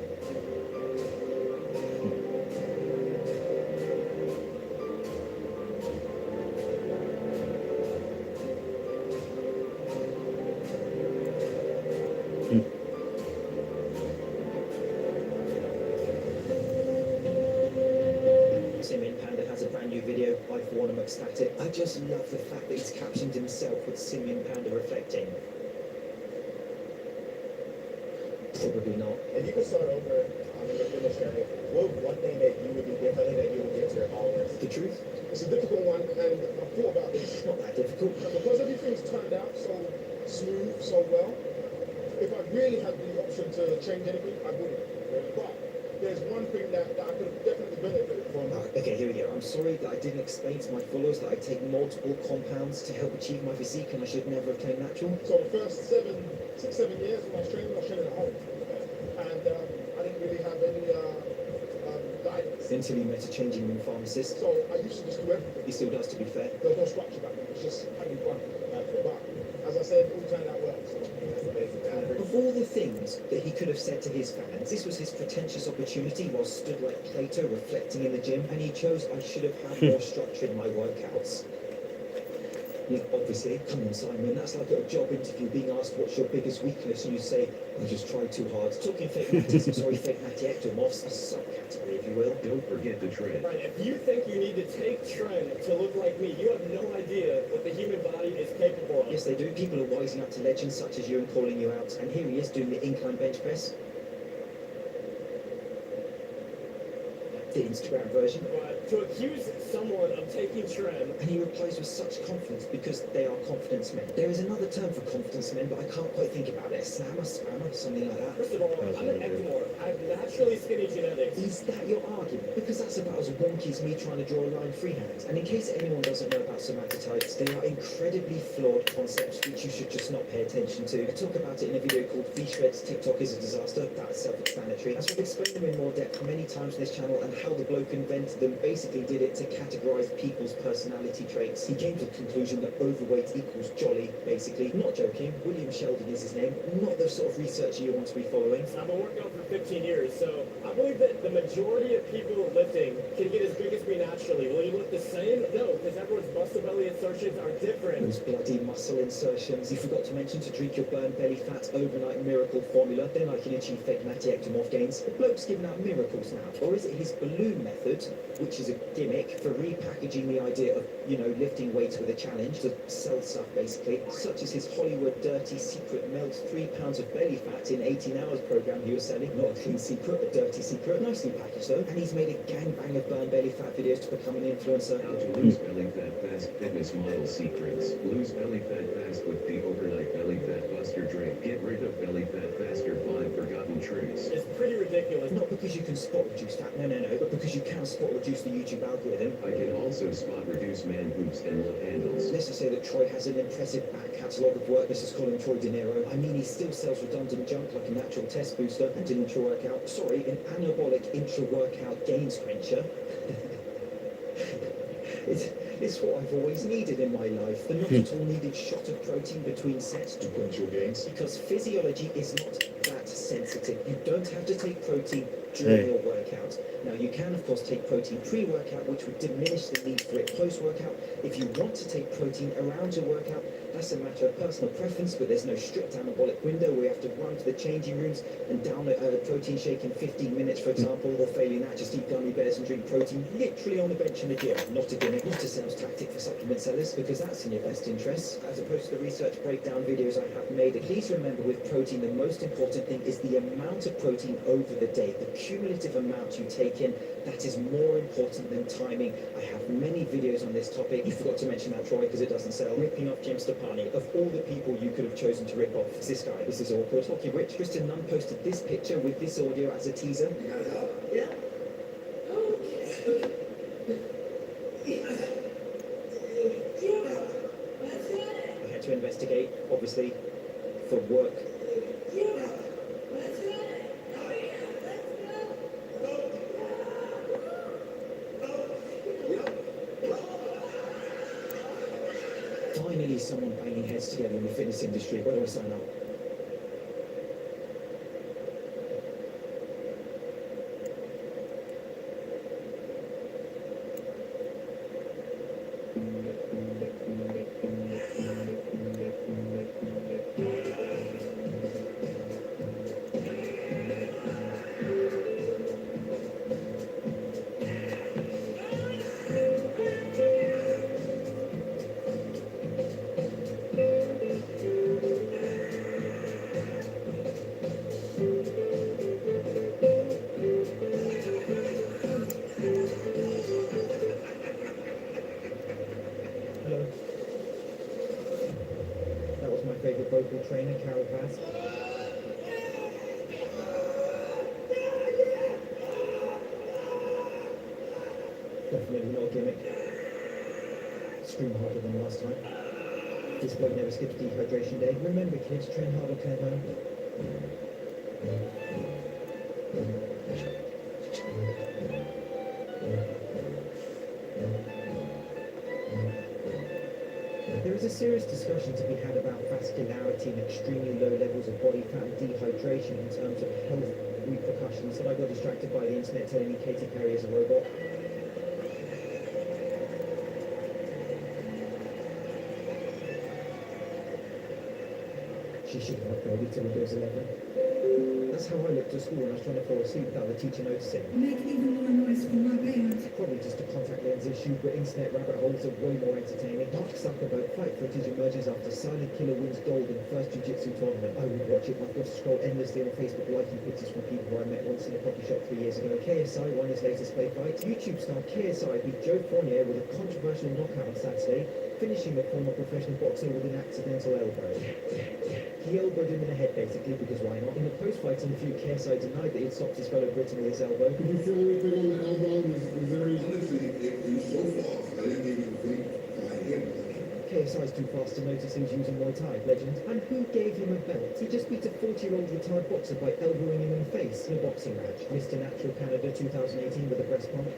Simeon Panda has a brand new video. I, for one, am ecstatic. I just love the fact that he's captioned himself with Simeon Panda reflecting. Probably not. If you could start over in your military, what would one thing that you would do differently that you would give to your followers? The truth? It's a difficult one, and I've thought about this. It's not that difficult. Because everything's turned out so smooth, so well, if I really had the option to change anything, I wouldn't. But there's one thing that I could have definitely benefited from. Okay, here we go. I'm sorry that I didn't explain to my followers that I take multiple compounds to help achieve my physique and I should never have claimed natural. So the first 6, 7 years when I was training at home. And I didn't really have any guidance. Until you met a changing room pharmacist. So I used to just do everything. He still does, to be fair. There was no structure back then. It was just having fun. But as I said, it all turned out well. So that's the basic Of all the things that he could have said to his fans, this was his pretentious opportunity while stood like Plato reflecting in the gym, and he chose, I should have had more structure in my workouts. Yeah, obviously, come on Simon, that's like a job interview being asked what's your biggest weakness and you say, I just tried too hard. Talking fake natties, I'm sorry, fake natty ectomorphs, a subcategory if you will. Don't forget the trend. Right, if you think you need to take tren to look like me, you have no idea what the human body is capable of. Yes they do, people are wising up to legends such as you and calling you out, and here he is doing the incline bench press. The Instagram version. But to accuse someone of taking tren, and he replies with such confidence because they are confidence men. There is another term for confidence men, but I can't quite think about it. Slammer, spammer, something like that. first of all, I'm an ectomorph. I have naturally skinny genetics. Is that your argument? Because that's about as wonky as me trying to draw a line freehand. And in case anyone doesn't know about somatotypes, they are incredibly flawed concepts which you should just not pay attention to. I talk about it in a video called V-Shred's TikTok is a Disaster. That's self-explanatory. As we've explained them in more depth many times on this channel, and how the bloke invented them basically did it to categorize people's personality traits. He came to the conclusion that overweight equals jolly, basically. Not joking, William Sheldon is his name. Not the sort of researcher you want to be following. I've been working out for 15 years, so I believe that the majority of people lifting can get as big as me naturally. Will you lift the same? No, because everyone's muscle belly insertions are different. Those bloody muscle insertions. You forgot to mention to drink your burn belly fat overnight miracle formula, then I can achieve fake natty ectomorph gains. The bloke's giving out miracles now. Or is it his balloon method, which is a gimmick for repackaging the idea of, you know, lifting weights with a challenge to sell stuff basically, such as his Hollywood dirty secret melts 3 pounds of belly fat in 18 hours program he was selling. Not a clean secret, a dirty secret. Nicely packaged though. And he's made a gangbang of burn belly fat videos to become an influencer. How to lose belly fat fast, fitness model secrets. Lose belly fat fast with the overnight belly fat Fat Buster drink. Get rid of belly fat faster. 5 forgotten tricks. It's pretty ridiculous. Not because you can spot reduce fat, no, but because you can spot reduce the YouTube algorithm. I can also spot reduce man boobs and love handles. Let's just say that Troy has an impressive back catalogue of work. Let's just call him Troy De Niro. I mean, he still sells redundant junk like a natural test booster and an intra-workout, an anabolic intra-workout gains quencher. It's what I've always needed in my life. The not at all needed shot of protein between sets to quench your gains. Because physiology is not that sensitive. You don't have to take protein during your workout. Now, you can, of course, take protein pre-workout, which would diminish the need for it post-workout. If you want to take protein around your workout, that's a matter of personal preference, but there's no strict anabolic window where you have to run to the changing rooms and down a protein shake in 15 minutes, for example, or failing that, just eat gummy bears and drink protein literally on the bench in the gym. Not a gimmick, not a sales tactic for supplement sellers, because that's in your best interests, as opposed to the research breakdown videos I have made. Please remember, with protein, the most important thing is the amount of protein over the day, the cumulative amount you take in. That is more important than timing. I have many videos on this topic. You forgot to mention that, Troy, because it doesn't sell. Ripping off Jim Stepani. Of all the people you could have chosen to rip off, it's this guy. This is awkward. Hockey Rich. Kristen Nunn posted this picture with this audio as a teaser. Yeah. I had to investigate, obviously, for work. Finally, someone banging heads together in the fitness industry. Where do I sign up? Hello. That was my favourite vocal trainer, Carol Bass. Definitely not a gimmick. Scream harder than last time. This bloke never skips dehydration day. Remember, kids, train hard or clear home. There is a serious discussion to be had about vascularity and extremely low levels of body fat and dehydration in terms of health repercussions, and I got distracted by the internet telling me Katy Perry is a robot. She should have upgraded to Windows 11. That's how I looked at school when I was trying to fall asleep without the teacher noticing. Make even more noise for my band. Probably just a contact lens issue, but internet rabbit holes are way more entertaining. Mark Zuckerberg fight footage emerges after silent killer wins gold in first jiu-jitsu tournament. I would watch it. I've got to scroll endlessly on Facebook liking pictures from people who I met once in a coffee shop 3 years ago. KSI won his latest play fight. YouTube star KSI beat Joe Fournier with a controversial knockout on Saturday, finishing the former professional boxer with an accidental elbow. He elbowed him in the head, basically, because why not? In the post-fight interview, KSI denied that he'd stopped his fellow Briton with his elbow. Did you feel anything on the elbow? Was there any... Honestly, it was so fast, I didn't even think I hit him. KSI's too fast to notice he was using Muay Thai, legend. And who gave him a belt? He just beat a 40-year-old retired boxer by elbowing him in the face in a boxing match. Mr. Natural Canada 2018 with a breast pump.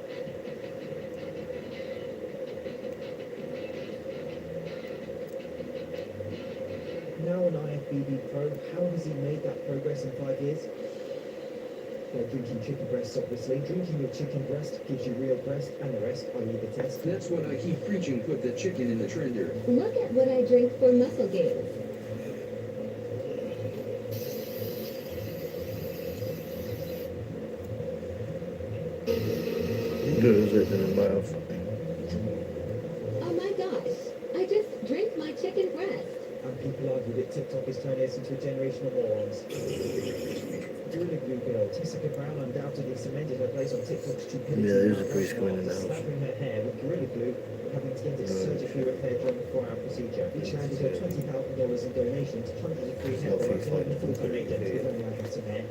Now on IFBB Pro, how has he made that progress in 5 years? Well, drinking chicken breasts, obviously. Drinking your chicken breast gives you real breast, and the rest, i.e. the test. That's what I keep preaching, put the chicken in the trender. Look at what I drink for muscle gains. Good as it in the mouth. Oh my gosh, I just drank my chicken breast. And people argue that TikTok is turning us into a generation of morons. Gorilla Glue girl Tessica Brown undoubtedly cemented her place on TikTok's stupidity. Yeah, there's a priest coming in the house. Slapping her hair with Gorilla Glue and having to get it surgically repaired during a 4-hour procedure. Each landed her $20,000 in donations, hundreds of free hair products, and even full donations if only I had some hair.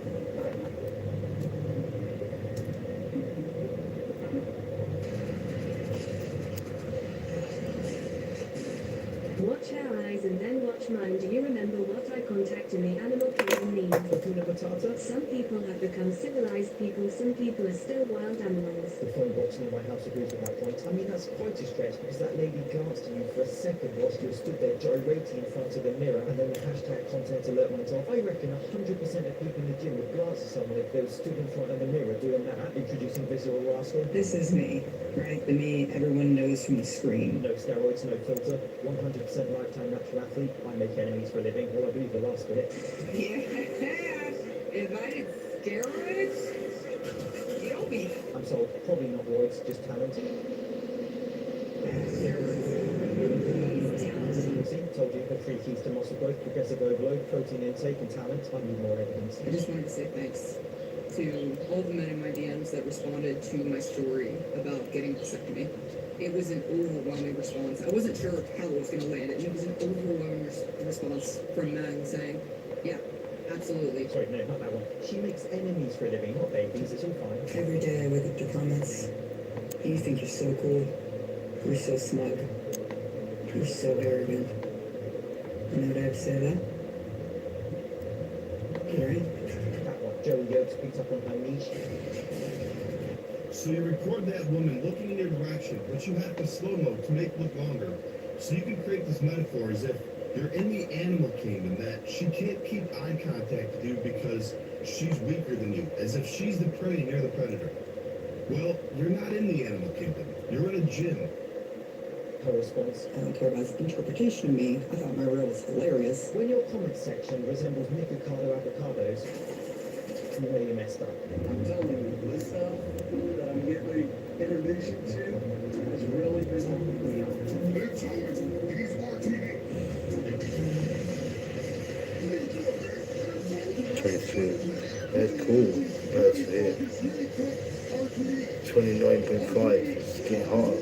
Watch her eyes and then watch mine. Do you remember what eye contact in the animal kingdom means? Hakuna Matata? Some people have become civilized people, some people are still wild animals. The phone box near my house agrees with that point. I mean, that's quite a stretch because that lady glanced at you for a second whilst you stood there gyrating in front of the mirror and then the hashtag content alert went off. I reckon 100% of people in the gym would glance at someone if they were stood in front of the mirror doing that, introducing Visual Rascal. This is me, right? The me everyone knows from the screen. No steroids, no filter, 100% lifetime natural athlete. I make enemies for a living. Well, I believe the last bit. Yeah, if I did steroids, you'll be. I'm sold. Probably not roids, just talent. See, told you the 3 keys to muscle growth: progressive overload, protein intake, and talent. I need more evidence. I just wanted to say thanks to all the men in my DMs that responded to my story about getting a vasectomy. It was an overwhelming response. I wasn't sure how it was going to land, and it was an overwhelming response from men saying, yeah, absolutely. Sorry, no, not that one. She makes enemies for a living, not babies. It's all fine. Every day I wake up to comments. You think you're so cool. You're so smug. You're so arrogant. You know what I have to say to that? Gary? That one. Joey Oates picked up on her niche. So you record that woman looking in your direction, but you have to slow-mo to make it look longer. So you can create this metaphor as if you're in the animal kingdom, that she can't keep eye contact with you because she's weaker than you, as if she's the prey and you're the predator. Well, you're not in the animal kingdom. You're in a gym. Her response: I don't care about his interpretation of me. I thought my reel was hilarious. When your comment section resembles Nick Ricardo avocados, you know you messed up. I'm telling you, this stuff that I'm getting the introduction to has really been helping me out. He's watching it. 23. That's cool. That's it. 29.5. It's getting hot.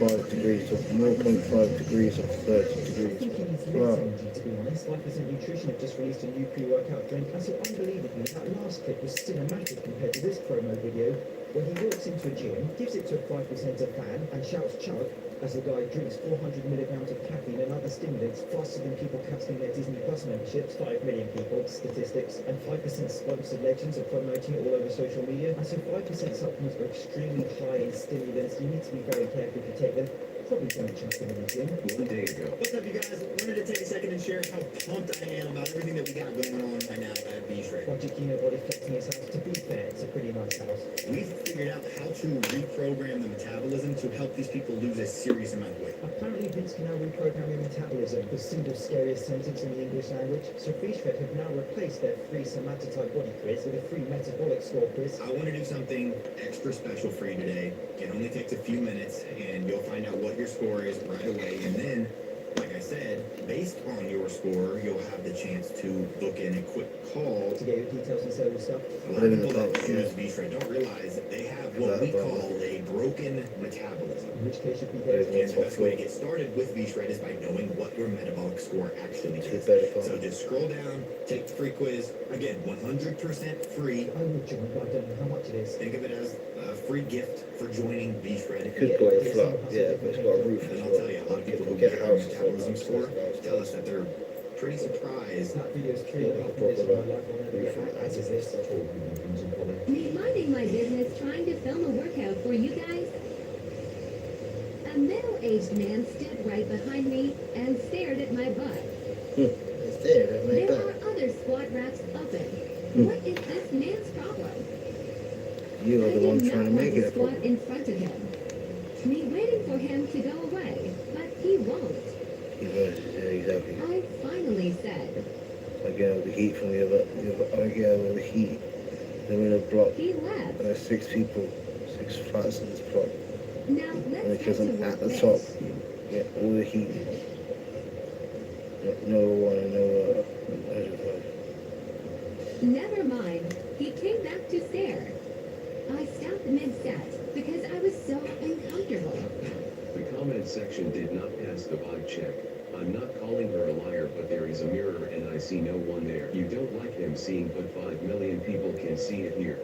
5 degrees of 0.5 degrees of 30 degrees. Wow. To be honest, Life Isn't Nutrition have just released a new pre-workout drink, and so unbelievably, that last clip was cinematic compared to this promo video, where he walks into a gym, gives it to a 5%er fan, and shouts chug as the guy drinks 400 milligrams of caffeine and other stimulants faster than people cancelling their Disney Plus memberships, 5 million people, statistics, and 5% sponsored legends are promoting it all over social media. And so 5% supplements are extremely high in stimulants. You need to be very careful if you take them. Probably don't chuck them in the gym. 1 day ago. What's up, you guys? Wanted to take a second and share how pumped I am about everything that we got going on right now at B-Shred. Project Kino Body Flexing his house. To be fair, it's a pretty nice house. We've figured out how to reprogram the metabolism to help these people lose a serious amount of weight. Apparently Vince can now reprogram your metabolism, the single scariest sentence in the English language. So B-Shred have now replaced their free Semaglutide body quiz with a free metabolic score quiz. I want to do something extra special for you today. It only takes a few minutes, and you'll find out what your score is right away. And then, like I said, based on your score, you'll have the chance to book in a quick call to get your details and sell stuff. A lot of people that choose B-Shred don't realize that they have what we call a broken metabolism. In which case, you'd be And the best way to get started with B-Shred is by knowing what your metabolic score actually is. So just scroll down, take the free quiz. Again, 100% free. I would join, but I don't know how much it is. Think of it as a free gift for joining B-Shred. It could go on a flat, yeah, but it's got a roof And as I'll well. tell you, a lot of people who Get get a our house metabolism score tell us that they're pretty surprised. That video's true. As is this. Me minding my business trying to film a workout for you guys. A middle-aged man stood right behind me and stared at my butt. Stared at my There butt. are other squat racks open. What is this man's problem? You are the one trying to make it a squat problem. in front of him. Me waiting for him to go away, but he won't. He was, yeah, exactly. I finally said, Again, with the heat from the other again with the heat. They're in a block. he left. And there's 6 people, 6 flats in this block. Now let's because get to I'm work at the this. top. Get all the heat. No one, no Never mind. He came back to stare. I stopped mid-set because I was so uncomfortable. The comment section did not pass the vibe check. I'm not calling her a liar, but there is a mirror and I see no one there. You don't like him seeing, but 5 million people can see it here.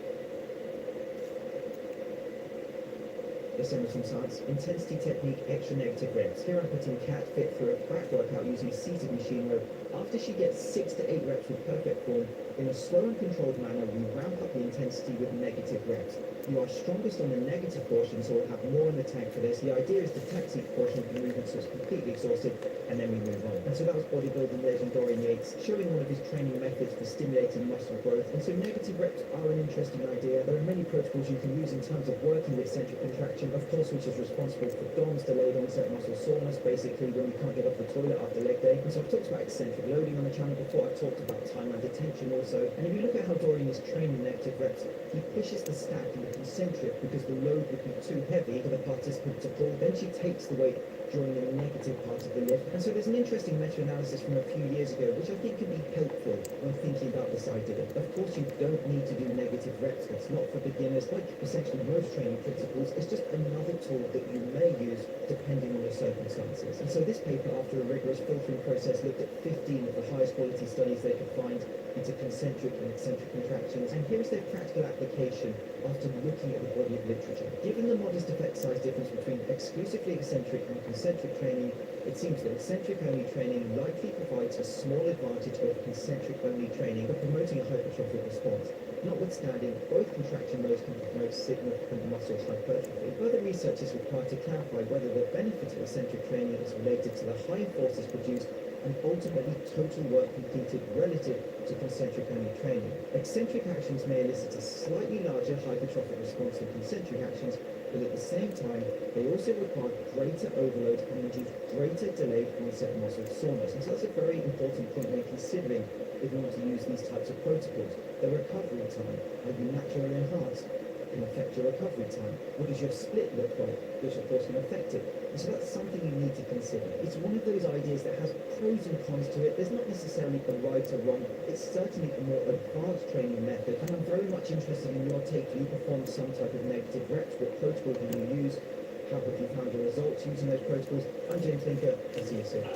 Let's end with some science. Intensity technique, extra negative reps. Here I'm putting Cat Fit through a crack workout using seated machine where after she gets 6 to 8 reps with perfect form, in a slow and controlled manner, we ramp up the intensity with negative reps. You are strongest on the negative portion, so we'll have more in the tank for this. The idea is to tax each portion of the movement so it's completely exhausted, and then we move on. And so that was bodybuilding legend Dorian Yates, showing one of his training methods for stimulating muscle growth. And so negative reps are an interesting idea. There are many protocols you can use in terms of working with eccentric contraction, of course, which is responsible for DOMS, delayed onset muscle soreness, basically when you can't get off the toilet after leg day. And so I've talked about eccentric loading on the channel before. I've talked about time under tension also. And if you look at how Dorian is training negative reps, he pushes the stack in the concentric because the load would be too heavy for the participant to pull. Then she takes the weight during the negative part of the lift. And so there's an interesting meta-analysis from a few years ago, which I think can be helpful when thinking about this idea. Of course, you don't need to do negative reps. It's not for beginners. Like essentially most training principles, it's just another tool that you may use depending on your circumstances. And so this paper, after a rigorous filtering process, looked at 15 of the highest quality studies they could find into concentric and eccentric contractions. And here is their practical application after looking at the body of literature. Given the modest effect size difference between exclusively eccentric and concentric training, it seems that eccentric-only training likely provides a small advantage over concentric-only training for promoting a hypertrophic response. Notwithstanding, both contraction modes can promote significant muscle hypertrophy. Further research is required to clarify whether the benefit of eccentric training is related to the high forces produced and ultimately total work completed relative to concentric-only training. Eccentric actions may elicit a slightly larger hypertrophic response than concentric actions, but at the same time, they also require greater overload and induce greater delayed onset muscle soreness. And so that's a very important point when considering if you want to use these types of protocols. The recovery time, are you naturally enhanced? Can affect your recovery time. What does your split look like? Which of course can affect it. And so that's something you need to consider. It's one of those ideas that has pros and cons to it. There's not necessarily a right or wrong. It's certainly a more advanced training method. And I'm very much interested in your take. You perform some type of negative reps. What protocol do you use? How have you found your results using those protocols? I'm James Linker. I'll see you soon.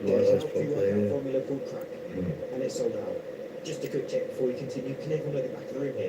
There's an pre-workout formula called Crack, and it's sold out. Just a quick check before we continue. Can everyone at the back of the room here?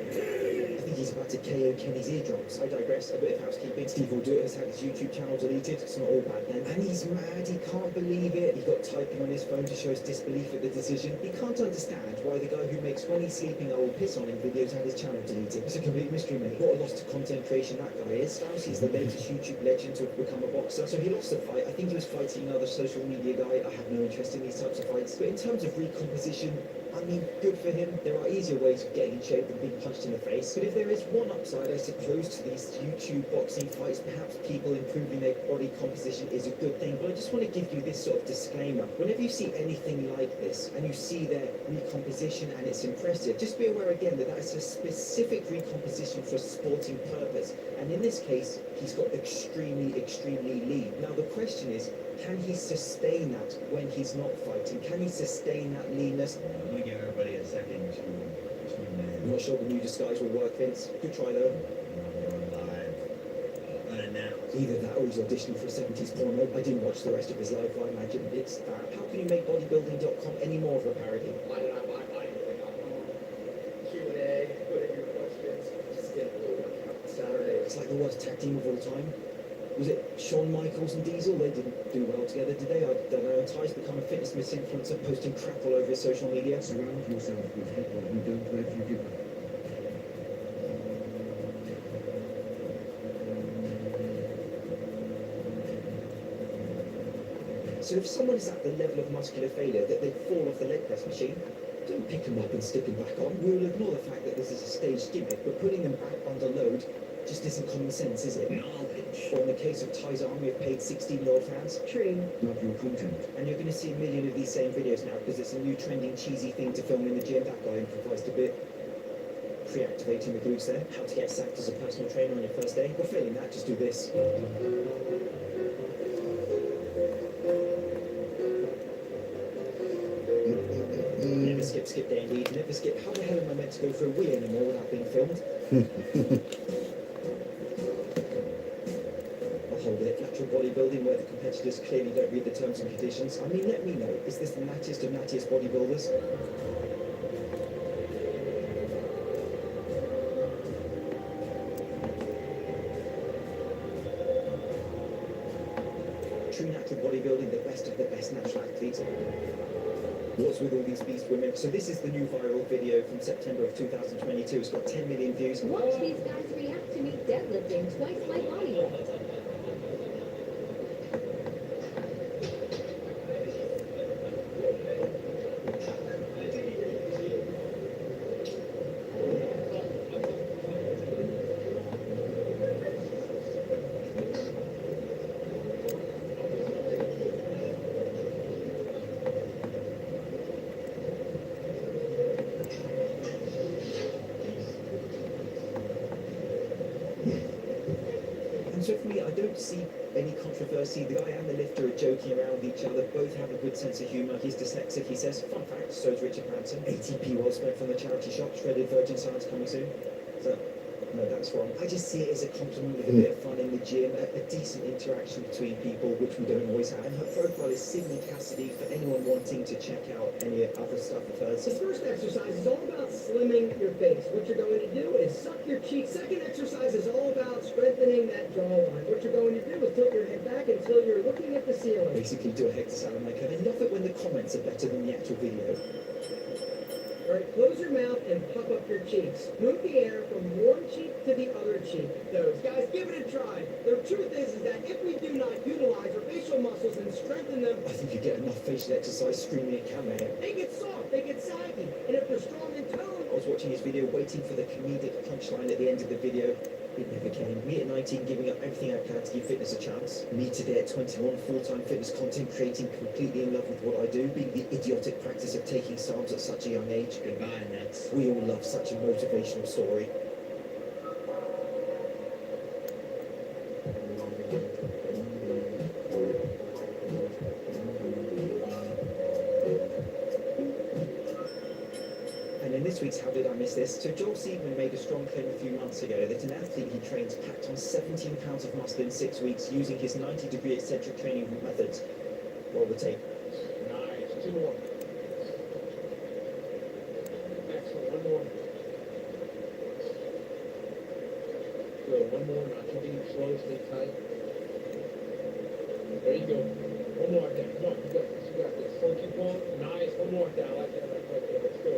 I think he's about to KO Kenny's eardrums. I digress. A bit of housekeeping. Steve Alduit has had his YouTube channel deleted. It's not all bad then. And he's mad. He can't believe it. He got typing on his phone to show his disbelief at the decision. He can't understand why the guy who makes when he's sleeping I will piss on him videos had his channel deleted. It's a complete mystery, mate. What a loss to content creation that guy is. He's the latest YouTube legend to have become a boxer. So he lost the fight. I think he was fighting another social media guy. I have no interest in these types of fights. But in terms of recomposition, I mean, good for him. There are easier ways of getting in shape than being punched in the face. But if there is one upside, I suppose, to these YouTube boxing fights, perhaps people improving their body composition is a good thing. But I just want to give you this sort of disclaimer. Whenever you see anything like this, and you see their recomposition and it's impressive, just be aware again that that is a specific recomposition for a sporting purpose. And in this case, he's got extremely, extremely lean. Now the question is, can he sustain that when he's not fighting? Can he sustain that leanness? I'm gonna give everybody a second to tune in. I'm not sure the new disguise will work, Vince. Good try though. Live, unannounced. Either that or he's auditioning for a 70s porno. I didn't watch the rest of his life, I imagine it's that. How can you make bodybuilding.com any more of a parody? Why did I buy bodybuilding.com? Q&A, put in your questions, just get a little workout Saturday. It's like the worst tag team of all time. Was it Shawn Michaels and Diesel? They didn't do well together, did they? I don't know. Ty's become a fitness misinfluencer, posting crap all over his social media. Surround yourself with people who don't let you give up. So if someone is at the level of muscular failure that they fall off the leg press machine, don't pick them up and stick them back on. We'll ignore the fact that this is a staged gimmick, but putting them back under load just isn't common sense, is it? No, much. Or in the case of Ty's Army have paid 16-year-old fans. True. Love your content. And you're going to see a million of these same videos now because it's a new trending cheesy thing to film in the gym. That guy improvised a bit. Pre-activating the glutes there. How to get sacked as a personal trainer on your first day. Or failing that, just do this. Never skip day indeed. Never skip. How the hell am I meant to go for a wee anymore without being filmed? I'll hold it. Natural bodybuilding where the competitors clearly don't read the terms and conditions. I mean, let me know. Is this the nattiest of nattiest bodybuilders? True natural bodybuilding, the best of the best natural athletes. What's with all these beast women? So this is the new viral video from September of 2022. It's got 10 million views. Watch these guys react to me deadlifting twice my body weight. And so for me, I don't see any controversy. The guy and the lifter are joking around with each other. Both have a good sense of humour. He's dyslexic, he says. Fun fact, so is Richard Branson. ATP well spent from the charity shop. Shredded Virgin Science coming soon. So, no, that's wrong. I just see it as a compliment with a bit of fun in the gym, a decent interaction between people, which we don't always have. And her profile is Sydney Cassidy for anyone wanting to check out any other stuff of hers. The first exercise is all about slimming your face. What you're going to do is suck your cheeks. Second exercise is all about strengthening that jawline. What you're going to do is tilt your head back until you're looking at the ceiling. Basically do a Hector Salamanca. I love it when the comments are better than the actual video. All right, close your mouth and puff up your cheeks. Move the air from one cheek to the other cheek. Those guys, give it a try. The truth is that if we do not utilize our facial muscles and strengthen them, I think you get enough facial exercise screaming at camera here. they get soft, they get saggy, and if they're strong in tone, I was watching his video, waiting for the comedic punchline at the end of the video. It never came. Me at 19, giving up everything I planned to give fitness a chance. Me today at 21, full-time fitness content creating, completely in love with what I do, being the idiotic practice of taking SARMs at such a young age. Goodbye, nuts. We all love such a motivational story. And in this week's How Did I Miss This? So Joel Seedman made a strong claim a few months ago that an athlete he trains packed on 17 pounds of muscle in 6 weeks using his 90-degree eccentric training methods. Roll the tape. Nice. 2 more. Excellent. 1 more. Good. 1 more. Not too deep. Slow. Stay tight. There you go. 1 more there. Come on. You got this. You got this. Slow. Keep going. Nice. 1 more down. Like that. Right there. Let's go.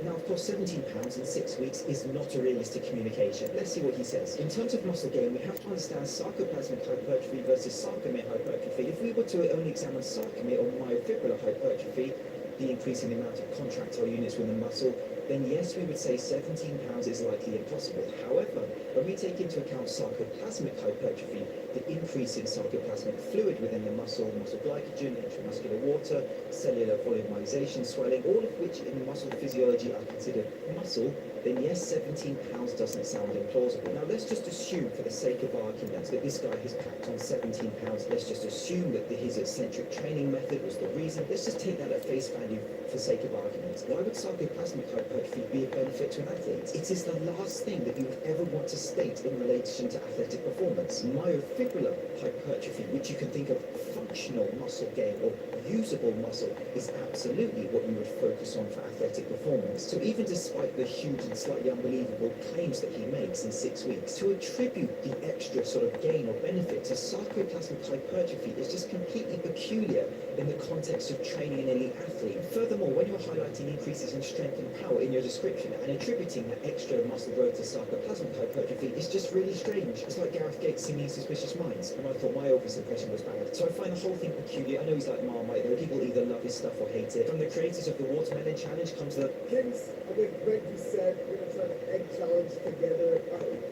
Now, of course, 17 pounds in 6 weeks is not a realistic communication. Let's see what he says. In terms of muscle gain, we have to understand sarcoplasmic hypertrophy versus sarcomere hypertrophy. If we were to only examine sarcomere or myofibrillar hypertrophy, the increase in the amount of contractile units within the muscle, then yes, we would say 17 pounds is likely impossible. However, when we take into account sarcoplasmic hypertrophy, the increase in sarcoplasmic fluid within the muscle glycogen, intramuscular water, cellular volumization, swelling, all of which in muscle physiology are considered muscle, then yes, 17 pounds doesn't sound implausible. Now let's just assume, for the sake of argument, that this guy has packed on 17 pounds. Let's just assume that his eccentric training method was the reason. Let's just take that at face value for sake of argument. Why would sarcoplasmic hypertrophy be a benefit to an athlete? It is the last thing that you would ever want to state in relation to athletic performance. Myofibrillar hypertrophy, which you can think of functional muscle gain or usable muscle, is absolutely what you would focus on for athletic performance. So even despite the huge and slightly unbelievable claims that he makes in 6 weeks, to attribute the extra sort of gain or benefit to sarcoplasmic hypertrophy is just completely peculiar in the context of training an elite athlete. Furthermore, when you're highlighting increases in strength and power in your description and attributing that extra muscle growth to sarcoplasmic hypertrophy is just really strange. It's like Gareth Gates singing Suspicious Minds, and I thought my Elvis impression was bad. So I find the whole thing peculiar. I know he's like Marmite, there are people who either love his stuff or hate it. From the creators of the Watermelon Challenge comes the kids, I think Greg just said, we're going to try egg challenge together.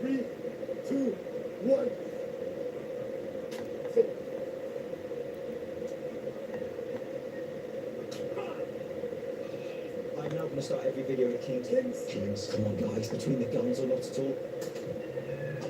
3, 2, 1. I'm now going to start every video with Kings. Come on, guys, between the guns or not at all.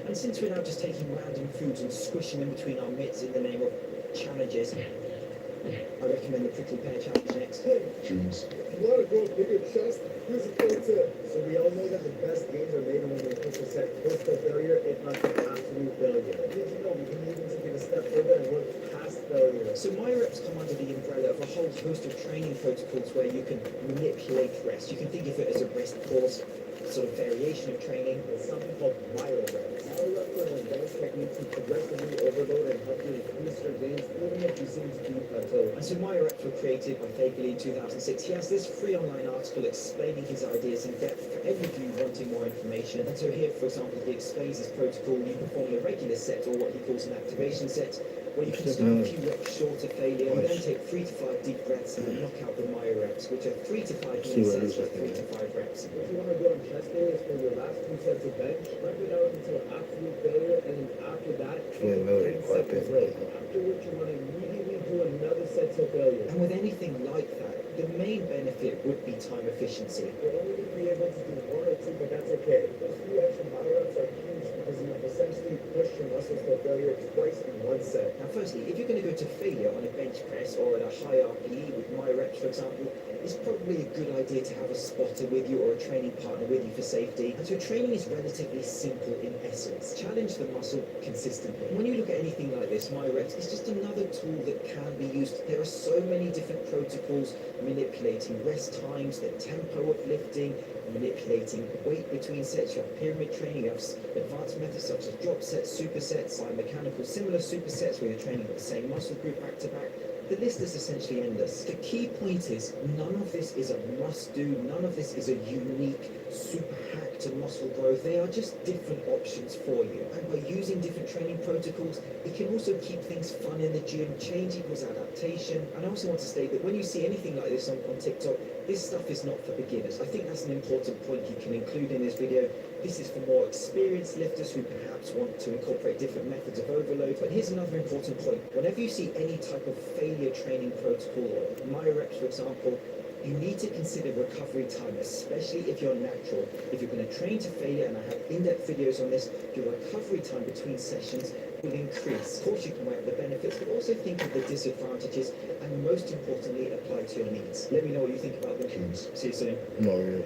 And since we're now just taking random foods and squishing them between our mitts in the name of challenges, I recommend the prickly pear challenge next. Hey, you want to grow a bigger chest? Here's a pro tip. So we all know that the best gains are made when we push a set close to failure, if not to absolute failure. Did you know we can even take it a step further and work past failure? So MyReps come under the umbrella of a whole host of training protocols where you can manipulate rest. You can think of it as a rest pause sort of variation of training. There's something called MyoReps. MyoReps are an advanced technique to progressively overload and help you increase your gains even if you seem to be plateaued. And so MyoReps were created by Fagerly in 2006. He has this free online article explaining his ideas in depth for any of you wanting more information. And so here, for example, he explains this protocol. You perform a regular set, or what he calls an activation set, where you can start a few reps short of failure and then take 3 to 5 deep breaths and knock out the MyoReps, which are 3 to 5 minute sets with 3 to 5 reps. If you want to go on chest days for your last 2 sets of bench, rep it out until absolute failure, and then after that, set the break. After which you want to immediately do another set till failure. And with anything like that, the main benefit would be time efficiency. You'll only be able to do 1 or 2, but that's okay. Those few extra MyoReps are huge because you've essentially pushed your muscles to failure twice in 1 set. Now firstly, if you're going to go to failure on a bench press or at a high RPE with MyoReps, for example, it's probably a good idea to have a spotter with you or a training partner with you for safety. And so training is relatively simple in essence. Challenge the muscle consistently. When you look at anything like this, MyoReps is just another tool that can be used. There are so many different protocols manipulating rest times, the tempo of lifting, manipulating weight between sets. You have pyramid training, you have advanced methods such as drop sets, supersets, biomechanical similar supersets where you're training the same muscle group back to back. The list is essentially endless. The key point is none of this is a must-do, none of this is a unique super hack to muscle growth. They are just different options for you. And by using different training protocols, it can also keep things fun in the gym. Change equals adaptation. And I also want to state that when you see anything like this on TikTok, this stuff is not for beginners. I think that's an important point you can include in this video. This is for more experienced lifters who perhaps want to incorporate different methods of overload. But here's another important point. Whenever you see any type of failure training protocol, or MyoReps, for example, you need to consider recovery time, especially if you're natural. If you're going to train to failure, and I have in-depth videos on this, your recovery time between sessions will increase. Of course, you can weigh up the benefits, but also think of the disadvantages, and most importantly, apply to your needs. Let me know what you think about them. See you soon. Mario.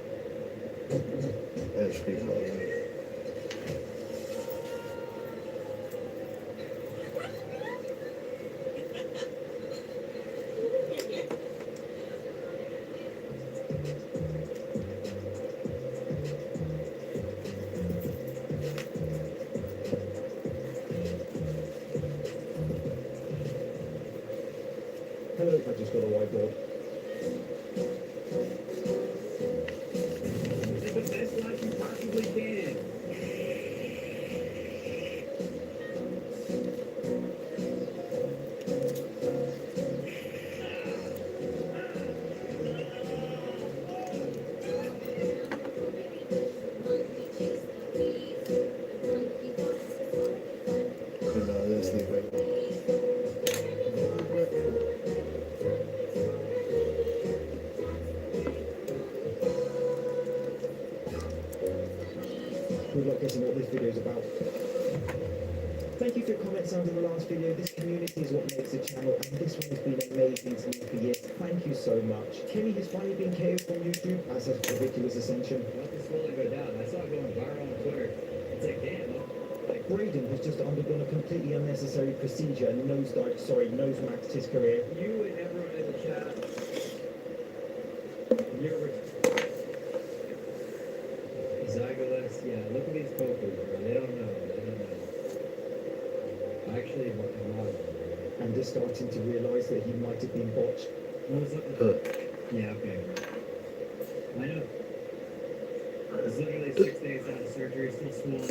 Actually, Mario. Hello, I just got a whiteboard. Live the best life you possibly can. Let's leave it. Good luck guessing what this video is about. Thank you for your comments under the last video. This community is what makes the channel, and this one has been amazing to me for years. Thank you so much. Kenny has finally been KO'd from YouTube as a ridiculous ascension. Not to slowly go down. I saw it going viral on Twitter. It's like, damn, like, Braden has just undergone a completely unnecessary procedure and nose-maxed his career. you and everyone in the chat, you're Zygolas, yeah, look at these pokers, bro. They don't know. Actually, what a lot of them. And is starting to realise that he might have been botched. What was it? Yeah, okay. I know. It's literally 6 days out of surgery, still swollen.